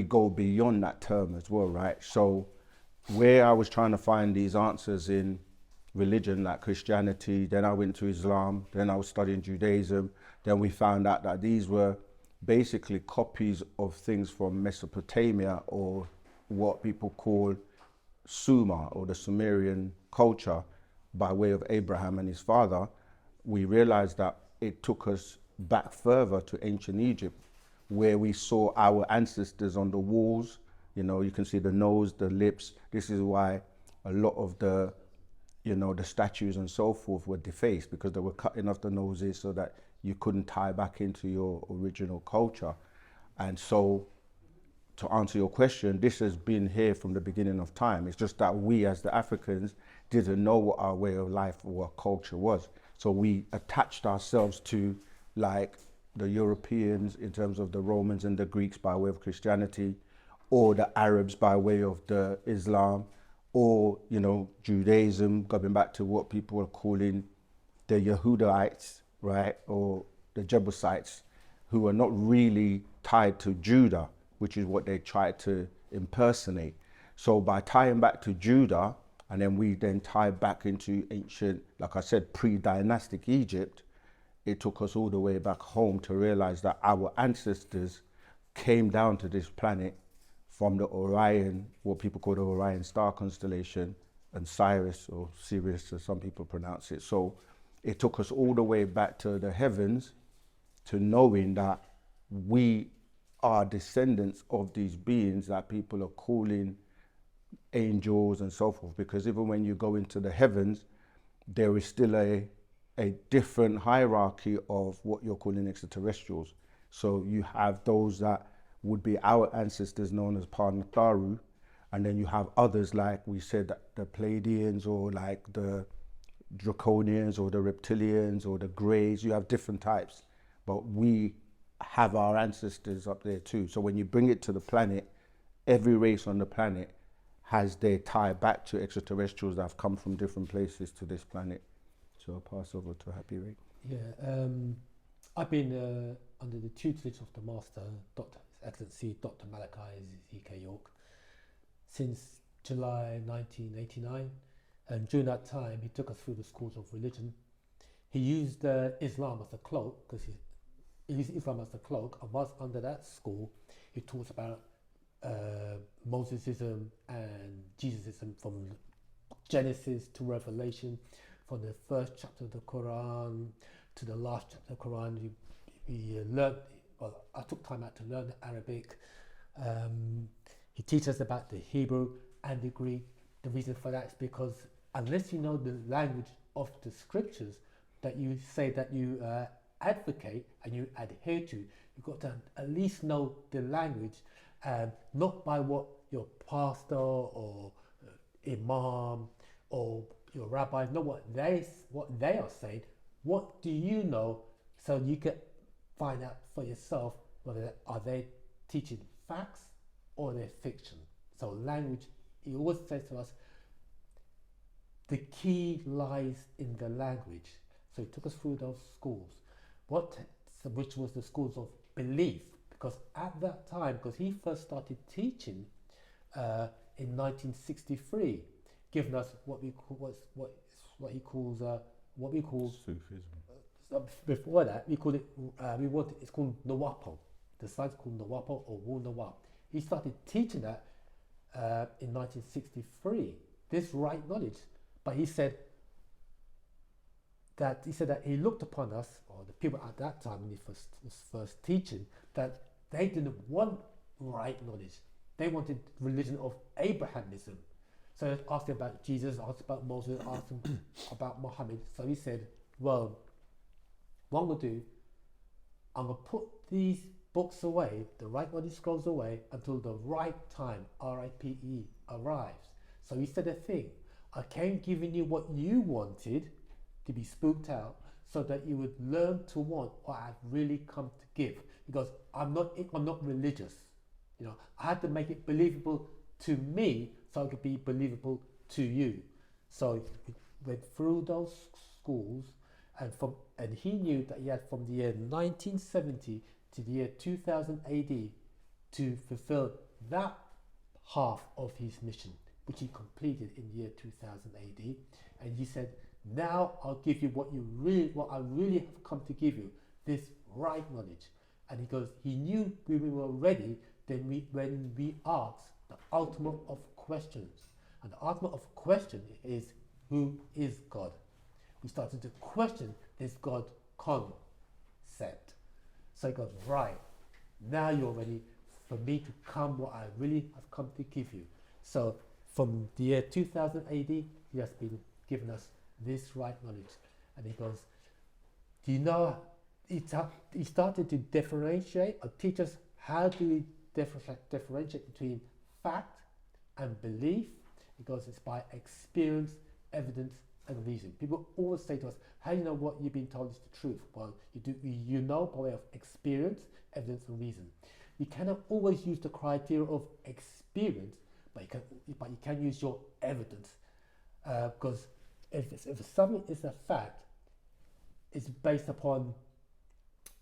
go beyond that term as well, right? So where I was trying to find these answers in religion like Christianity, then I went to Islam, then I was studying Judaism, then we found out that these were basically copies of things from Mesopotamia, or what people call Sumer, or the Sumerian culture, by way of Abraham and his father. We realized that it took us back further to ancient Egypt, where we saw our ancestors on the walls. You can see the nose, the lips. This is why a lot of the statues and so forth were defaced, because they were cutting off the noses so that you couldn't tie back into your original culture. And so, to answer your question, this has been here from the beginning of time. It's just that we as the Africans didn't know what our way of life or our culture was. So we attached ourselves to like the Europeans in terms of the Romans and the Greeks by way of Christianity, or the Arabs by way of the Islam, or Judaism, going back to what people are calling the Yahudites, right, or the Jebusites, who are not really tied to Judah, which is what they tried to impersonate. So by tying back to Judah, and then we then tie back into ancient, like I said, pre-dynastic Egypt, it took us all the way back home to realize that our ancestors came down to this planet from the Orion, what people call the Orion star constellation, and Sirius, or Sirius as some people pronounce it. So it took us all the way back to the heavens to knowing that we are descendants of these beings that people are calling angels and so forth, because even when you go into the heavens, there is still a different hierarchy of what you're calling extraterrestrials. So you have those that would be our ancestors known as Pantheistic, and then you have others like we said, the Pleiadians, or like the Draconians, or the Reptilians, or the Greys. You have different types, but we have our ancestors up there too. So when you bring it to the planet, every race on the planet has their tie back to extraterrestrials that have come from different places to this planet. So I'll pass over to Happy Ray. Yeah, I've been under the tutelage of the Master, Dr. His Excellency Dr. Malachi Z.K. York, since July 1989, and during that time he took us through the schools of religion. He used Islam as a cloak, because he used Islam as a cloak, and whilst under that school he talks about Mosesism and Jesusism, from Genesis to Revelation, from the first chapter of the Quran to the last chapter of the Quran. We learned, well, I took time out to learn the Arabic. He teaches us about the Hebrew and the Greek. The reason for that is because unless you know the language of the scriptures that you say that you advocate and you adhere to, you've got to at least know the language, not by what your pastor or imam or your rabbi know what they are saying. What do you know, so you can find out for yourself whether are they teaching facts or they're fiction. So language, he always says to us, the key lies in the language. So he took us through those schools, which was the schools of belief, because at that time, because he first started teaching in 1963, giving us what he calls Sufism. Before that, we called it it's called Nawapo. The science called Nawapo, or Wu Nawap. He started teaching that in 1963. This right knowledge, but he said that he looked upon us, or the people at that time when he was first teaching, that they didn't want right knowledge. They wanted religion of Abrahamism. So they asked him about Jesus, asked about Moses, asked him about Muhammad. So he said, well, what I'm going to do, I'm going to put these books away, the right knowledge scrolls away, until the right time, R-I-P-E, arrives. So he said a thing, I came giving you what you wanted to be spooked out, so that you would learn to want what I've really come to give. Because I'm not religious. You know, I had to make it believable to me so it could be believable to you. So we went through those schools, and he knew that he had from the year 1970 to the year 2000 AD to fulfill that half of his mission, which he completed in the year 2000 AD. And he said, now I'll give you what I really have come to give you, this right knowledge. And he goes, he knew we were ready when we asked the ultimate of questions. And the ultimate of question is, who is God? We started to question this God concept. So he goes, right, now you're ready for me to come what I really have come to give you. So from the year 2000 AD, he has been giving us this right knowledge. And he goes, do you know, he started to differentiate, or teach us how do we differentiate between fact and belief. He goes, it's by experience, evidence, and reason. People always say to us, how do you know what you've been told is the truth? Well, you know by way of experience, evidence, and reason. You cannot always use the criteria of experience, but you can use your evidence. Because if something is a fact, is based upon,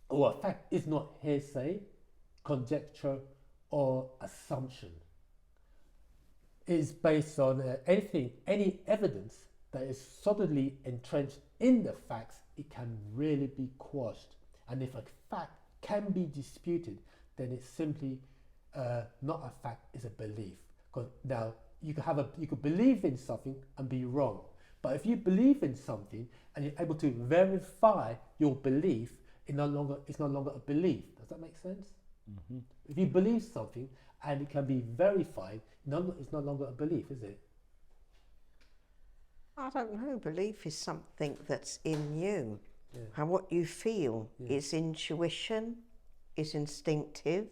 or a fact is not hearsay, conjecture, or assumption. It is based on any evidence that is solidly entrenched in the facts. It can really be quashed. And if a fact can be disputed, then it's simply not a fact, it's a belief. Because now you could believe in something and be wrong. But if you believe in something and you're able to verify your belief, it's no longer a belief. Does that make sense? Mm-hmm. If you believe something and it can be verified, it's no longer a belief, is it? I don't know. Belief is something that's in you. Yeah. And what you feel is intuition, is instinctive.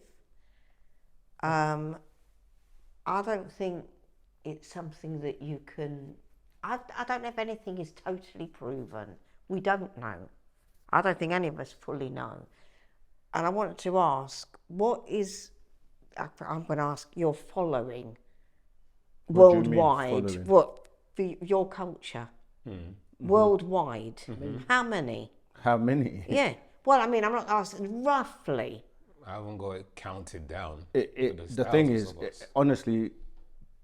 I don't think it's something that you can... I don't know if anything is totally proven. We don't know. I don't think any of us fully know. And I wanted to ask, what is... I'm going to ask, you're following worldwide, your culture, worldwide. Mm-hmm. How many? How many? Yeah. Well, I mean, I'm not asking, roughly. I haven't got it counted down. The thing is, it honestly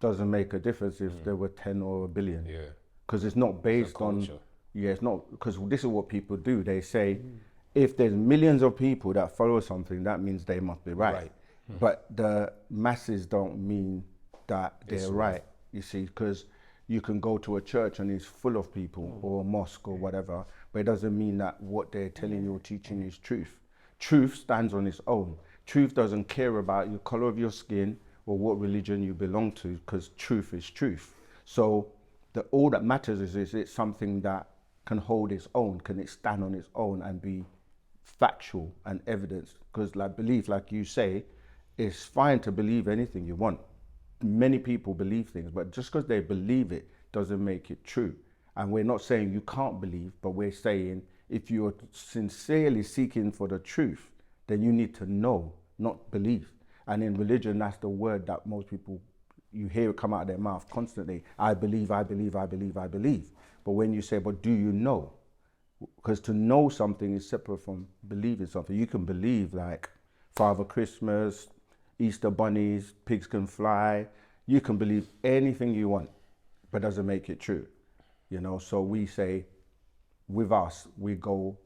doesn't make a difference if there were 10 or a billion. Yeah. Because it's not based on... Yeah, it's not... Because this is what people do. They say, if there's millions of people that follow something, that means they must be right. But the masses don't mean that they're right, you see, because you can go to a church and it's full of people, or a mosque or whatever, but it doesn't mean that what they're telling you or teaching is truth. Truth stands on its own. Truth doesn't care about the color of your skin or what religion you belong to, because truth is truth. So all that matters is it something that can hold its own? Can it stand on its own and be factual and evidence? Because like belief, like you say, it's fine to believe anything you want. Many people believe things, but just because they believe it doesn't make it true. And we're not saying you can't believe, but we're saying if you're sincerely seeking for the truth, then you need to know, not believe. And in religion, that's the word that most people, you hear it come out of their mouth constantly. I believe, I believe, I believe, I believe. But when you say, but do you know? Because to know something is separate from believing something. You can believe like Father Christmas, Easter bunnies, pigs can fly. You can believe anything you want, but doesn't make it true. You know, so we say, with us, we go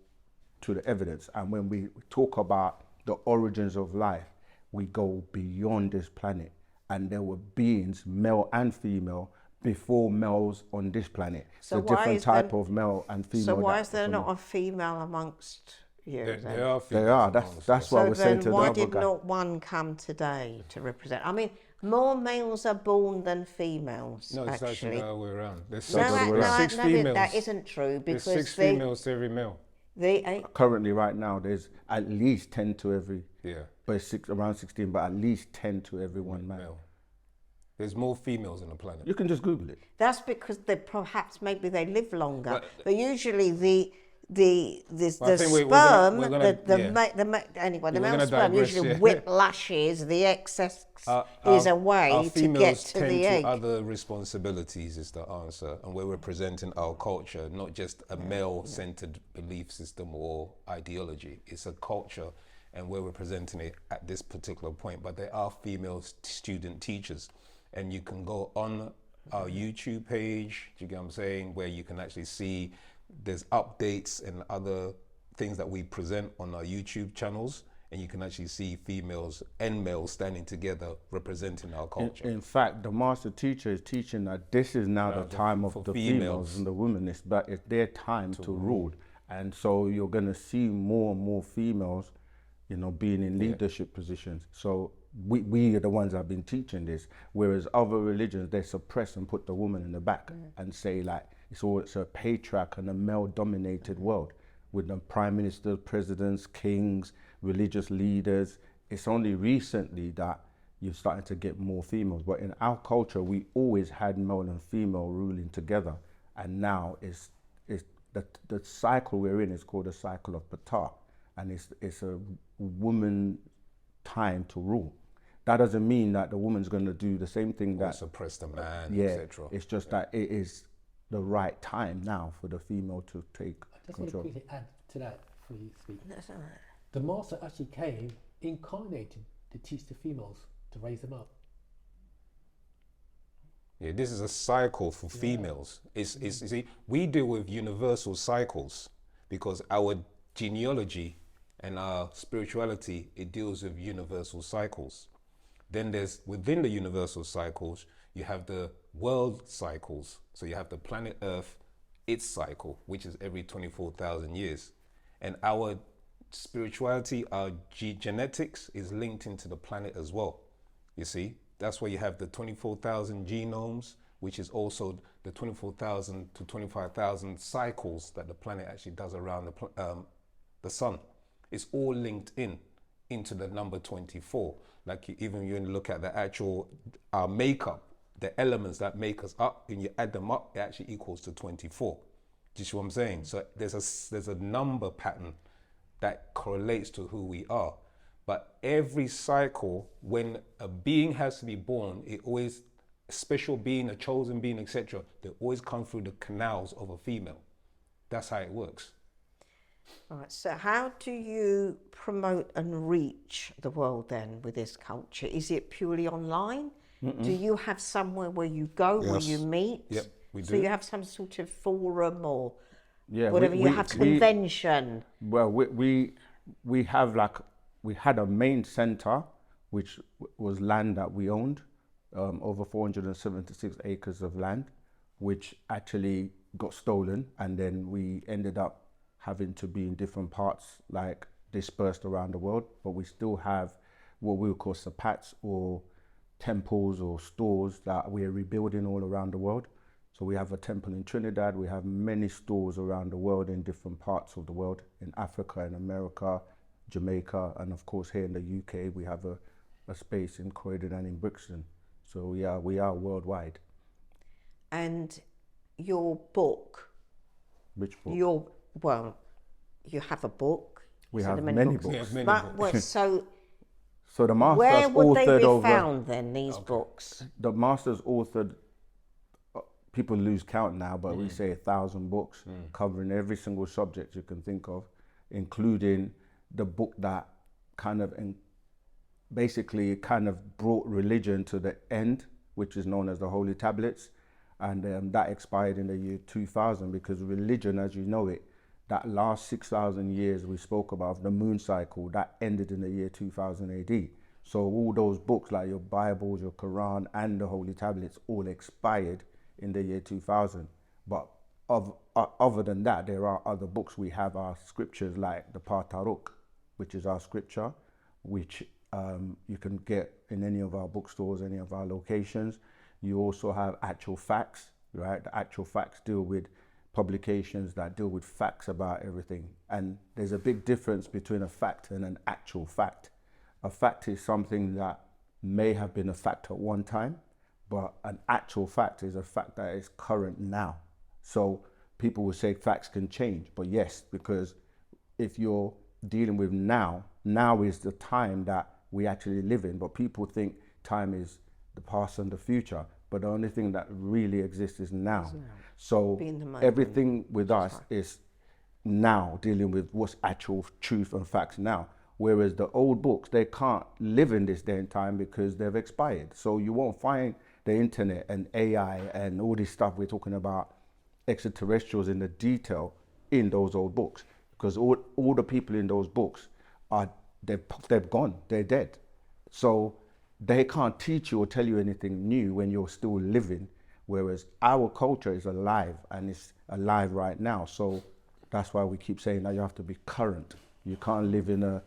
to the evidence. And when we talk about the origins of life, we go beyond this planet. And there were beings, male and female, before males on this planet. So it's a different type of male and female. So why is there not a female amongst you? They are. That's what I was saying to the other guy. So then why did not one come today to represent? I mean, more males are born than females. No, it's actually the other way around. There's six females. That isn't true, because there's 6 females to every male. Currently, right now, there's at least 10 to every. Yeah. But it's around 16, but at least 10 to every one male. There's more females on the planet. You can just Google it. That's because maybe they live longer. But usually the sperm, the male sperm usually whiplashes the excess is away to get to the egg. Other responsibilities is the answer, and we're representing our culture, not just a male-centered belief system or ideology. It's a culture, and we're representing it at this particular point. But there are female student teachers, and you can go on our YouTube page, do you get what I'm saying, where you can actually see there's updates and other things that we present on our YouTube channels, and you can actually see females and males standing together representing our culture. In fact, the master teacher is teaching that this is now the time of the females and the women. It's their time to rule. And so you're going to see more and more females, being in leadership positions. So we are the ones that have been teaching this, whereas other religions, they suppress and put the woman in the back and say like, it's a patriarch and a male-dominated world with the prime ministers, presidents, kings, religious leaders. It's only recently that you're starting to get more females. But in our culture, we always had male and female ruling together. And now it's the cycle we're in is called the cycle of Ptah. And it's a woman time to rule. That doesn't mean that the woman's going to do the same thing that suppress the man, yeah, etc. It's just that it is the right time now for the female to take just want to Control. quickly add to that before you speak. That's all right. The master actually came incarnated to teach the females to raise them up. Yeah, this is a cycle for females. It's you see, we deal with universal cycles because our genealogy and our spirituality, it deals with universal cycles. Then there's, within the universal cycles, you have the world cycles. So you have the planet Earth, its cycle, which is every 24,000 years. And our spirituality, our genetics is linked into the planet as well. You see, that's why you have the 24,000 genomes, which is also the 24,000 to 25,000 cycles that the planet actually does around the sun. It's all linked into the number 24. Like even when you look at the actual makeup, the elements that make us up, when you add them up, it actually equals to 24. Do you see what I'm saying? So there's a number pattern that correlates to who we are. But every cycle, when a being has to be born, it always, a special being, a chosen being, etc., they always come through the canals of a female. That's how it works. All right, so how do you promote and reach the world then with this culture? Is it purely online? Do you have somewhere where you go, where you meet? Yep, we do. So you have some sort of forum or Yeah, whatever, you have convention? Well, we have we had a main center, which was land that we owned, over 476 acres of land, which actually got stolen, and then we ended up having to be in different parts, like dispersed around the world. But we still have what we would call sapats, or temples or stores that we are rebuilding all around the world. So we have a temple in Trinidad, we have many stores around the world in different parts of the world, in Africa, in America, Jamaica, and of course here in the UK we have a space in Croydon and in Brixton. So yeah, we are worldwide. And your book, Which book? you have a book. We So have there are many books. books. Yeah, many But books. So the master's where would they authored be over. found then, these books? The master's authored, people lose count now, but we say 1,000 books covering every single subject you can think of, including the book that basically brought religion to the end, which is known as the Holy Tablets. And that expired in the year 2000, because religion, as you know it, that last 6,000 years we spoke about, the moon cycle, that ended in the year 2000 AD. So all those books, like your Bibles, your Quran, and the Holy Tablets, all expired in the year 2000. But other than that, there are other books. We have our scriptures, like the Partaruk, which is our scripture, which you can get in any of our bookstores, any of our locations. You also have actual facts, right? The actual facts deal with publications that deal with facts about everything. And there's a big difference between a fact and an actual fact. A fact is something that may have been a fact at one time, but an actual fact is a fact that is current now. So people will say facts can change, but yes, because if you're dealing with now is the time that we actually live in. But people think time is the past and the future, but the only thing that really exists is now. So Be in the moment. everything with us is now, dealing with what's actual truth and facts now. Whereas the old books, they can't live in this day and time because they've expired. So you won't find the internet and AI and all this stuff we're talking about, extraterrestrials in the detail, in those old books, because all the people in those books they've gone, they're dead. So they can't teach you or tell you anything new when you're still living. Whereas our culture is alive, and it's alive right now. So that's why we keep saying that you have to be current. You can't live in a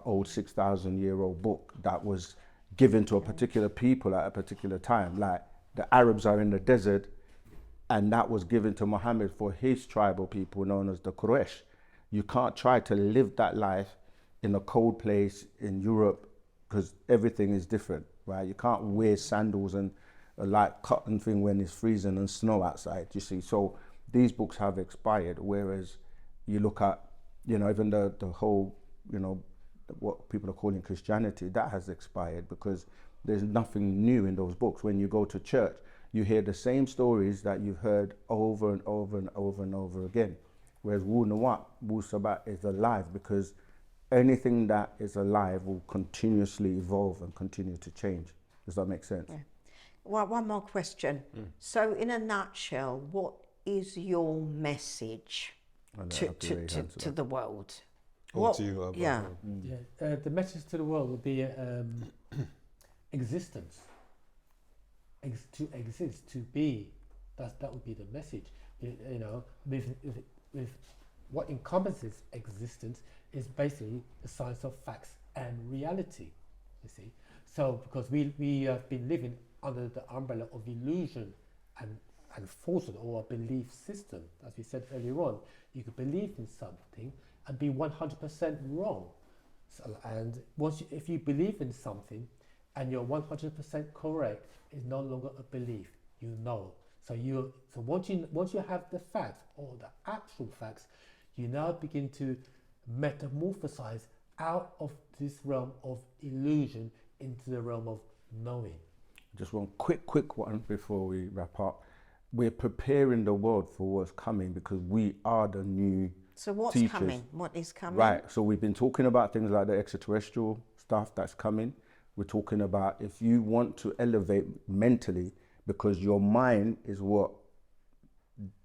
old 6,000-year-old book that was given to a particular people at a particular time. Like the Arabs are in the desert, and that was given to Muhammad for his tribal people known as the Quraysh. You can't try to live that life in a cold place in Europe, because everything is different, right? You can't wear sandals and a light cotton thing when it's freezing and snow outside, you see. So these books have expired, whereas you look at, even the whole, what people are calling Christianity, that has expired because there's nothing new in those books. When you go to church, you hear the same stories that you've heard over and over and over and over again. whereas Wu Nawat, Wu Sabat is alive, because anything that is alive will continuously evolve and continue to change. Does that make sense? Yeah. Well, one more question. So, in a nutshell, what is your message to the world? Over to you, yeah. The message to the world would be existence. To exist, to be. That would be the message. You know, with what encompasses existence is basically the science of facts and reality. You see, so because we have been living under the umbrella of illusion and falsehood, or a belief system, as we said earlier on. You could believe in something and be 100% wrong. So, and if you believe in something and you're 100% correct, it's no longer a belief. You know. So once you have the facts, or the actual facts, you now begin to metamorphosize out of this realm of illusion into the realm of knowing. Just one quick one before we wrap up. We're preparing the world for what's coming, because we are the new So what's teachers. coming? What is coming? Right. So we've been talking about things like the extraterrestrial stuff that's coming. We're talking about if you want to elevate mentally, because your mind is what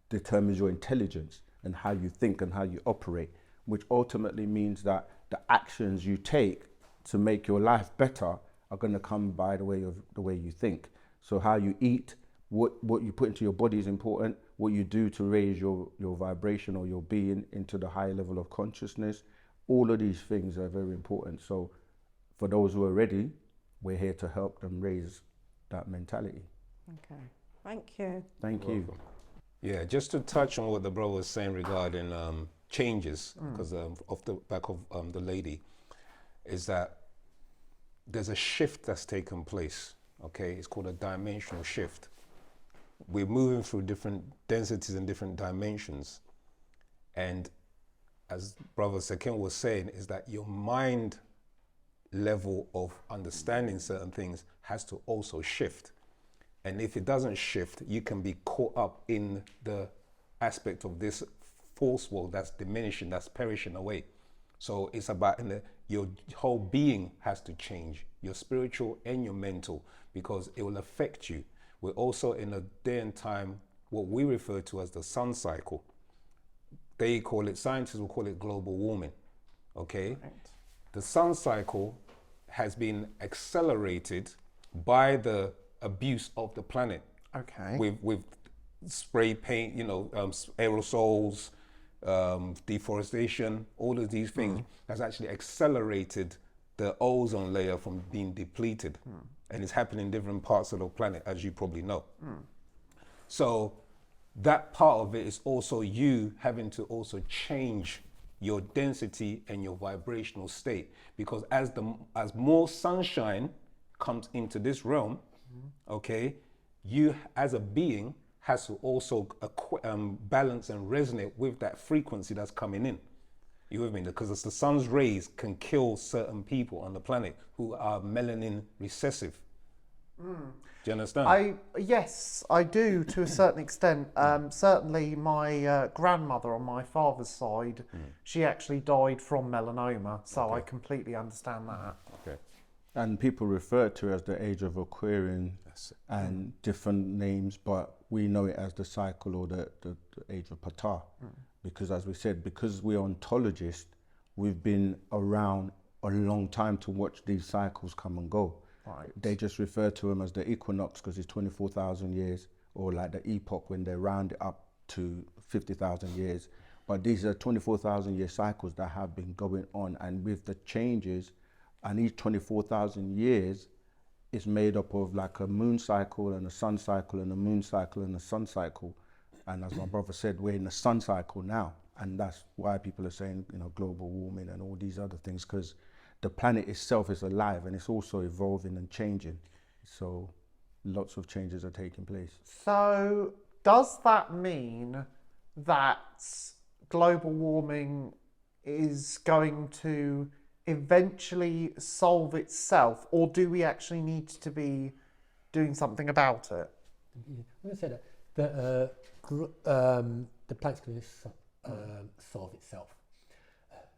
determines your intelligence and how you think and how you operate, which ultimately means that the actions you take to make your life better are going to come by the way you think. So how you eat, what you put into your body is important. What you do to raise your vibration or your being into the higher level of consciousness, all of these things are very important. So for those who are ready, we're here to help them raise that mentality. Okay, thank you. Thank you. Yeah, just to touch on what the brother was saying regarding changes, because off the back of the lady, is that there's a shift that's taken place, okay? It's called a dimensional shift. We're moving through different densities and different dimensions. And as Brother Sekin was saying, is that your mind level of understanding certain things has to also shift. And if it doesn't shift, you can be caught up in the aspect of this false world that's diminishing, that's perishing away. So it's about your whole being has to change, your spiritual and your mental, because it will affect you. We're also in a day and time, what we refer to as the sun cycle. They call it, scientists will call it global warming, okay? Right. The sun cycle has been accelerated by the abuse of the planet. Okay. With spray paint, aerosols, deforestation, all of these things has actually accelerated the ozone layer from being depleted. And it's happening in different parts of the planet, as you probably know. So that part of it is also you having to also change your density and your vibrational state, because as more sunshine comes into this realm, okay, you as a being has to also balance and resonate with that frequency that's coming in. You with me? Because the sun's rays can kill certain people on the planet who are melanin recessive. Do you understand? Yes, I do, to a certain extent. Certainly my grandmother on my father's side, she actually died from melanoma, so I completely understand that. Okay. And people refer to it as the age of Aquarian and different names, but we know it as the cycle or the age of Ptah. Because as we said, because we're ontologists, we've been around a long time to watch these cycles come and go. Right. They just refer to them as the equinox because it's 24,000 years, or like the epoch when they round it up to 50,000 years. But these are 24,000 year cycles that have been going on, and with the changes, and each 24,000 years is made up of like a moon cycle and a sun cycle and a moon cycle and a sun cycle. And as my brother said, we're in the sun cycle now. And that's why people are saying, global warming and all these other things, because the planet itself is alive and it's also evolving and changing. So lots of changes are taking place. So does that mean that global warming is going to eventually solve itself, or do we actually need to be doing something about it? I'm going to say that the planet's going to solve itself.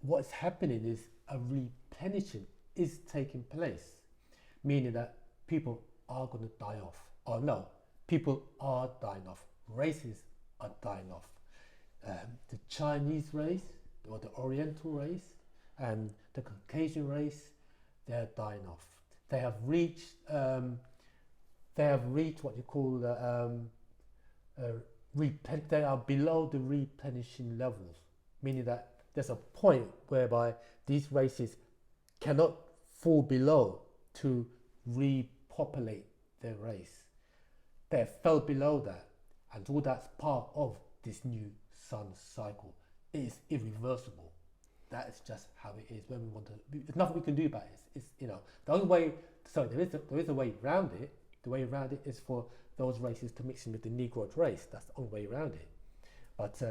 What's happening is a replenishing is taking place, meaning that people are going to die off. Or no, people are dying off. Races are dying off. The Chinese race, or the Oriental race, and the Caucasian race, they're dying off. They have reached what you call they are below the replenishing levels, meaning that there's a point whereby these races cannot fall below to repopulate their race. They fell below that, and all that's part of this new sun cycle. It is irreversible. That is just how it is. When we want to, there's nothing we can do about it. It's the only way. So there is a way around it. The way around it is for those races to mix in with the Negroid race. That's the only way around it. But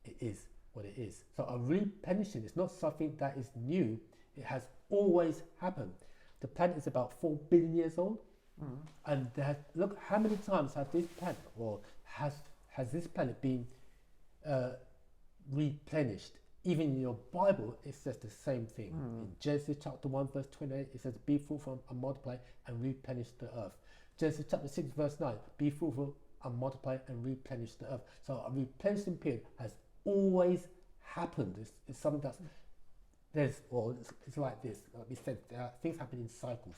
it is what it is. So a replenishing is not something that is new. It has always happened. The planet is about 4 billion years old, and look how many times has this planet, or has this planet been replenished? Even in your Bible, it says the same thing. In Genesis chapter 1, verse 28, it says, "Be fruitful and multiply and replenish the earth." Genesis chapter 6, verse 9, "Be fruitful and multiply and replenish the earth." So a replenishing period has always happened. It's something that's it's like this. Like we said, things happen in cycles.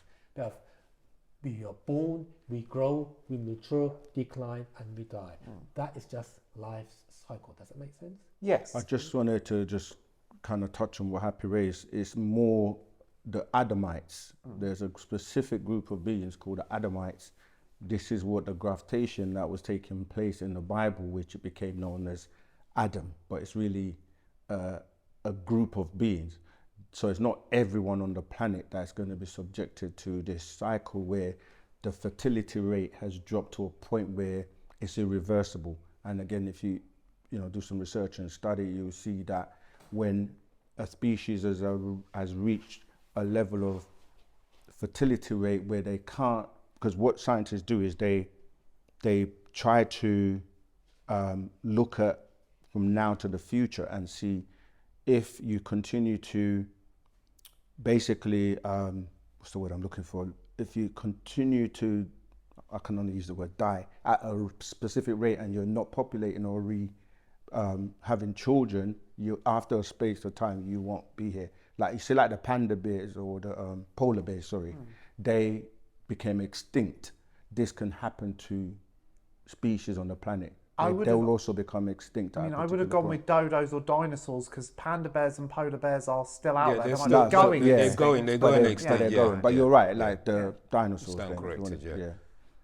We are born, we grow, we mature, decline, and we die. That is just life's cycle. Does that make sense? Yes. I just wanted to just kind of touch on what Happy raised. It's more the Adamites. There's a specific group of beings called the Adamites. This is what the gravitation that was taking place in the Bible, which it became known as Adam, but it's really a group of beings. So it's not everyone on the planet that's going to be subjected to this cycle where the fertility rate has dropped to a point where it's irreversible. And again, if you do some research and study, you'll see that when a species has reached a level of fertility rate where they can't, because what scientists do is they try to look at from now to the future and see if you continue to basically, what's the word I'm looking for? If you continue to, I can only use the word die, at a specific rate and you're not populating or having children, you after a space of time, you won't be here. Like you see like the panda bears or the polar bears, they became extinct. This can happen to species on the planet. They'll also become extinct. I would have gone with dodos or dinosaurs because panda bears and polar bears are still out there. They're They're going. They're going extinct. But you're right, like the dinosaurs. Stand corrected, yeah.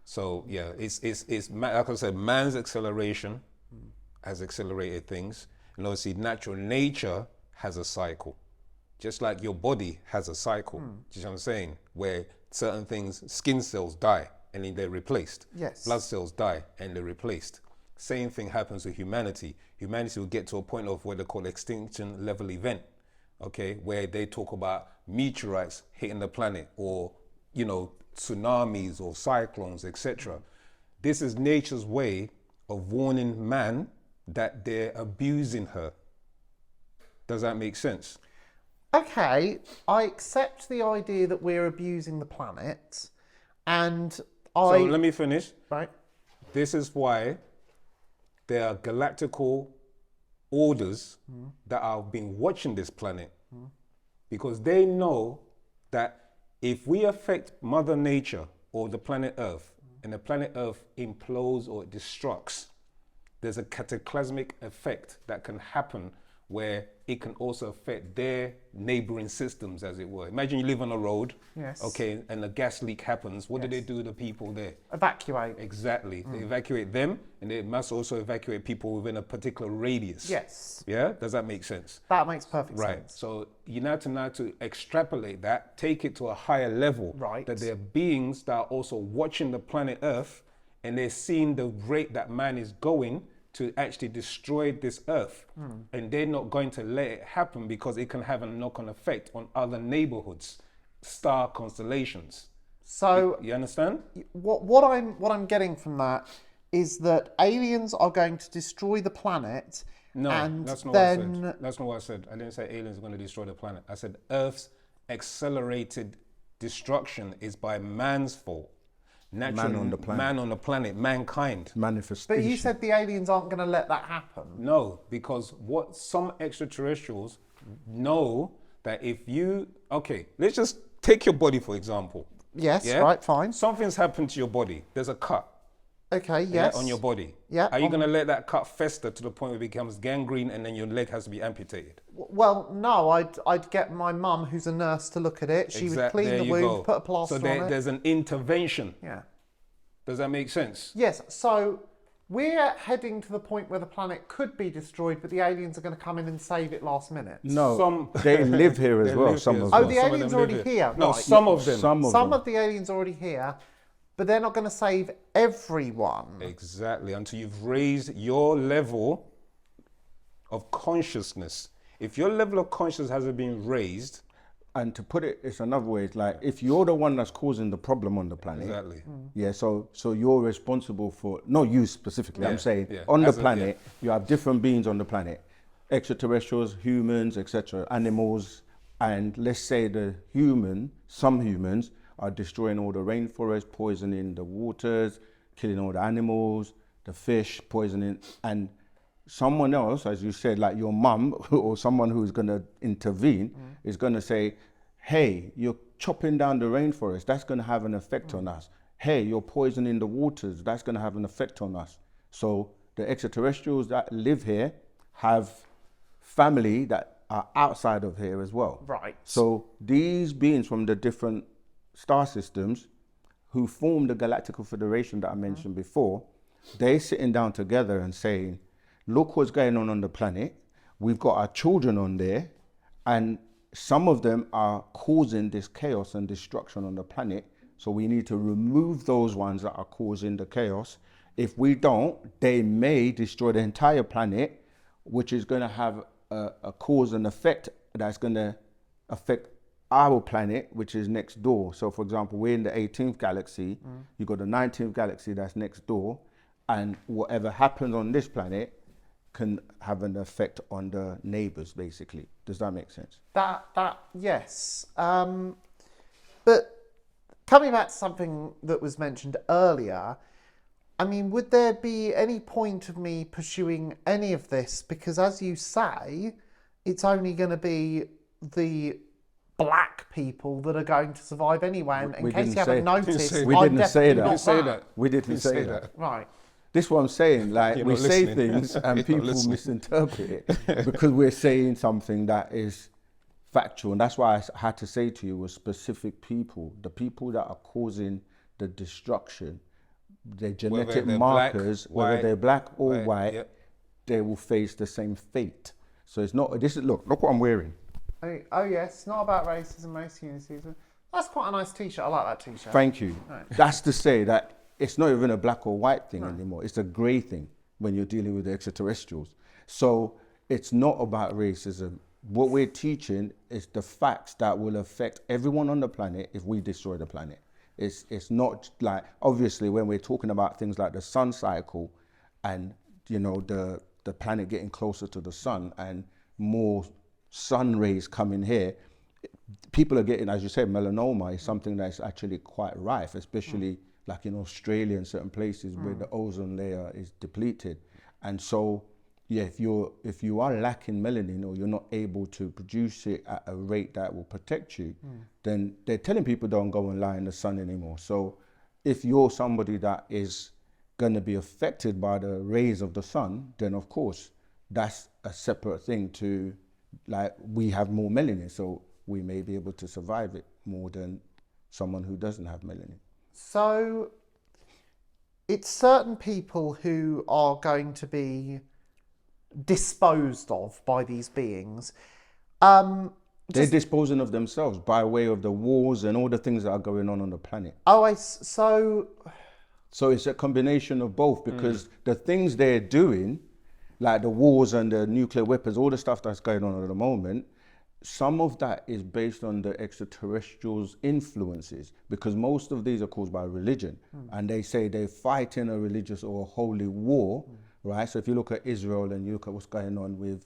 So it's like I said, man's acceleration has accelerated things, and obviously natural nature has a cycle, just like your body has a cycle. Do you know what I'm saying? Where certain things, skin cells die and then they're replaced. Yes. Blood cells die and they're replaced. Same thing happens with humanity. Humanity will get to a point of what they call extinction level event, okay, where they talk about meteorites hitting the planet, or tsunamis or cyclones, etc. This is nature's way of warning man that they're abusing her. Does that make sense? Okay, I accept the idea that we're abusing the planet, and So let me finish. Right. This is why there are galactical orders that have been watching this planet, because they know that if we affect Mother Nature or the planet Earth, and the planet Earth implodes or destructs, there's a cataclysmic effect that can happen where it can also affect their neighboring systems, as it were. Imagine you live on a road, Yes. okay, and a gas leak happens. What do they do to the people there? Evacuate. Exactly. They evacuate them, and they must also evacuate people within a particular radius. Yes. Yeah? Does that make sense? That makes perfect Right. sense. So you now to extrapolate that, take it to a higher level. Right. That there are beings that are also watching the planet Earth, and they're seeing the rate that man is going to actually destroy this Earth. And they're not going to let it happen because it can have a knock-on effect on other neighborhoods, star constellations. So You understand? what I'm getting from that is that aliens are going to destroy the planet, No, and that's not then what I said. That's not what I said. I didn't say aliens are going to destroy the planet. I said Earth's accelerated destruction is by man's fault. Natural Man on the planet. Man on the planet, mankind. Manifestation. But you said the aliens aren't going to let that happen. No, because what some extraterrestrials know that if you, okay, let's just take your body for example. Yes, Yeah? right, fine. Something's happened to your body. There's a cut. Okay, Yeah, yes. on your body. Yeah, Are you on- going to let that cut fester to the point where it becomes gangrene and then your leg has to be amputated? Well, no, I'd get my mum, who's a nurse, to look at it. She would clean There the you wound, go. put a plaster So on it. there's an intervention. Yeah. Does that make sense? Yes, so we're heading to the point where the planet could be destroyed, but the aliens are going to come in and save it last minute. No, they live here as They well. live Some here of as Oh, them. the Some of aliens them already live here. No, right. some of them. Some of Some them. of the aliens are already here, but they're not going to save everyone. Exactly, until you've raised your level of consciousness. If your level of consciousness hasn't been raised, And to put it, it's another way. It's like if you're the one that's causing the problem on the planet. exactly. Yeah, so you're responsible for, not you specifically, I'm Yeah, saying yeah. on the As a- planet, you have different beings on the planet, extraterrestrials, humans, etc., animals, and let's say some humans are destroying all the rainforest, poisoning the waters, killing all the animals, the fish, poisoning, and someone else, as you said, like your mum or someone who's going to intervene, is going to say, hey, you're chopping down the rainforest, that's going to have an effect on us. Hey, you're poisoning the waters, that's going to have an effect on us. So the extraterrestrials that live here have family that are outside of here as well. Right. So these beings from the different star systems who form the Galactical Federation that I mentioned before, they're sitting down together and saying, look what's going on the planet. We've got our children on there, and some of them are causing this chaos and destruction on the planet. So we need to remove those ones that are causing the chaos. If we don't, they may destroy the entire planet, which is going to have a cause and effect that's going to affect our planet, which is next door. So for example, we're in the 18th galaxy, you've got the 19th galaxy that's next door, and whatever happens on this planet can have an effect on the neighbors, basically. Does that make sense? Yes. But coming back to something that was mentioned earlier, I mean, would there be any point of me pursuing any of this? Because as you say, it's only going to be the black people that are going to survive anyway. And in We case didn't you haven't say- noticed, We I'm didn't say definitely that. not Didn't say that. We didn't Didn't say say that. that. Right. This is what I'm saying, like You're we not say listening. things and You're not people listening. misinterpret it because we're saying something that is factual. And that's why I had to say to you was specific people, the people that are causing the destruction, their genetic they're markers, black, whether white, they're black or white, white, yep. they will face the same fate. So it's not, this is, look what I'm wearing. Oh yes, it's not about racism, race unity. That's quite a nice T-shirt. I like that T-shirt. Thank you. Right. That's to say that it's not even a black or white thing anymore. It's a grey thing when you're dealing with the extraterrestrials. So it's not about racism. What we're teaching is the facts that will affect everyone on the planet if we destroy the planet. It's not like, obviously when we're talking about things like the sun cycle and, you know, the planet getting closer to the sun and more sun rays coming here, people are getting, as you said, melanoma is something that's actually quite rife, especially like in Australia and certain places where the ozone layer is depleted. And so, yeah, if you are lacking melanin or you're not able to produce it at a rate that will protect you, then they're telling people don't go and lie in the sun anymore. So if you're somebody that is going to be affected by the rays of the sun, then of course that's a separate thing to, like, we have more melanin, so we may be able to survive it more than someone who doesn't have melanin. So it's certain people who are going to be disposed of by these beings. They're disposing of themselves by way of the wars and all the things that are going on the planet. So So it's a combination of both, because the things they're doing, like the wars and the nuclear weapons, all the stuff that's going on at the moment, some of that is based on the extraterrestrials' influences, because most of these are caused by religion. And they say they're fighting a religious or a holy war right? So if you look at Israel and you look at what's going on with,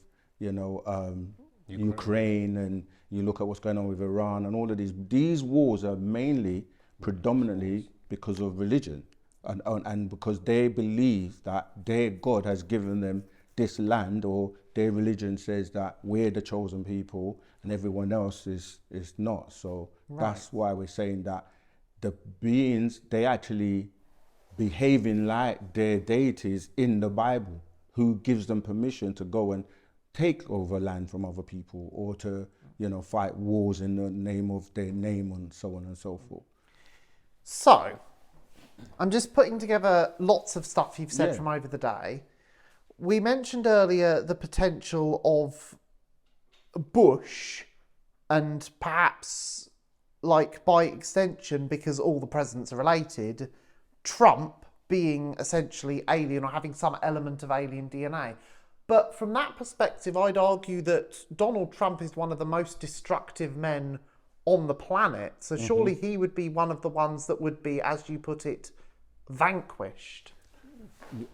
Ukraine, and you look at what's going on with Iran and all of these wars are mainly, predominantly because of religion, and because they believe that their God has given them this land, or their religion says that we're the chosen people and everyone else is not. So that's why we're saying that the beings, they actually behaving like their deities in the Bible, who gives them permission to go and take over land from other people, or to, fight wars in the name of their name, and so on and so forth. So, I'm just putting together lots of stuff you've said from over the day. We mentioned earlier the potential of Bush, and perhaps, like by extension, because all the presidents are related, Trump being essentially alien or having some element of alien DNA. But from that perspective, I'd argue that Donald Trump is one of the most destructive men on the planet. So surely he would be one of the ones that would be, as you put it, vanquished.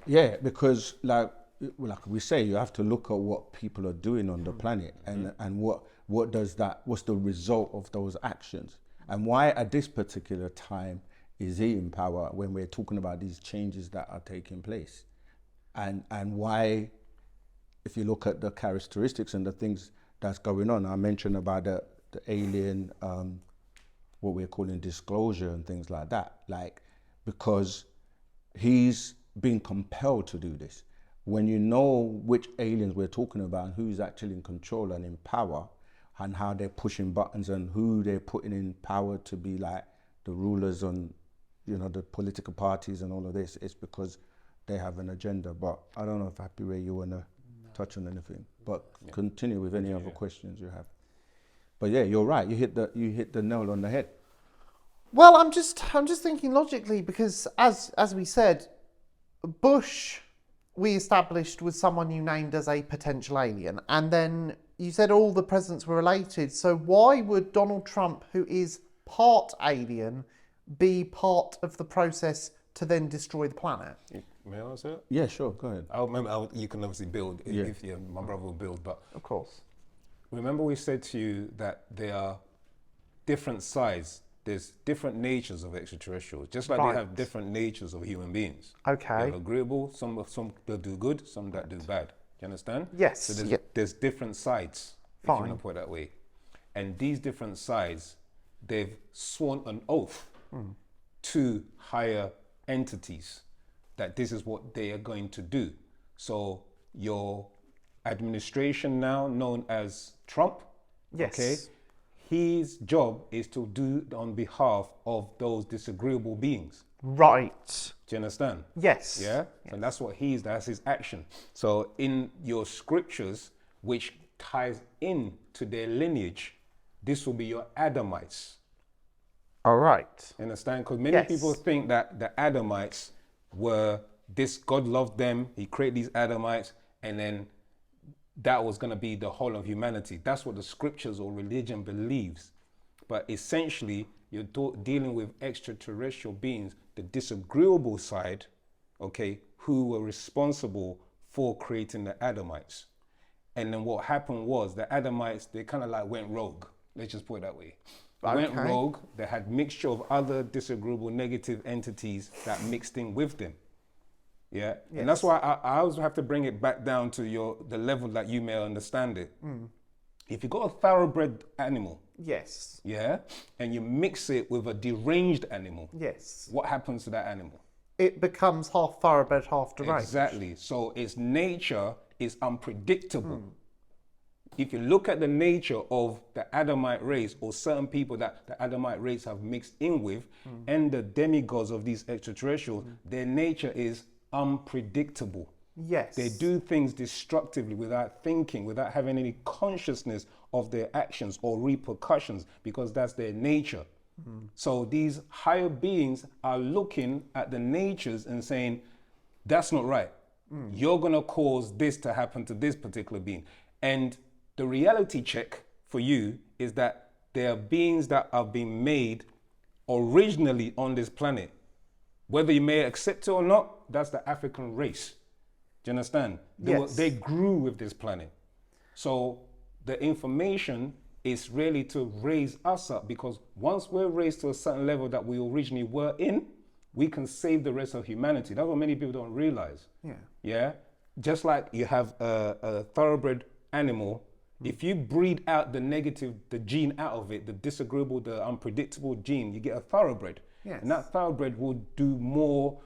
Yeah, because like we say, you have to look at what people are doing on the planet, and what's the result of those actions, and why at this particular time is he in power when we're talking about these changes that are taking place, and why, if you look at the characteristics and the things that's going on. I mentioned about the alien, what we're calling disclosure and things like that, because he's been compelled to do this. When you know which aliens we're talking about and who's actually in control and in power, and how they're pushing buttons and who they're putting in power to be like the rulers on, the political parties and all of this, it's because they have an agenda. But I don't know if Happy Ray, you want to touch on anything, but continue with any other questions you have. But yeah, you're right. You hit the nail on the head. Well, I'm just thinking logically, because as we said, Bush, we established, was someone you named as a potential alien, and then you said all the presidents were related. So why would Donald Trump, who is part alien, be part of the process to then destroy the planet? May I answer it? Yeah, sure. Go ahead. You can obviously build if my brother will build, but Of course. remember we said to you that there are different sides. There's different natures of extraterrestrials, just like they have different natures of human beings. Okay. They have agreeable, some that do good, some that do bad. Do you understand? Yes. So there's different sides, if you want to put it that way. And these different sides, they've sworn an oath to higher entities that this is what they are going to do. So your administration now, known as Trump, okay, his job is to do on behalf of those disagreeable beings. Right. Do you understand? Yes. Yeah? Yes. And that's his action. So in your scriptures, which ties in to their lineage, this will be your Adamites. All right. Understand? Because many people think that the Adamites were this, God loved them, he created these Adamites, and then that was going to be the whole of humanity. That's what the scriptures or religion believes. But essentially, you're dealing with extraterrestrial beings, the disagreeable side, okay, who were responsible for creating the Adamites. And then what happened was the Adamites, they kind of like went rogue. Let's just put it that way. They went rogue. They had mixture of other disagreeable negative entities that mixed in with them. Yeah, yes. And that's why I always have to bring it back down to the level that you may understand it. If you got a thoroughbred animal, yeah, and you mix it with a deranged animal, what happens to that animal? It becomes half thoroughbred, half deranged. Exactly. So its nature is unpredictable. If you look at the nature of the Adamite race, or certain people that the Adamite race have mixed in with, and the demigods of these extraterrestrials, their nature is unpredictable. Yes. They do things destructively without thinking, without having any consciousness of their actions or repercussions, because that's their nature. So these higher beings are looking at the natures and saying, that's not right. You're going to cause this to happen to this particular being. And the reality check for you is that there are beings that have been made originally on this planet. Whether you may accept it or not, that's the African race. Do you understand? They grew with this planet. So the information is really to raise us up, because once we're raised to a certain level that we originally were in, we can save the rest of humanity. That's what many people don't realize. Yeah. Just like you have a thoroughbred animal, if you breed out the negative, the gene out of it, the disagreeable, the unpredictable gene, you get a thoroughbred. And that thoroughbred will do more,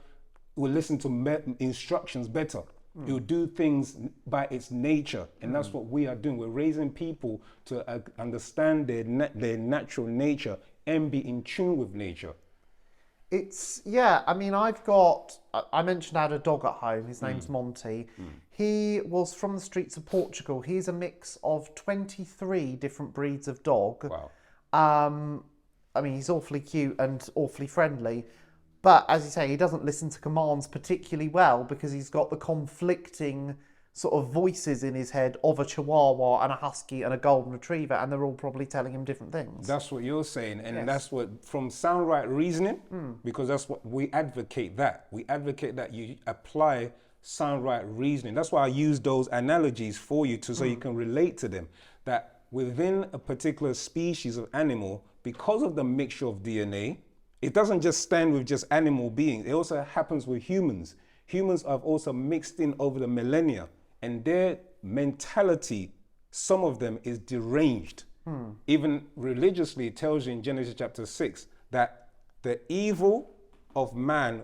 will listen to instructions better. It will do things by its nature. And that's what we are doing. We're raising people to understand their natural nature and be in tune with nature. It's, I mean, I mentioned I had a dog at home. His name's Monty. He was from the streets of Portugal. He's a mix of 23 different breeds of dog. Wow. I mean, he's awfully cute and awfully friendly. But as you say, he doesn't listen to commands particularly well because he's got the conflicting sort of voices in his head of a Chihuahua and a Husky and a Golden Retriever, and they're all probably telling him different things. That's what you're saying, and that's what, from sound right reasoning, because that's what we advocate that. We advocate that you apply sound right reasoning. That's why I use those analogies for you so you can relate to them. That within a particular species of animal, because of the mixture of DNA, it doesn't just stand with just animal beings. It also happens with humans. Humans have also mixed in over the millennia, and their mentality, some of them, is deranged. Even religiously, it tells you in Genesis chapter 6 that the evil of man,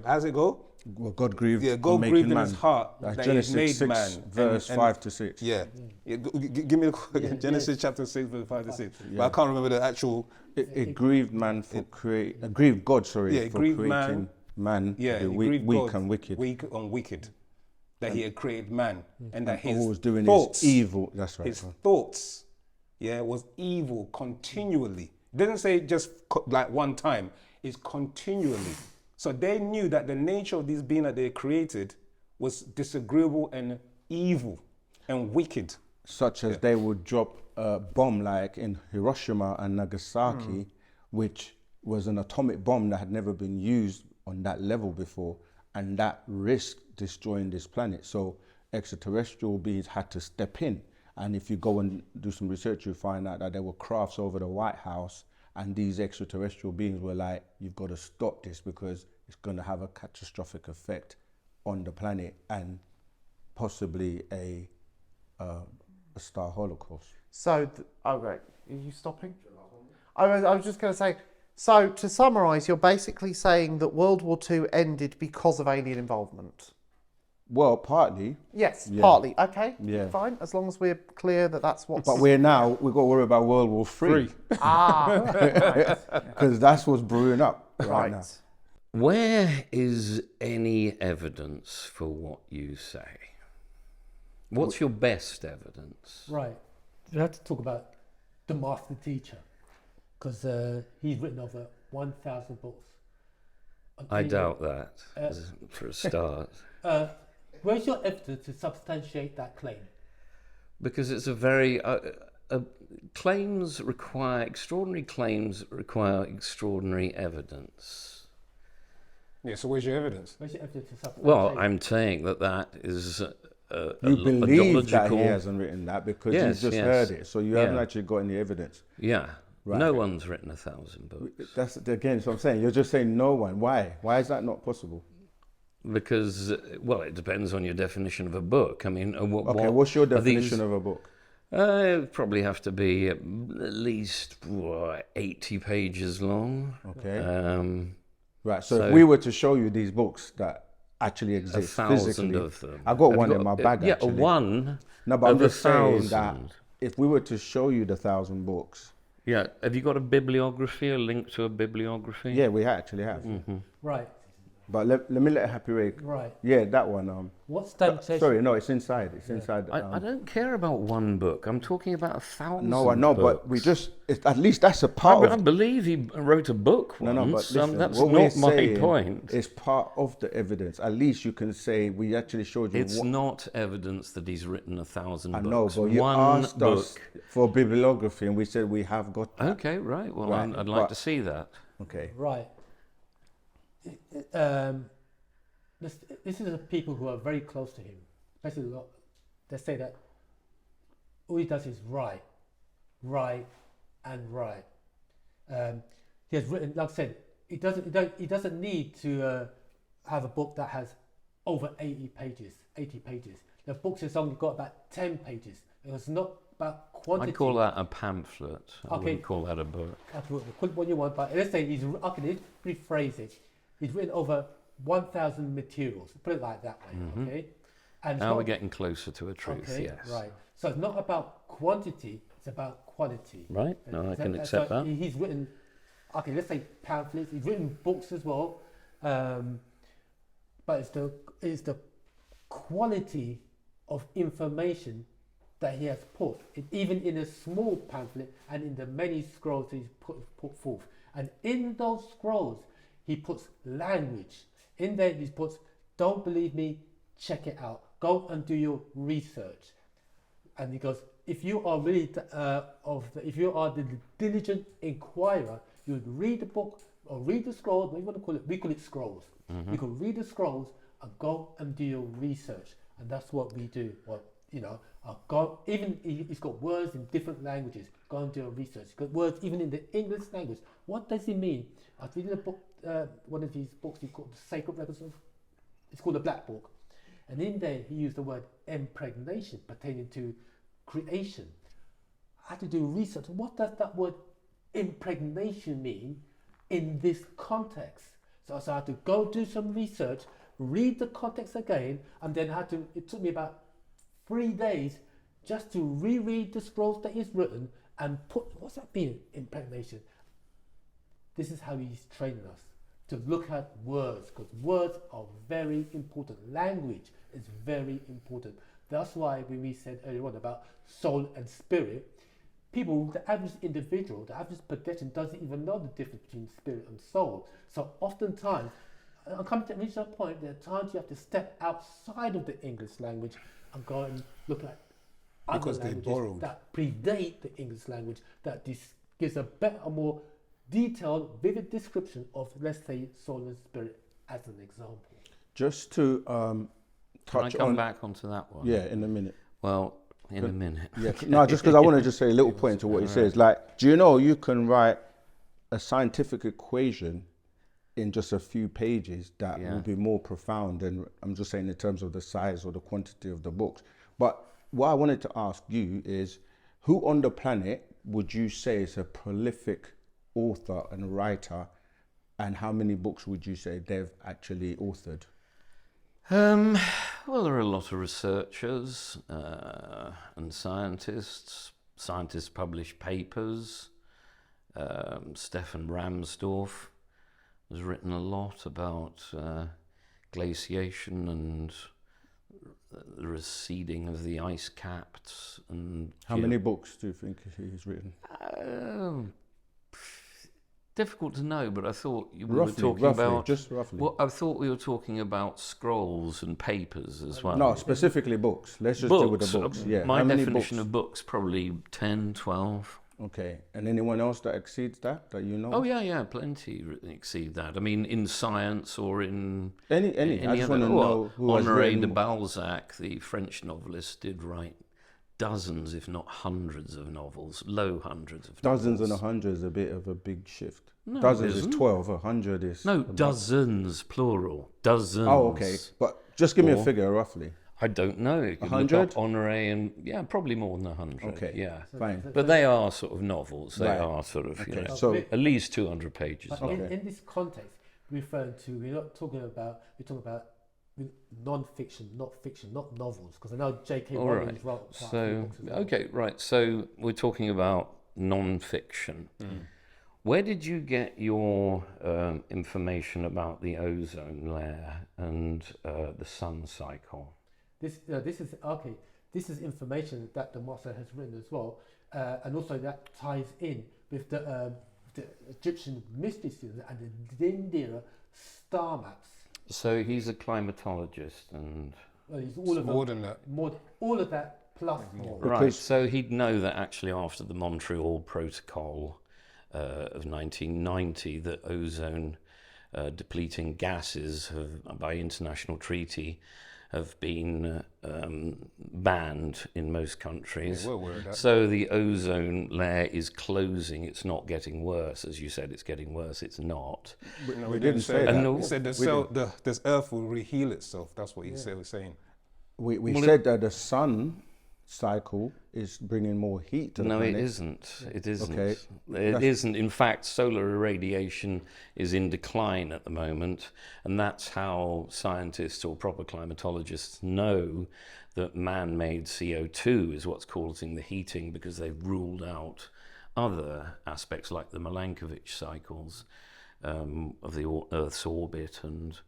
how's it go? Well, God grieved, God grieved in his heart That's that Genesis he made 6, man. verse 5 to 6. Yeah. Give me the Genesis chapter 6, verse 5 to 6. But I can't remember the actual. It grieved man for grieved God, for grieved creating man weak and wicked. Weak and wicked. That he had created man. And that his all was doing thoughts, is evil. That's right. His thoughts, was evil continually. It doesn't say just like one time. It's continually. So they knew that the nature of these beings that they created was disagreeable and evil and wicked. Such as they would drop a bomb like in Hiroshima and Nagasaki, which was an atomic bomb that had never been used on that level before, and that risked destroying this planet. So extraterrestrial beings had to step in. And if you go and do some research, you'll find out that there were crafts over the White House, and these extraterrestrial beings were like, you've got to stop this because it's going to have a catastrophic effect on the planet and possibly a star holocaust. So, are you stopping? I was just going to say, so to summarise, you're basically saying that World War II ended because of alien involvement. Well, partly. Yes, partly. Okay, Yeah. fine. As long as we're clear that that's what's... But we've got to worry about World War III. right. Because that's what's brewing up right now. Where is any evidence for what you say? What's your best evidence? Right. You have to talk about the master teacher, because he's written over 1,000 books. I doubt that, for a start. Where's your evidence to substantiate that claim? Because it's a very... extraordinary claims require extraordinary evidence. Yeah, so where's your evidence? Where's your evidence to substantiate? Well, I'm saying that is You believe that he hasn't written that because Yes, you've just yes. heard it, so you haven't Yeah. actually got any evidence. Yeah. Right. No one's written 1,000 books. That's again, so I'm saying you're just saying no one. Why? Why is that not possible? Because, well, it depends on your definition of a book. I mean, What's your definition of a book? It'd probably have to be at least 80 pages long. Okay. Right. so if we were to show you these books that actually exist 1,000 physically, of them. I got Have one you in my got- bag. Yeah, actually. one. No, but I'm of just saying 1,000. that if we were to show you the 1,000 books, Yeah. Have you got a bibliography, a link to a bibliography? yeah, we actually have. Right. But let me let Happy Ray. Right. Yeah, that one. What substantiation? Sorry, no, it's inside. It's inside. I don't care about one book. I'm talking about 1,000. No, I know, but books. at least that's a part I of. believe he wrote a book once. No, but listen, that's what we're not my saying point. It's part of the evidence. At least you can say we actually showed you. It's not evidence that he's written 1,000 I books. know, but you one asked book. us for bibliography, and we said we have got that. Okay, right. Well, Right, I'd like but- to see that. Okay. Right. this is the people who are very close to him. Basically, they say that all he does is write, and write. He has written, like I said, he doesn't need to have a book that has over 80 pages. The book has only got about 10 pages. It's not about quantity. I call that a pamphlet. I wouldn't call that a book. Call it what you want, but let's say let's rephrase it. He's written over 1,000 materials. Put it like that way, okay? And now we're getting closer to a truth, okay, yes. Right. So it's not about quantity, it's about quality. Right, no, I can accept that. He's written, okay, let's say pamphlets, he's written books as well, but it's the quality of information that he has put, even in a small pamphlet and in the many scrolls he's put forth. And in those scrolls, he puts language. In there, he puts, don't believe me, check it out. Go and do your research. And he goes, if you are really if you are the diligent inquirer, you would read the book or read the scrolls. What do you want to call it? We call it scrolls. You can read the scrolls and go and do your research, and that's what we do. Well, you know, go. Even he's got words in different languages. Go and do your research. He's got words even in the English language. What does he mean? I was reading a book, one of these books he called the Sacred Records of. It's called the Black Book. And in there, he used the word impregnation pertaining to creation. I had to do research. What does that word impregnation mean in this context? So I had to go do some research, read the context again, and then it took me about 3 days just to reread the scrolls that he's written and put, what's that mean, impregnation? This is how he's training us, to look at words, because words are very important. Language is very important. That's why when we said earlier on about soul and spirit, people, the average individual, the average pedestrian doesn't even know the difference between spirit and soul. So oftentimes, I'm coming to reach that point, there are times you have to step outside of the English language and go and look at other languages that predate the English language, that gives a better, a more detailed, vivid description of, let's say, soul and spirit as an example. Just to Can I touch come on back onto that one? Yeah, in a minute. Well, in a minute. Yeah, no, just because I want to just say a little point to what he says. Like, do you know you can write a scientific equation in just a few pages that will be more profound than, I'm just saying in terms of the size or the quantity of the books. But what I wanted to ask you is, who on the planet would you say is a prolific author and writer, and how many books would you say they've actually authored? Well, there are a lot of researchers and scientists. Scientists publish papers. Stefan Ramsdorff has written a lot about glaciation and the receding of the ice caps. And how many books do you think he's written? Difficult to know, but I thought we were Roughly, talking about just roughly. Well, I thought we were talking about scrolls and papers as well. No, specifically books. Let's just deal with the books. Yeah. My How many definition books? of books probably 10, 12. Okay. And anyone else that exceeds that you know? Oh yeah, plenty exceed that. I mean, in science or in Any. I just want to know who has Honoré written. de Balzac, the French novelist, did write dozens, if not hundreds of novels, low hundreds of Dozens novels. and 100 is a bit of a big shift. No, Dozens it is isn't. 12, 100 is... No, dozens, plural. Dozens. Oh, okay. But just give me a Or- figure, roughly. I don't know. You can 100? look up Honoré and, yeah, probably more than 100. Okay. Yeah. Fine. But they are sort of novels. They Right. are sort of, you Okay, know, so... at least 200 pages. But long. in this context, we're talking about non-fiction, not fiction, not novels, because I know J.K. All Rowling right. wrote quite a few So, books as well. okay, right. So we're talking about non-fiction. Where did you get your information about the ozone layer and the sun cycle? This is information that the master has written as well, and also that ties in with the Egyptian mysticism and the Dindira star maps. So he's a climatologist and... He's all of More than that. all of that plus more. Right, Because- so he'd know that actually after the Montreal Protocol of 1990 that ozone depleting gases by international treaty have been banned in most countries. Yeah, we're aware of that. So the ozone layer is closing. It's not getting worse. As you said, it's getting worse. It's not. But no, We didn't say that. that. No. We said this Earth will reheal itself. That's what you said. We're saying. We Well, said that the sun cycle is bringing more heat to the No, planet. it isn't. It isn't. Okay. It isn't. In fact, solar irradiation is in decline at the moment, and that's how scientists or proper climatologists know that man-made CO2 is what's causing the heating, because they've ruled out other aspects like the Milankovitch cycles of the Earth's orbit and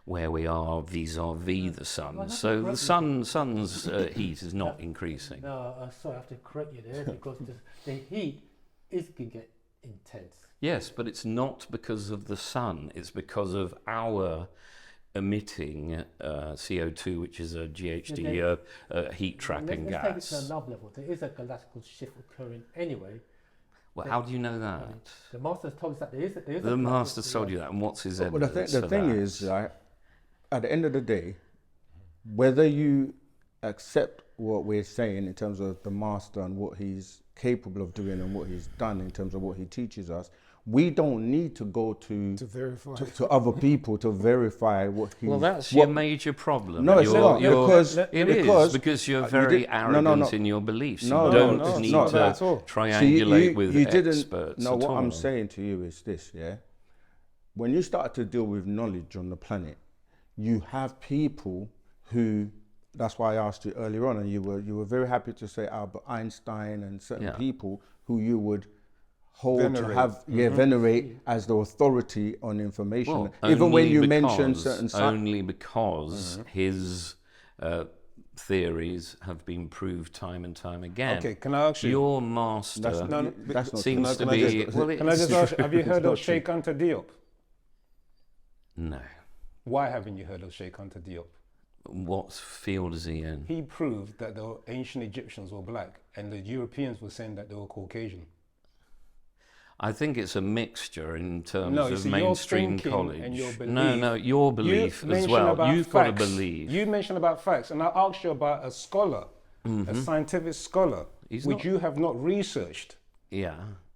where we are vis-a-vis the sun. So the sun's heat is not increasing. No, sorry, I have to correct you there because the heat is going to get intense. Yes, but it's not because of the sun. It's because of our emitting CO2, which is a GHG heat trapping Let's take it to gas. another level. There is a galactical shift occurring anyway. Well, how do you know that? The master's told us that there is a The galactical master's shift. told you that, and what's his But evidence the for thing that? is, right, at the end of the day, whether you accept what we're saying in terms of the master and what he's capable of doing and what he's done in terms of what he teaches us, we don't need to go to verify to other people to verify what he. Well, that's what, your major problem. No, it's not, because- It because is, because you're you very did- arrogant in your beliefs. No, you no, don't no, it's need not to that at all. triangulate with you didn't. experts No, at what all. I'm saying to you is this: yeah, when you start to deal with knowledge on the planet, you have people who. That's why I asked you earlier on, and you were very happy to say Albert Einstein and certain people who you would hold Venerate. to have venerate as the authority on information. Well, Even when only you mention because- certain only because his theories have been proved time and time again. Okay, can I ask you? Your master That's not seems true. to be. Well, Can I just ask you, have you heard not of Sheikh Anta Diop? no. Why haven't you heard of Sheikh Anta Diop? What field is he in? He proved that the ancient Egyptians were black and the Europeans were saying that they were Caucasian. I think it's a mixture in terms No, you of see, your mainstream thinking college. and your No, your belief You as mentioned well. about You've got to facts. believe. You mentioned about facts, and I asked you about a scholar, a scientific scholar, He's which not- you have not researched. Yeah.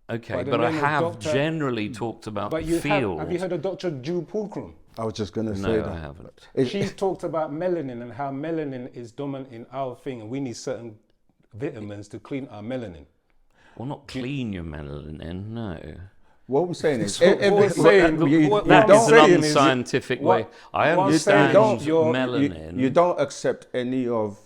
Okay, By the but I name of have Dr. generally talked about But the you field. have you heard of Dr. Jude Pulcrum? I was just going to say No, that. I haven't. She's talked about melanin and how melanin is dominant in our thing, and we need certain vitamins to clean our melanin. Well, not clean your melanin, no. What I'm saying is, So what I'm saying- what That I'm is an saying is- unscientific way. I what I'm saying understand is you're- melanin. you don't accept any of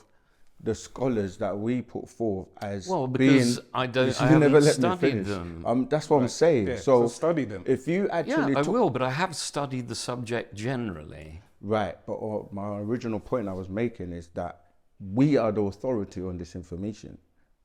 the scholars that we put forth as Well, because being, I don't- You I haven't never let me studied finish. them. That's what I'm saying. Yeah, so so study them. If you actually Yeah, I took- will, but I have studied the subject generally. Right, but my original point I was making is that we are the authority on this information,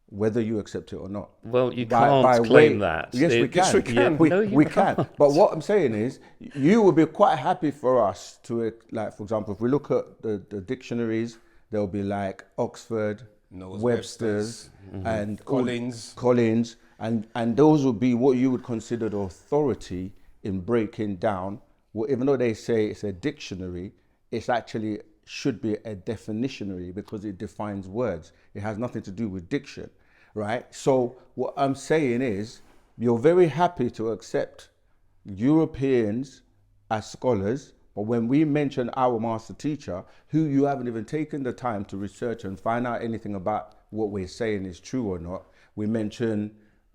whether you accept it or not. Well, you can't claim that. Yes, we can. Yes, we can. We can. But what I'm saying is, you would be quite happy for us to, like, for example, if we look at the dictionaries, there'll be like Oxford, Noah's Webster's, and Collins. Collins, and those would be what you would consider the authority in breaking down. Well, even though they say it's a dictionary, it's actually should be a definitionary because it defines words. It has nothing to do with diction, right? So what I'm saying is, you're very happy to accept Europeans as scholars, but when we mention our master teacher, who you haven't even taken the time to research and find out anything about what we're saying is true or not, we mention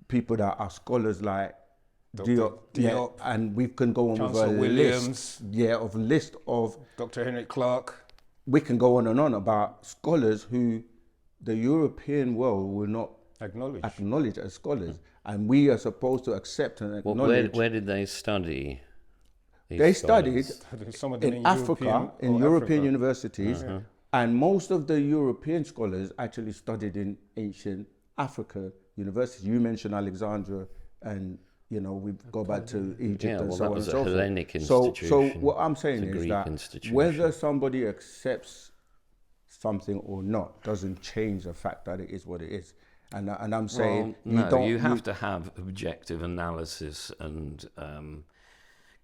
people that are scholars like Diop, Diop, and we can go on Chancellor with a Williams. list of. Dr. Henry Clark. We can go on and on about scholars who the European world will not acknowledge as scholars, and we are supposed to accept and Well, acknowledge. where did they study? these They scholars? studied Some of them in Africa, in European universities, and most of the European scholars actually studied in ancient Africa universities. You mentioned Alexandria, and we go back to Egypt Yeah, and well, so that on was and a so forth. Hellenic So institution. what I'm saying It's a is Greek that institution. whether somebody accepts something or not doesn't change the fact that it is what it is. And I'm saying Well, no, you have to have objective analysis and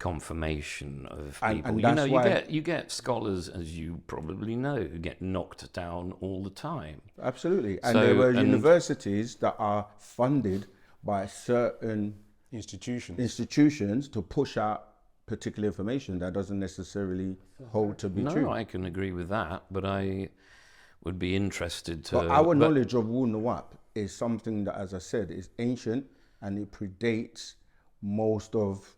confirmation of And people. You that's know, why- you get scholars, as you probably know, who get knocked down all the time. Absolutely. And So- there were and- universities that are funded by certain institutions to push out particular information that doesn't necessarily hold to be No, true. I can agree with that, but I would be interested to. But our knowledge of Wu Nawab is something that, as I said, is ancient and it predates most of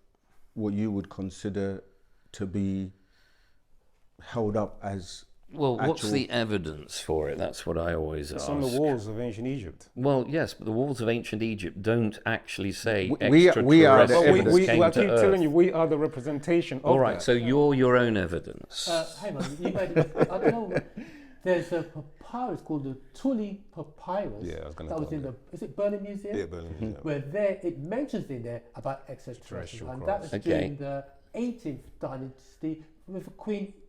what you would consider to be held up as Well, what's actual- the evidence for it? That's what I always ask. It's on the walls of ancient Egypt. Well, yes, but the walls of ancient Egypt don't actually say We are the extraterrestrials evidence. came I to keep Earth. telling you, we are the representation of All right, that. so you're your own evidence. Hang on, you made it, I don't know. There's a papyrus called the Tuli Papyrus. Yeah, I was gonna that was go in there. the, is it Berlin Museum? Yeah, Berlin Museum. Where there, it mentions in there about extraterrestrial. And that was Okay. during the 18th dynasty with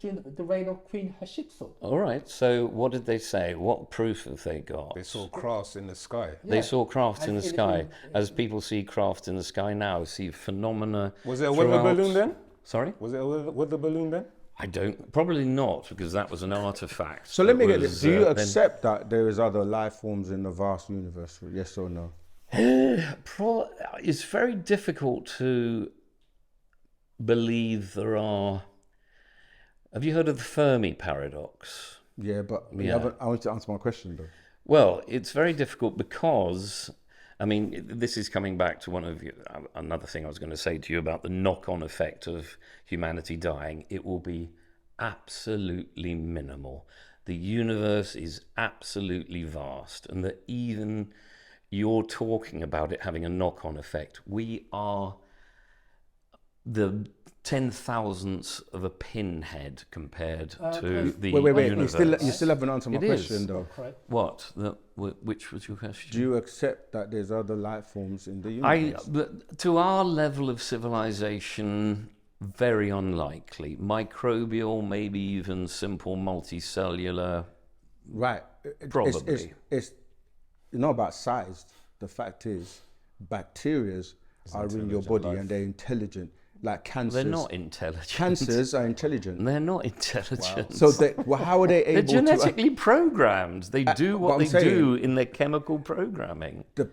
during the reign of Queen Hatshepsut. All right, so what did they say? What proof have they got? They saw crafts in the sky. They Yeah. saw craft in the As in- sky, as people see craft in the sky now, see phenomena. Was it a weather throughout- balloon then? Sorry? Was it a weather balloon then? I don't, probably not, because that was an artifact. So let me that get was, this. Do you then- accept that there is other life forms in the vast universe? Yes or no? It's very difficult to believe there are. Have you heard of the Fermi paradox? Yeah, but you Yeah. haven't, I want you to answer my question though. Well, it's very difficult because, I mean, this is coming back to another thing I was going to say to you about the knock-on effect of humanity dying. It will be absolutely minimal. The universe is absolutely vast, and that even you're talking about it having a knock-on effect. We are the 10,000ths of a pinhead compared to the Wait. universe. You still haven't answered my It is. question though. Correct. What? Which was your question? Do you accept that there's other life forms in the universe? But to our level of civilization, very unlikely. Microbial, maybe even simple multicellular. Right. Probably. It's not about size. The fact is, bacteria are in your body and they're intelligent, like cancers. They're not intelligent. Cancers are intelligent. They're not intelligent. So how are they They're able genetically programmed. They do but what I'm they saying- do in their chemical programming. to...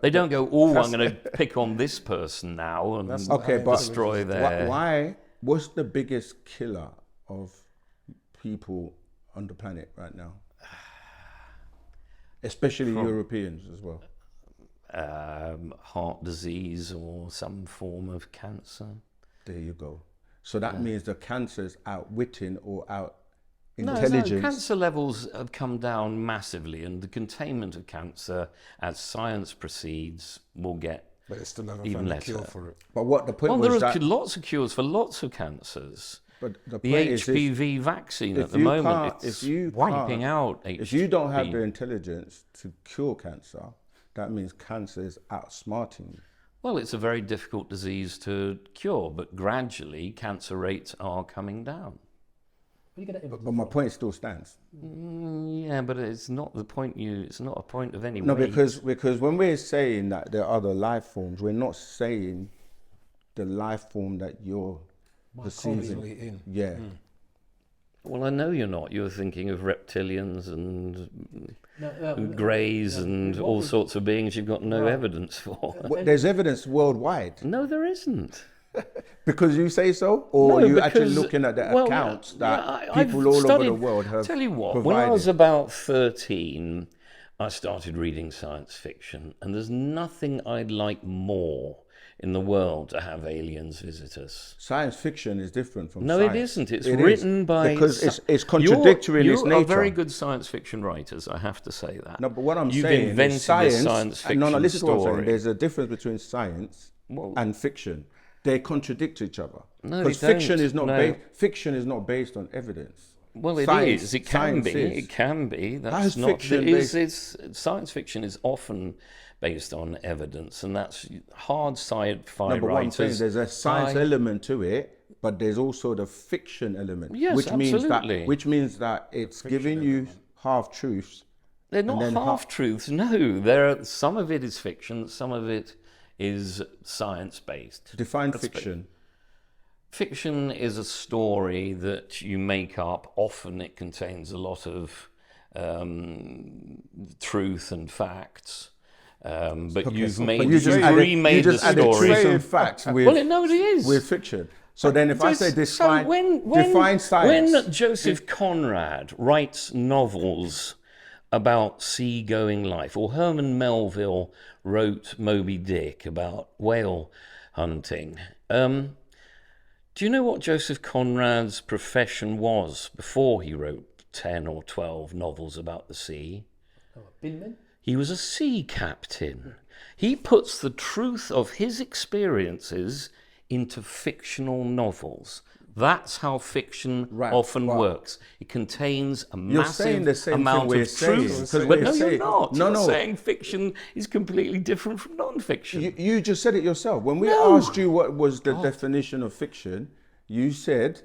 They don't go, oh, I'm going to pick on this person now and Okay, but destroy their... why? What's the biggest killer of people on the planet right now? Especially Europeans as well. Heart disease or some form of cancer. There you go. So that means the cancer is outwitting or out No, intelligence. cancer levels have come down massively, and the containment of cancer, as science proceeds, will get But it's still never even found a lesser. cure for it. But what the point Well, was there are that lots of cures for lots of cancers. but the The point is HPV vaccine if at the you moment, can't- it's if you wiping can't- out HPV. if you don't have the intelligence to cure cancer, that means cancer is outsmarting you. Well, it's a very difficult disease to cure, but gradually cancer rates are coming down. Where you get that evidence But my from? point still stands. Yeah, but it's not the point. It's not a point of any No, weight. because when we're saying that there are other life forms, we're not saying the life form that you're perceiving. Constantly in. Yeah. Well, I know you're not. You're thinking of reptilians and No, greys and what all was- sorts of beings you've got no Right. evidence for. Well, there's evidence worldwide. No, there isn't. Because you say so? Or No, are you actually because- looking at the well, accounts that I've people all over studied- the world have Tell you what, provided? when I was about 13, I started reading science fiction, and there's nothing I'd like more in the world to have aliens visit us. Science fiction is different from No, science. it isn't. It's It is, written by... because it's contradictory in its You nature. are very good science fiction writers, I have to say that. No, but what I'm You've saying invented is science. a science fiction no, listen to what I'm saying. story. There's a difference between science Well- and fiction. They contradict each other. No, because they fiction don't. is not No. fiction is not based on evidence. Well, it Science- is. It can science be. is. It can be. That's How is not. fiction It's science fiction is often based on evidence, and that's hard sci-fi No, but what I'm saying writers. is there's a science element to it, but there's also the fiction element, Yes, which absolutely. means that it's giving you half truths. They're not then half truths. No, there are some of it is fiction. Some of it is science based. Define fiction. Fiction is a story that you make up. Often it contains a lot of truth and facts. But Okay, you've so- made, but you just you've added- remade you just the added story. truth and facts with, Well, no, it is. with fiction. So then if I say define, So when define science. when Joseph Conrad writes novels about seagoing life, or Herman Melville wrote Moby Dick about whale hunting, do you know what Joseph Conrad's profession was before he wrote 10 or 12 novels about the sea? Binman? He was a sea captain. He puts the truth of his experiences into fictional novels. That's how fiction Right, often but works. It contains a You're saying the massive same thing amount we're of saying, truth. 'cause But we're no, you're saying- not. No, You're no. saying fiction is completely different from non-fiction. You just said it yourself. When we No. asked you what was the definition of fiction, you said,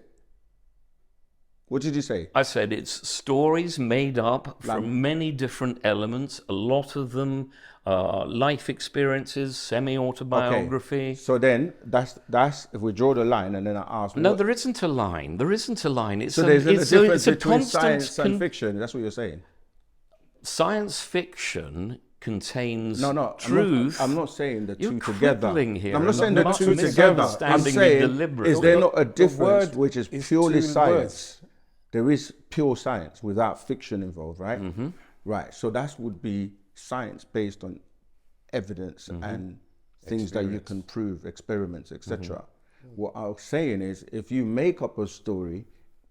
what did you say? I said it's stories made up from many different elements. A lot of them are life experiences, semi-autobiography. Okay. So then that's if we draw the line, and then I ask. No, what- there isn't a line. There isn't a line. It's So there's a difference it's a between constant science and fiction. That's what you're saying. Science fiction contains No, truth. I'm not saying the You're two together. quibbling here I'm and not saying the not two together. I'm misunderstanding me saying, deliberately. is there not a difference word which is is purely two science? There is pure science without fiction involved, right? Mm-hmm. Right. So that would be science based on evidence and things that you can prove, experiments, etc. What I was saying is, if you make up a story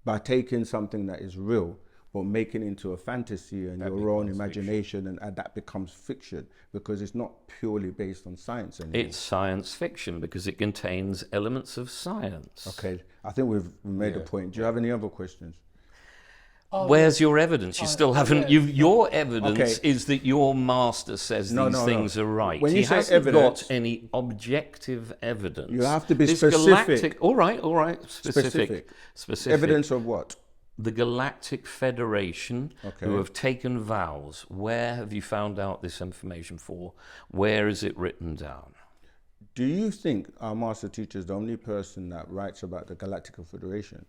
by taking something that is real, but making it into a fantasy and your own imagination, and that becomes fiction because it's not purely based on science anymore. It's science fiction because it contains elements of science. Okay, I think we've made a point. Do you have any other questions? Where's your evidence? You still haven't. Your evidence Okay. is that your master says No, these no, no. things are right. When he you say hasn't evidence, got any objective evidence. you have to be This specific. All right. Specific. Evidence of what? The Galactic Federation, Okay. who have taken vows. Where have you found out this information for? Where is it written down? Do you think our master teacher is the only person that writes about the Galactic Federation?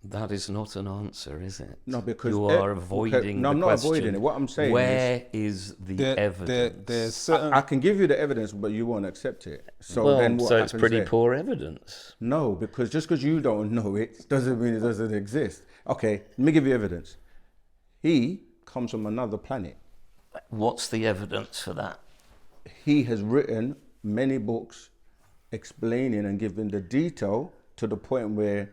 That is not an answer, is it? No, because you are avoiding no, I'm the not question. avoiding it. What I'm saying Where is the evidence? There's certain. I can give you the evidence, but you won't accept it. So well, then what so it's happens pretty there? poor evidence. No, because just because you don't know it doesn't mean it doesn't exist. Okay, let me give you evidence. He comes from another planet. What's the evidence for that? He has written many books explaining and giving the detail to the point where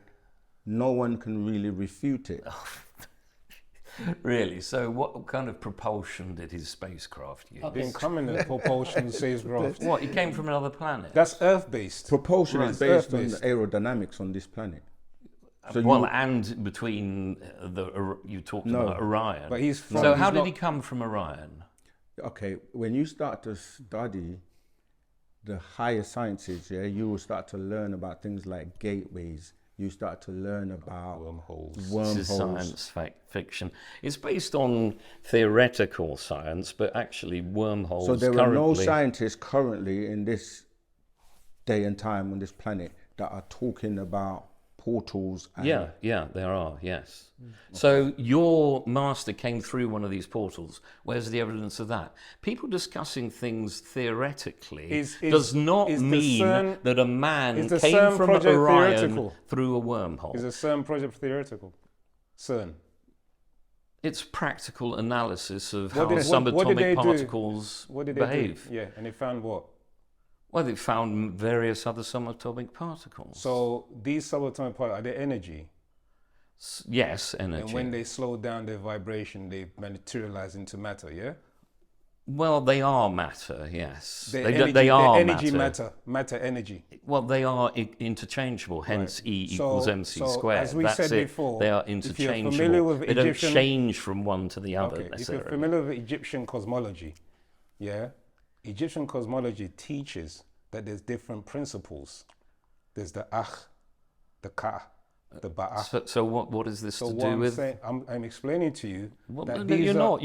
no one can really refute it. Really? So what kind of propulsion did his spacecraft use? Didn't come in the propulsion spacecraft. What, he came from another planet? That's Earth-based. Propulsion is based on Earth-based. the aerodynamics on this planet. So well, and between you talked No, about Orion. but he's from- so he's how did not- he come from Orion? okay, when you start to study the higher sciences, yeah, you will start to learn about things like gateways. You start to learn about Wormholes. This is science fiction. It's based on theoretical science, but actually wormholes. So there are no currently- scientists currently in this day and time on this planet that are talking about portals. And Yeah, there are, yes. So your master came through one of these portals. Where's the evidence of that? People discussing things theoretically does not is the mean CERN that a man is the came CERN from project Orion theoretical? through a wormhole. Is a CERN project theoretical? CERN. It's practical analysis of What how did- what did subatomic they do? particles What did they behave. do? Yeah, and they found what? Well, they found various other subatomic particles. So these subatomic particles, are they energy? Yes, energy. And when they slow down their vibration, they materialize into matter, yeah? Well, they are matter, yes. They're They, energy, they are they're energy, matter, energy. Well, they are interchangeable, hence Right. E So- equals MC so squared. as we That's said it. before, They are if you're interchangeable. familiar with They don't Egyptian- change from one to the other Okay, if necessarily. you're familiar with Egyptian cosmology, yeah? Egyptian cosmology teaches that there's different principles. There's the Ach, the Ka, the Ba'ah. So what is this So to what do I'm with? saying, I'm explaining to you Well, that no, these you're are, not.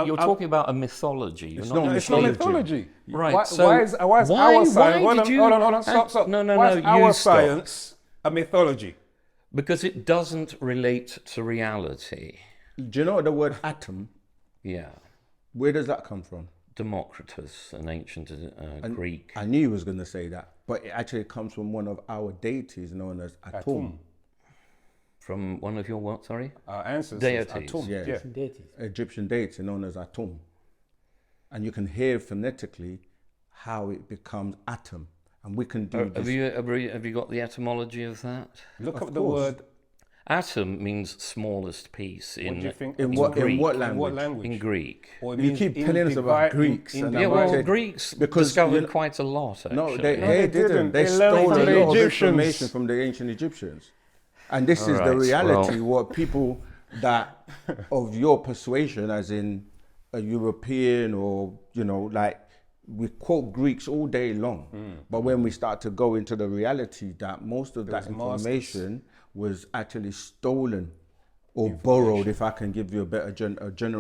You're talking about a mythology. You're It's not not It's not mythology. mythology. Right, Why, so why is why our science? did you- Hold on, stop. No, Why is you our stop. science a mythology. Because it doesn't relate to reality. Do you know the word atom? Yeah. Where does that come from? Democritus, an ancient Greek. I knew he was going to say that, but it actually comes from one of our deities known as Atum. From one of your what, sorry? Our ancestors. Deities. Atum. Yeah. Yeah. Deities. Egyptian deity known as Atum. And you can hear phonetically how it becomes atom. And we can do this. Have you got the etymology of that? Look Of up the course. word. Atom means smallest piece What do you think? In in what Greek. language? In what language? In Greek. Or it You means keep in telling us about Greeks and Yeah, I'm well, like, Greeks because discovered you know- quite a lot, actually. No, they they didn't. didn't. They They stole learned a from the lot of Egyptians. information from the ancient Egyptians. And this is the Alright, reality, well- what people that of your persuasion, as in a European or, you know, like we quote Greeks all day long. But when we start to go into the reality that most of that was masters. information was actually stolen or borrowed, if I can give you a better,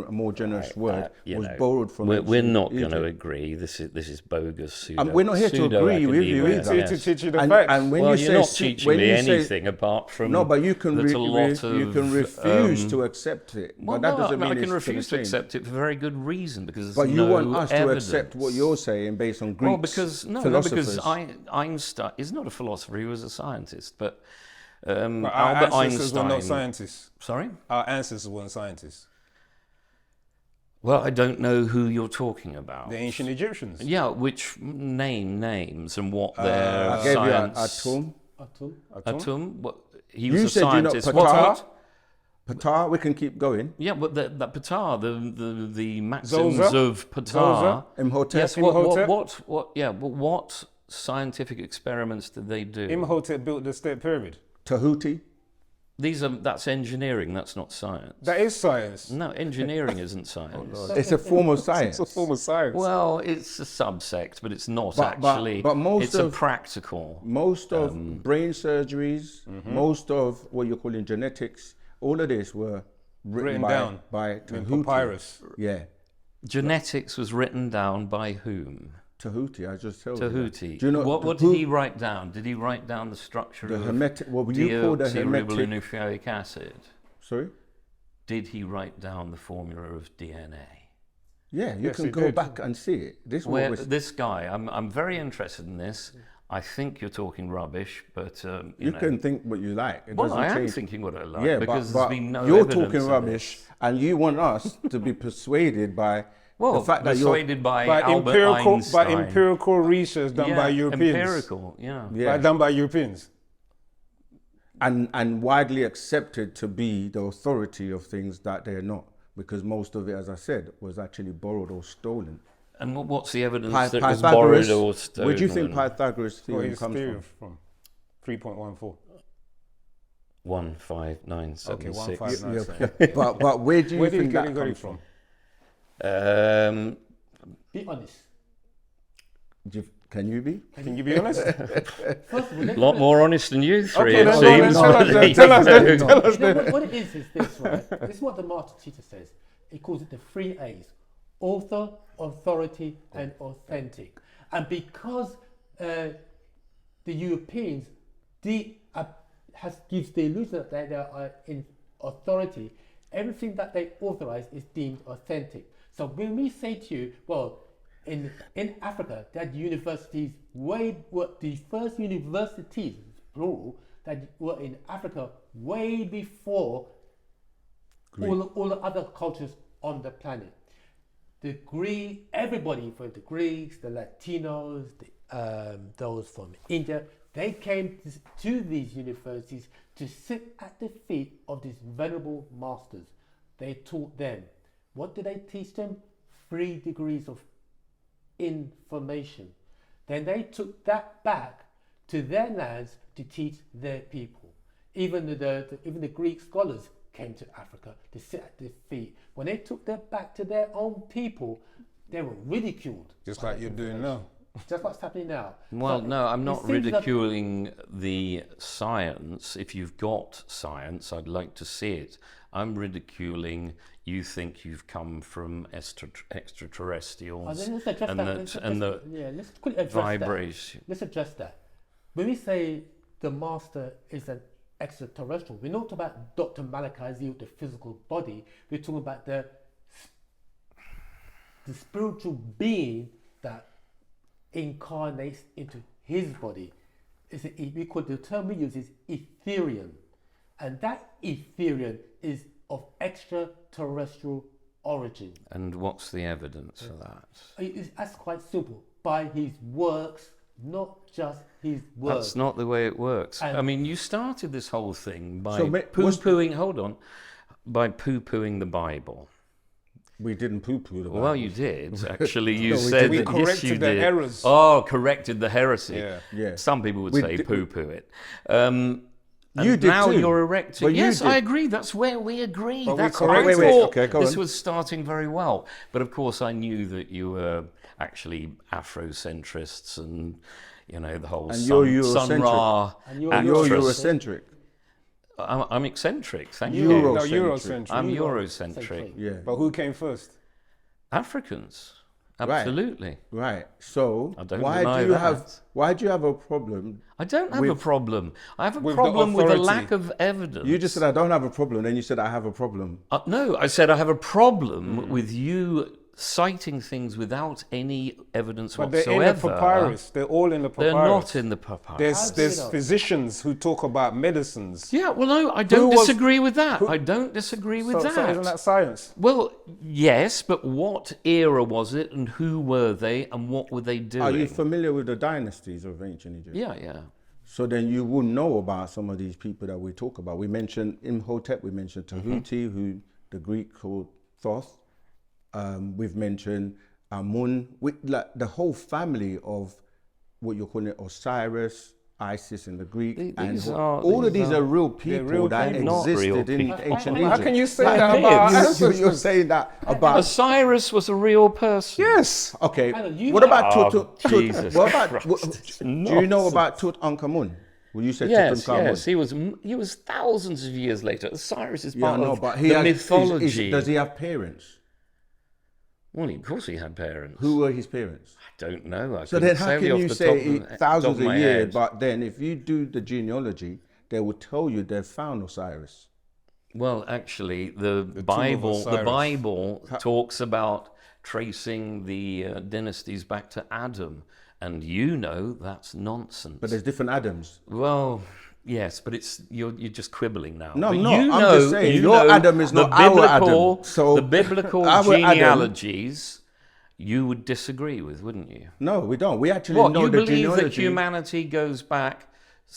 a more generous word, You was know, borrowed from We're ancient not going to Egypt. agree. This is bogus. Pseudo, We're not here to agree with you pseudo-academia, either. To yes. teach you the And- facts. and when Well, you you're say not si- teaching when me you say- anything apart from No, but you can there's a lot you can of, refuse to accept it. Well, but that no, doesn't mean I can it's refuse to the same. accept it for very good reason because But there's you no want us evidence. to accept what you're saying based on Greek Well, because philosophers. Einstein is not a philosopher; he was a scientist. But But our Albert ancestors were Einstein. not scientists. Sorry. Our ancestors weren't scientists. Well, I don't know who you're talking about. The ancient Egyptians. Yeah, which names and what their I gave science. you Atum. Atum. What he You was a said you're not scientist. Ptah? Ptah, we can keep going. Yeah, but that Ptah, the maxims Zosa? of Ptah. Imhotep. Yes. Imhotep? What? Yeah. But what scientific experiments did they do? Imhotep built the State Pyramid. Tahuti. That's engineering. That's not science. That is science. No, engineering isn't science. It's a form of science. It's a form of science. Well, it's a subsect, but it's not But- actually. but most it's a of- practical. Most of brain surgeries, most of what you're calling genetics, all of this were written down by in Tahuti. papyrus. Yeah. Genetics was written down by whom? Tahuti, I just told you. Tahuti. that. Do you know what did he write down? Did he write down the structure The of hermetic, what you call the hermetic. deoxyribonucleic acid? Sorry? Did he write down the formula of DNA? Yeah, you Yes, can he go did. back and see it. This is Where what was, this guy, I'm very interested in this. I think you're talking rubbish, but you know. can think what you like. It Well, doesn't I am change. thinking what I like Yeah, because but there's been no you're evidence talking of rubbish, this. and you want us to be persuaded by Well, the fact that you're. persuaded by by Albert empirical, Einstein. by empirical research done by Europeans. Empirical, yeah. Yeah. Done by Europeans. and widely accepted to be the authority of things that they're not, because most of it, as I said, was actually borrowed or stolen. And what's the evidence Pi- that was borrowed Pythagoras, or stolen? where do you think Pythagoras' What theorem his comes theory from? from? 3.14. 15976. Okay, 159. Yeah, but where do you Where did think you that get comes it from? Be honest. Can you be? Can you be honest? First of all, A lot more honest than you three, Okay, it then go on, seems. tell us then, tell us then, tell us you know, then. what it is this, right? This is what the Master Teacher says. He calls it the three A's: author, authority, and authentic. And because the Europeans gives the illusion that they are in authority, everything that they authorize is deemed authentic. So when we say to you, well, in Africa, that universities were the first universities, plural, that were in Africa way before all the other cultures on the planet. Everybody from the Greeks, the Latinos, those from India, they came to these universities to sit at the feet of these venerable masters. They taught them. What did they teach them? 3 degrees of information. Then they took that back to their lands to teach their people. Even the Greek scholars came to Africa to sit at their feet. When they took that back to their own people, they were ridiculed. Just like you're doing now. Just what's happening now. Well, So no, I'm it not seems that- ridiculing the science. If you've got science, I'd like to see it. I'm ridiculing you think you've come from extraterrestrials Let's address and that. the Let's quickly address vibration. that. Let's address that. When we say the master is an extraterrestrial. We're not talking about Dr. Malachi Zeal, the physical body. We're talking about the spiritual being that incarnates into his body. We call the term we use is Ethereum, and that Ethereum is of extraterrestrial origin. And what's the evidence for that? That's quite simple. By his works, not just his words. That's not the way it works. And I mean, you started this whole thing by So, poo-pooing. Hold on, by poo-pooing the Bible. We didn't poo-poo the Bible. Well, you did actually. You No, we said We that corrected yes, you the did. errors. Oh, corrected the heresy. Yeah. Yeah. Some people would We say did- poo-poo it. You And did now too. you're erecting. But you Yes, I did. agree. That's where we agree. But we That's corrected- I Wait, thought okay, go this on. was starting very well. But of course, I knew that you were actually Afrocentrists and, you know, the whole And Sun, you're Sun Eurocentric. Ra. And you're You're actress. Eurocentric. I'm eccentric, thank Euro- you. No, Eurocentric. Eurocentric. I'm Eurocentric. Eurocentric. Yeah. But who came first? Africans, absolutely. Right. So I don't why deny do you that. have a problem? I don't have a problem. I have a With the problem with the authority. lack of evidence. You just said I don't have a problem, then you said I have a problem. No, I said I have a problem Mm. with you citing things without any evidence But they're whatsoever. in the papyrus. They're all in the papyrus. They're not in the papyrus. There's How do you know? physicians who talk about medicines. Yeah, well, no, I don't was- disagree with that. I don't disagree with So isn't that science? Well, yes, but what era was it, and who were they, and what were they doing? Are you familiar with the dynasties of ancient Egypt? Yeah, yeah. So then you will know about some of these people that we talk about. We mentioned Imhotep, we mentioned Tahuti, who the Greek called Thoth. We've mentioned Amun, like the whole family of what you're calling Osiris, Isis in the Greek, These and are- all of these these are real people real that people. Not real existed in people. ancient How Egypt. can you say Like, that about our you're ancestors? saying that about Osiris was a real person. Yes. okay. Hang on, you What know- about Jesus what about Christ, do you know about Tutankhamun? Well, you said Yes, Tutankhamun. yes, he was thousands of years later. Osiris is Yeah, part no, of but the mythology. does he have parents? Well, of course he had parents. Who were his parents? I don't know. I So couldn't then how tell can off you the say top of thousands my of years, head. but then if you do the genealogy, they will tell you they've found Osiris. Well, actually, the tomb of Bible Osiris. talks about tracing the dynasties back to Adam, and you know that's nonsense. But there's different Adams. Well, yes, but you're just quibbling now. No, But I'm not. you I'm know, just saying, you your know Adam is the not our Adam. biblical- So the biblical our Adam- genealogies you would disagree with, wouldn't you? No, we don't. We actually What, know you the believe genealogy. that humanity goes back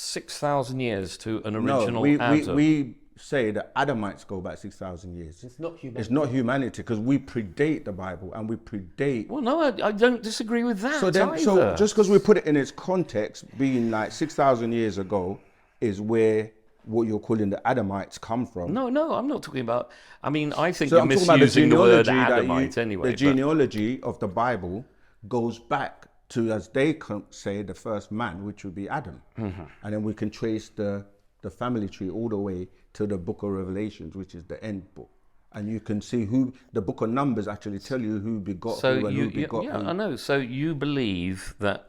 6,000 years to an No, original we Adam? say that Adamites go back 6,000 years. It's not human. It's not humanity because we predate the Bible and we predate. Well, no, I don't disagree with that So then, either. so just because we put it in its context, being like 6,000 years ago, is where what you're calling the Adamites come from. No, I'm not talking about. I mean, I think So you're I'm talking about the misusing the word genealogy that Adamite anyway. The but- genealogy of the Bible goes back to, as they say, the first man, which would be Adam, Mm-hmm. and then we can trace the family tree all the way to the Book of Revelations, which is the end book, and you can see who the Book of Numbers actually tell you who begot So who and you, who begot yeah, who. I know. So you believe that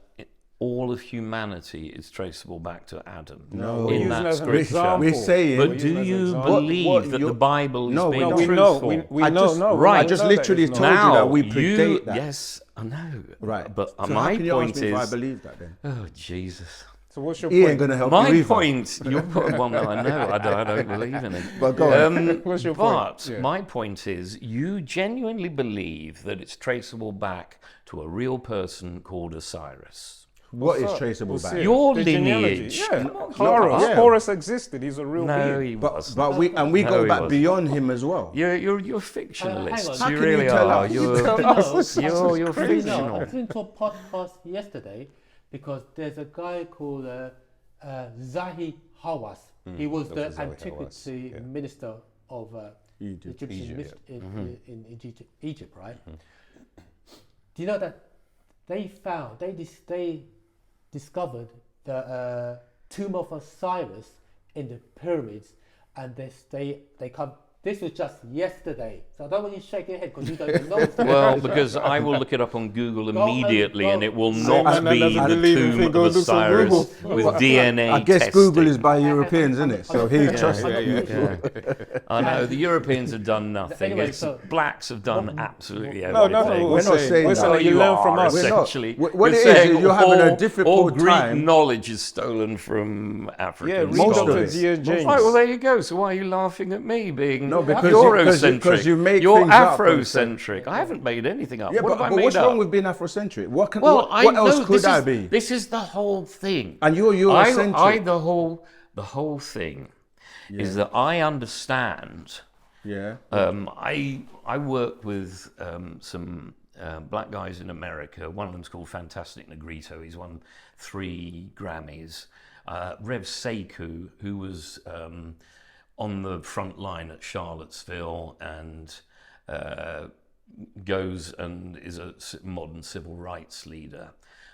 all of humanity is traceable back to Adam No. We're in using that as an scripture. example. We're saying- But We're do using as an you example. believe What that the you're- Bible is No, being no, We truthful? know. We I know. just- No, right. we I just know that literally it's told not. you now, that we predate that. Yes, I know. Right. But so my how can you point ask me if I is, believe that then? oh Jesus. So what's your He ain't point? gonna help My you either. point, you're well, no, I know, I don't believe in it. But go on. What's your but point? Yeah. my point is, you genuinely believe that it's traceable back to a real person called Osiris. What is We'll traceable see back? it. Your The genealogy. lineage. Yeah. Come on, Horus. yeah. Horus existed. He's a real No, being. he But wasn't. we No, go he back wasn't. beyond him as well. You're hang fictionalists. on. You How can you really tell are. us? You're You know, I fictional. listened to a podcast yesterday because there's a guy called Zahi Hawass. He was the Dr. Zahi antiquity Hawass, yeah. minister of Egypt. Egyptian Egypt, in Egypt, right? Do you know that they discovered the tomb of Osiris in the pyramids, and they this was just yesterday. So I don't want you to shake your head because you don't know. Well, because I will look it up on Google Go immediately, and and it will Same not man be doesn't the believe if he tomb of goes looks on Osiris Google. with DNA I guess testing. Google is by Europeans, isn't it? So he trusts yeah, it. yeah. I know the Europeans have done nothing. Anyway, It's so- blacks have done absolutely No, everything. no, We're not saying we're that. saying you You learn from are, us. We're not. essentially. What You're it is saying you're having a all difficult Greek time. knowledge is stolen from Africa. Yeah, read Most of Dr. it. G.S. James. Right, well, there you go. So why are you laughing at me being No, because Eurocentric? you make You're things up and say- Afrocentric. I haven't made anything up. Yeah, what but, have I but made what's up? wrong with being Afrocentric? What Well, what else could I be? This is the whole thing. And you're Eurocentric. The whole thing is that I understand. Yeah. I work with some black guys in America. One of them's called Fantastic Negrito. He's won 3 Grammys. Rev Sekou, who was on the front line at Charlottesville and goes and is a modern civil rights leader.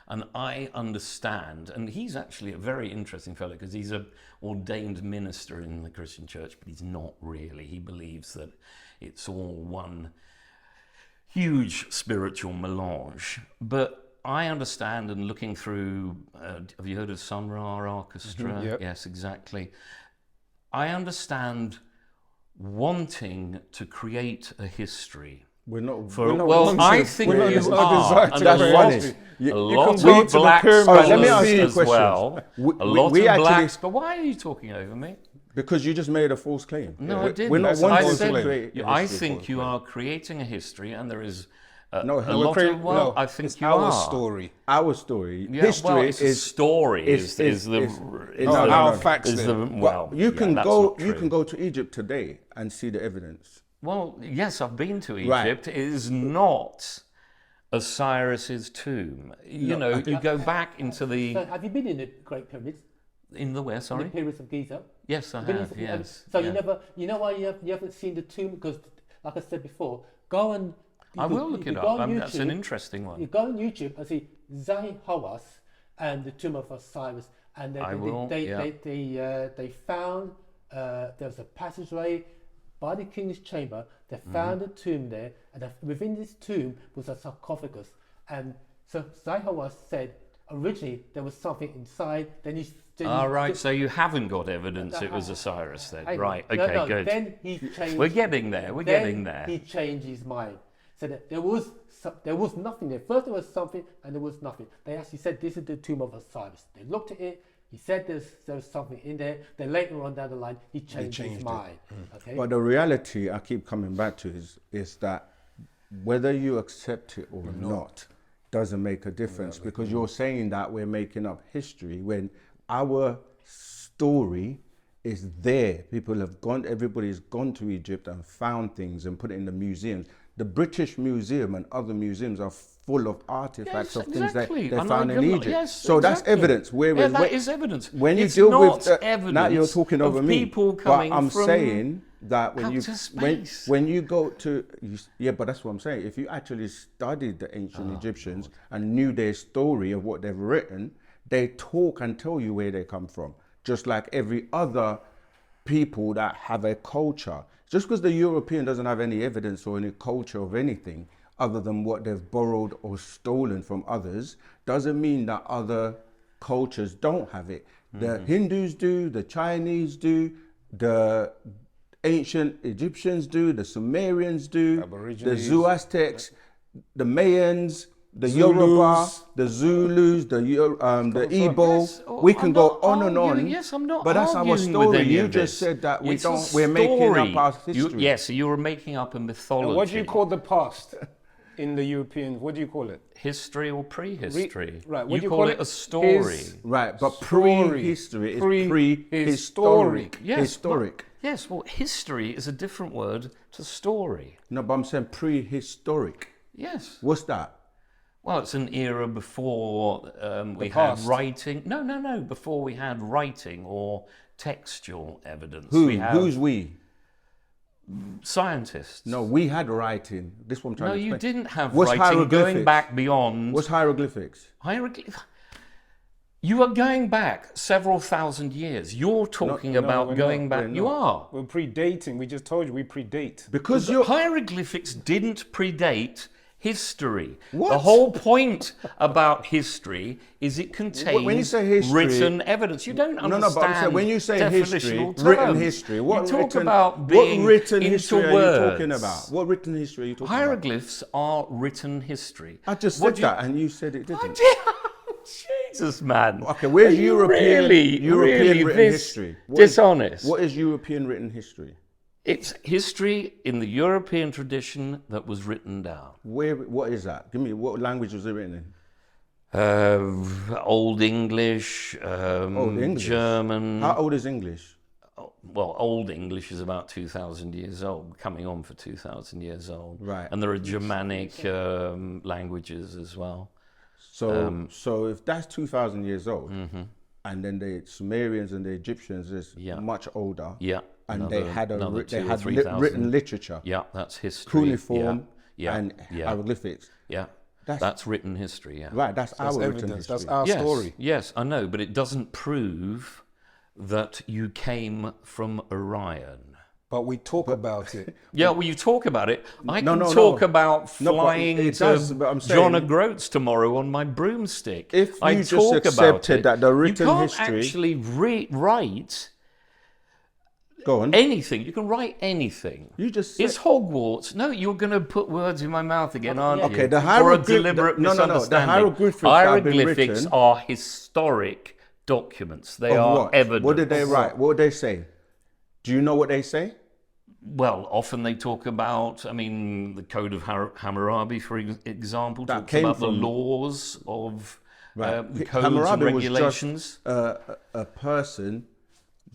And I understand, and he's actually a very interesting fellow because he's an ordained minister in the Christian church, but he's not really. He believes that it's all one huge spiritual melange. But I understand, and looking through, have you heard of Sun Ra Orchestra? Yep. Yes, exactly. I understand wanting to create a history. We're not. For, we're not well, wanting- I think we're not you desire are, to and That's a funny. lot, You- a you lot can of go to the blacks pyramid. All right, let me ask you a as question. well. We- A lot we of actually- blacks, but why are you talking over me? Because you just made a false claim. No, We're- I didn't. We're not That's wanting a to false claim. create. a I history think for you it. are creating a history, and there is No, a no, lot of. Well, no, I think it's you our are. story. Our story. Yeah, History well, it's a is story. is- Is the is- is no, the- no, our no. facts is the then. well. you yeah, can that's go. not You true. can go to Egypt today and see the evidence. Well, yes, I've been to Right. Egypt. It is not Osiris's tomb. You know, you go back into So the have you been in the Great Pyramids? in the where? In Sorry. the pyramids of Giza? Yes, I Been in- have. Yes. So yeah. you never, you know why you haven't seen the tomb? Because, like I said before, go and. I will look you it go up. on That's an YouTube, interesting one. You go on YouTube and see Zahi Hawass and the tomb of Osiris, and I will, yeah. they found there was a passageway by the king's chamber. They found a tomb there, and within this tomb was a sarcophagus. And so Zahi Hawass said originally there was something inside. Then All right. So you haven't got evidence it was Osiris then, Hang on. right? No, Okay, no, good. Then he changed. We're getting there. We're then getting there. He changed his mind. So that there was nothing there. First there was something, and there was nothing. They actually said this is the tomb of Osiris. They looked at it. He said there was something in there. Then later on down the line, he changed his changed it. mind. Okay. But the reality I keep coming back to is that whether you accept it or not doesn't make a difference, because you're saying that we're making up history when our story is there. People have gone, everybody's gone to Egypt and found things and put it in the museums. The British Museum and other museums are full of artifacts Yes, of things exactly. they And found I in can- Egypt. yes, So that's exactly. evidence. Yeah, that is evidence. When you It's deal not with evidence now you're talking of over me. people But coming I'm from saying that when you outer space. when you go to yeah, but that's what I'm saying. If you actually studied the ancient Egyptians and knew their story of what they've written, they talk and tell you where they come from, just like every other people that have a culture. Just because the European doesn't have any evidence or any culture of anything other than what they've borrowed or stolen from others, doesn't mean that other cultures don't have it. The Hindus do, the Chinese do, the ancient Egyptians do, the Sumerians do, the Aborigines. Zoroastrians, the Mayans, the Zulus. Yoruba, the Zulus, the Igbo. Yes, We can I'm go not on and on. arguing- Yes, I'm not But that's our arguing with story. any You of just this. said that It's a we're making story. up our history. Yes, you're making up a mythology. And what do you call the past in the European? What do you call it? history or prehistory? right, what do You you call call it it? a story. Right, but Story. prehistory is Prehistoric. prehistoric. Yes, Historic. Yes, well, history is a different word to story. No, but I'm saying prehistoric. Yes. What's that? Well, it's an era before we had past. writing. No. Before we had writing or textual evidence. Who? We have Who's we? scientists. No, we had writing. This is what I'm trying No, to you explain. didn't have What's writing going hieroglyphics? back beyond What's hieroglyphics? hieroglyph. You are going back several thousand years. You're talking about going back. You are. We're predating. We just told you we predate. Because The hieroglyphics didn't predate history. What? The whole point about history is it contains When you say history, written evidence. You don't understand. No, but I'm saying when you say history, definitional written terms. history, what you talk written, about being what written into history are words. you talking about? What written history are you talking Hieroglyphs are written history. about? I just What said do you- that, and you said it didn't. Jesus, man. Okay, where's Are you European really written this history? What is- dishonest. What is European written history? It's history in the European tradition that was written down. What is that? Give me, what language was it written in? Old English, Old English. German. How old is English? Well, Old English is about 2,000 years old, coming on for 2,000 years old. Right. And there are Germanic languages as well. So, so if that's 2,000 years old, and then the Sumerians and the Egyptians is much older, Yeah. and they had another they 2,000 or had 3,000. written literature, Yeah, that's history. cuneiform, Yeah. and hieroglyphics. Yeah. That's- That's written history, yeah. Right, that's That's our written evidence. history. That's our Yes, story. yes, I know, but it doesn't prove that you came from Orion. But we talk about it. Yeah, well, you talk about it. I No, can no, talk no. about No, but flying it to does, but I'm John saying- O'Groats tomorrow on my broomstick. If I you just talk about accepted it. that the written you can't history- actually write Go on. anything. You can write anything. You just said, It's Hogwarts. No, you're going to put words in my mouth again, aren't you? Okay, the Or a hieroglyph- deliberate no, no, no, the misunderstanding. hieroglyphics that have been Hieroglyphics written- are historic documents. They of are what? evidence. What did they write? What did they say? Do you know what they say? Well, often they talk about, I mean, the Code of Hammurabi, for example, That talks came about the from- laws of the codes Hammurabi and was regulations. just a person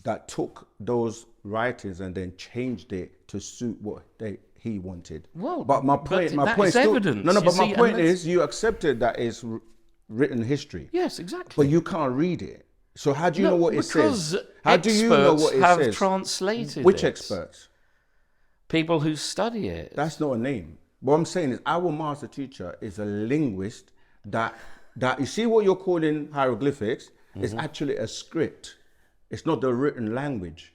that took those writings and then changed it to suit what he wanted. Well, but my but point, my that point is still, evidence, No, you but see, my and point that's- is, you accepted that it's written history, Yes, exactly. but you can't read it. So how do you know what it says? Because How do you know what it have says? translated Which it. experts? People who study it. That's not a name. What I'm saying is, our master teacher is a linguist that you see what you're calling hieroglyphics is actually a script. It's not the written language.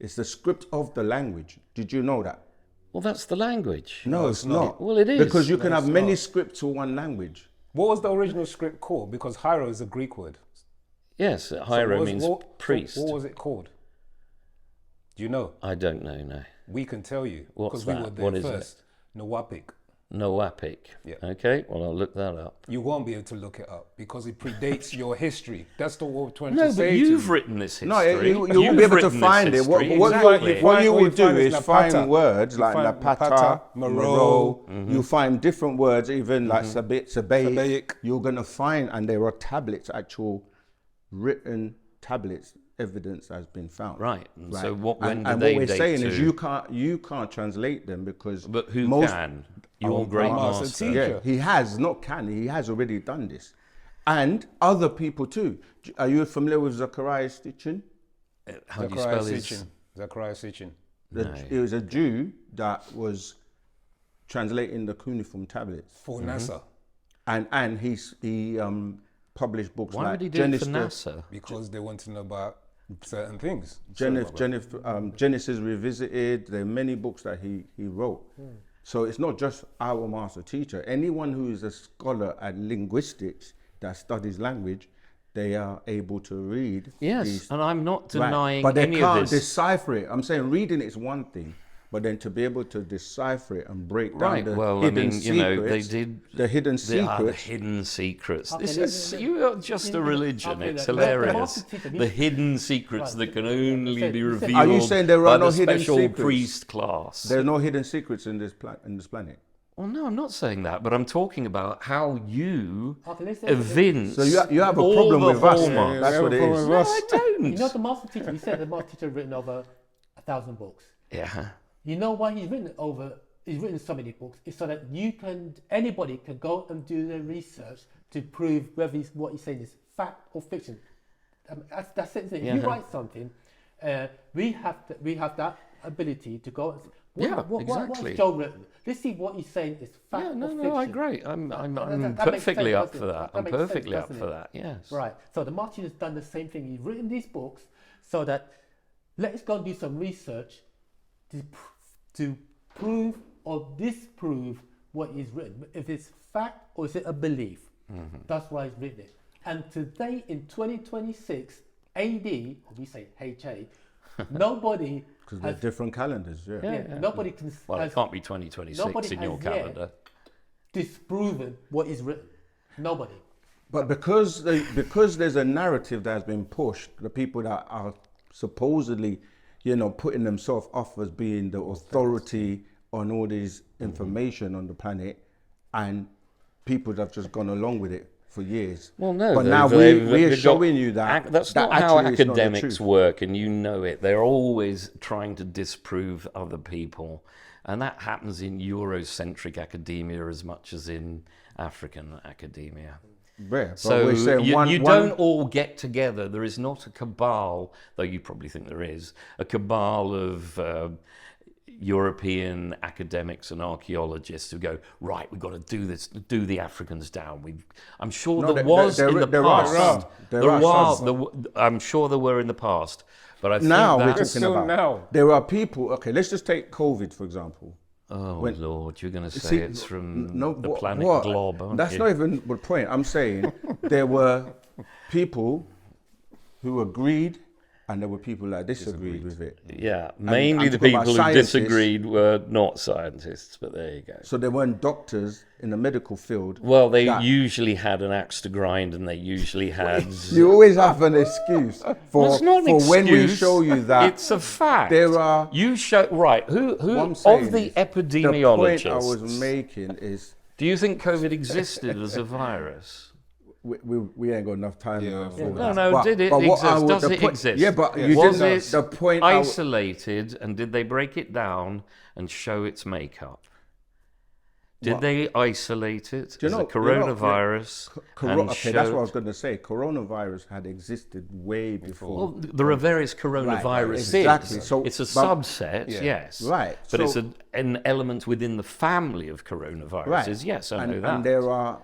It's the script of the language. Did you know that? Well, that's the language. No, it's not. Well, it is. Because you can have many scripts to one language. What was the original script called? Because hiero is a Greek word. Yes, hiero means priest. What was it called? Do you know? I don't know, no. We can tell you. What's Because we that? were there What is first. Nawapic. Noapic. Yeah. Okay, well, I'll look that up. You won't be able to look it up because it predates your history. That's what we're trying No, to but say to you've you. written this history. No, you won't You've be able to written this find it. What, history. what, Exactly. what you All would do find is Napata. find words You like find Napata, Maro. You find different words, even like Sabaic. Sabaic. You're going to find, and there are tablets, actual written tablets, evidence has been found. Right. And so when and do they what we're date saying to? is you can't translate them because But who most, can? Your our great master master. teacher. Yeah, he has, not can, he has already done this. And other people too. Are you familiar with Zachariah Sitchin? How do you Zachariah spell his? Sitchin. Zachariah Sitchin. It was a Jew that was translating the cuneiform tablets. For NASA. And he published books Why like would he do it for NASA? Because they want to know about certain things. Genesis Revisited. There are many books that he wrote. So it's not just our master teacher. Anyone who is a scholar at linguistics that studies language, they are able to read. Yes, these- and I'm not Right. denying But they any can't of this. decipher it. I'm saying reading is one thing, but then to be able to decipher it and break down Right. the Well, I hidden mean, you know, they secrets, did the hidden the secrets. hidden secrets. Okay, This let's- is you are just a religion. okay, It's the hilarious. master teacher, The hidden secrets Right, that can you only said- be you said- revealed Are you saying there by are no the hidden special secrets? priest class. There's no hidden secrets in this planet. Well, no, I'm not saying that, but I'm talking about how you Okay, let's say- evince. So you have a all problem the with us. hallmarks. That's what it is. No, I don't. You know the master teacher, he said the master teacher written over 1,000 books. Yeah. You know why he's written so many books? It's so that anybody can go and do the research to prove whether what he's saying is fact or fiction. That's it. If you Yeah. write something, we have that ability to go. Yeah, What exactly. has John written? Let's see what he's saying is fact Yeah, or no, fiction. I agree. I'm That makes perfectly sense, up doesn't for it? that. That I'm makes sense, perfectly up doesn't for it? that. Yes. Right. So the Martin has done the same thing. He's written these books so that let's go and do some research to prove or disprove what he's written. If it's fact or is it a belief? That's why he's written it. And today in 2026 AD, or we say HA, nobody Because they're different calendars, yeah. nobody can. Well, has it can't be 2026 in your has yet calendar. disproven what is written. Nobody. But because there's a narrative that has been pushed, the people that are supposedly, putting themselves off as being the authority on all this information on the planet, and people have just gone along with it for years. Well, no. But now we're showing you that that's that not how actually is not the academics truth. work, and you know it. They're always trying to disprove other people, and that happens in Eurocentric academia as much as in African academia. Yeah, but So we're saying you don't all get together. There is not a cabal, though you probably think there is, a cabal of European academics and archaeologists who go, right, we've got to do this, do the Africans down. I'm sure No, there was in the there past. are. There are. I'm sure there were in the past. But I think Now we're that's... talking about. There are people. Okay, let's just take COVID for example. Oh, Lord, you're going to say See, it's from the what- planet what? Glob, aren't That's you? not even the point. I'm saying there were people who agreed and there were people that disagreed with it. Yeah, mainly I'm the talking about people who scientists. disagreed were not scientists, but there you go. So there weren't doctors in the medical field. Well, they that- usually had an axe to grind, and they usually had... You always have an excuse for, Well, it's not an for when we excuse, show you that it's a fact. there are. You show... Right, who What I'm of saying the is, the point epidemiologists... I was making is Do you think COVID existed as a virus? we ain't got enough time now. For No, that. no, But- did it but what I exist? would- Does the it point- exist? Yeah, but you Was didn't. it The point I w- isolated, and did they break it down and show its makeup? Did What? they isolate it Do you as know- a coronavirus? and okay, that's show- what I was going to say. Coronavirus had existed way before. Well, there are various coronaviruses. exactly. So, it's a but- subset, Yeah. yes. Right, But it's so- an element within the family of coronaviruses. Yes, I know that. And there are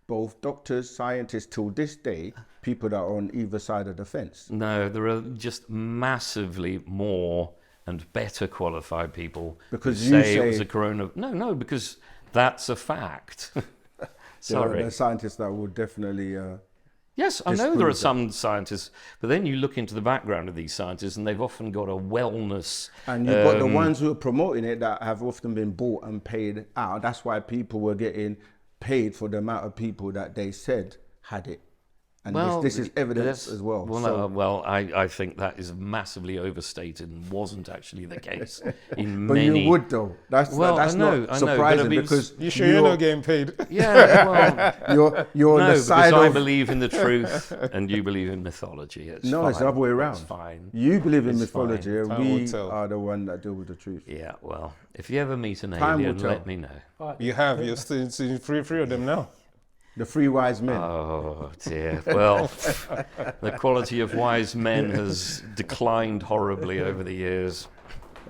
both doctors, scientists, till this day, people that are on either side of the fence. No, there are just massively more and better qualified people Because who you say it was say- a corona. No, because that's a fact. There Sorry. are scientists that would definitely. Yes, I know there are disprove some scientists, but then you look into the background of these scientists, and they've often got a wellness. And you've got the ones who are promoting it that have often been bought and paid out. That's why people were getting paid for the amount of people that they said had it. And this is evidence as well. Well, So- no, well, I think that is massively overstated and wasn't actually the case in but many. you would though. That's Well, that's I know, not I know, but surprising I mean, because You sure you're not getting paid? Yeah, well, you're no, on the because side I of believe in the truth and you believe in mythology. It's no, fine. it's the other way around. It's fine. You believe in It's mythology, fine. and Time will we tell. are the one that deal with the truth. Yeah, well, if you ever meet an Time will alien, tell. let me know. You have. You're still seeing three of them now. The three wise men. Oh dear. Well, the quality of wise men has declined horribly over the years.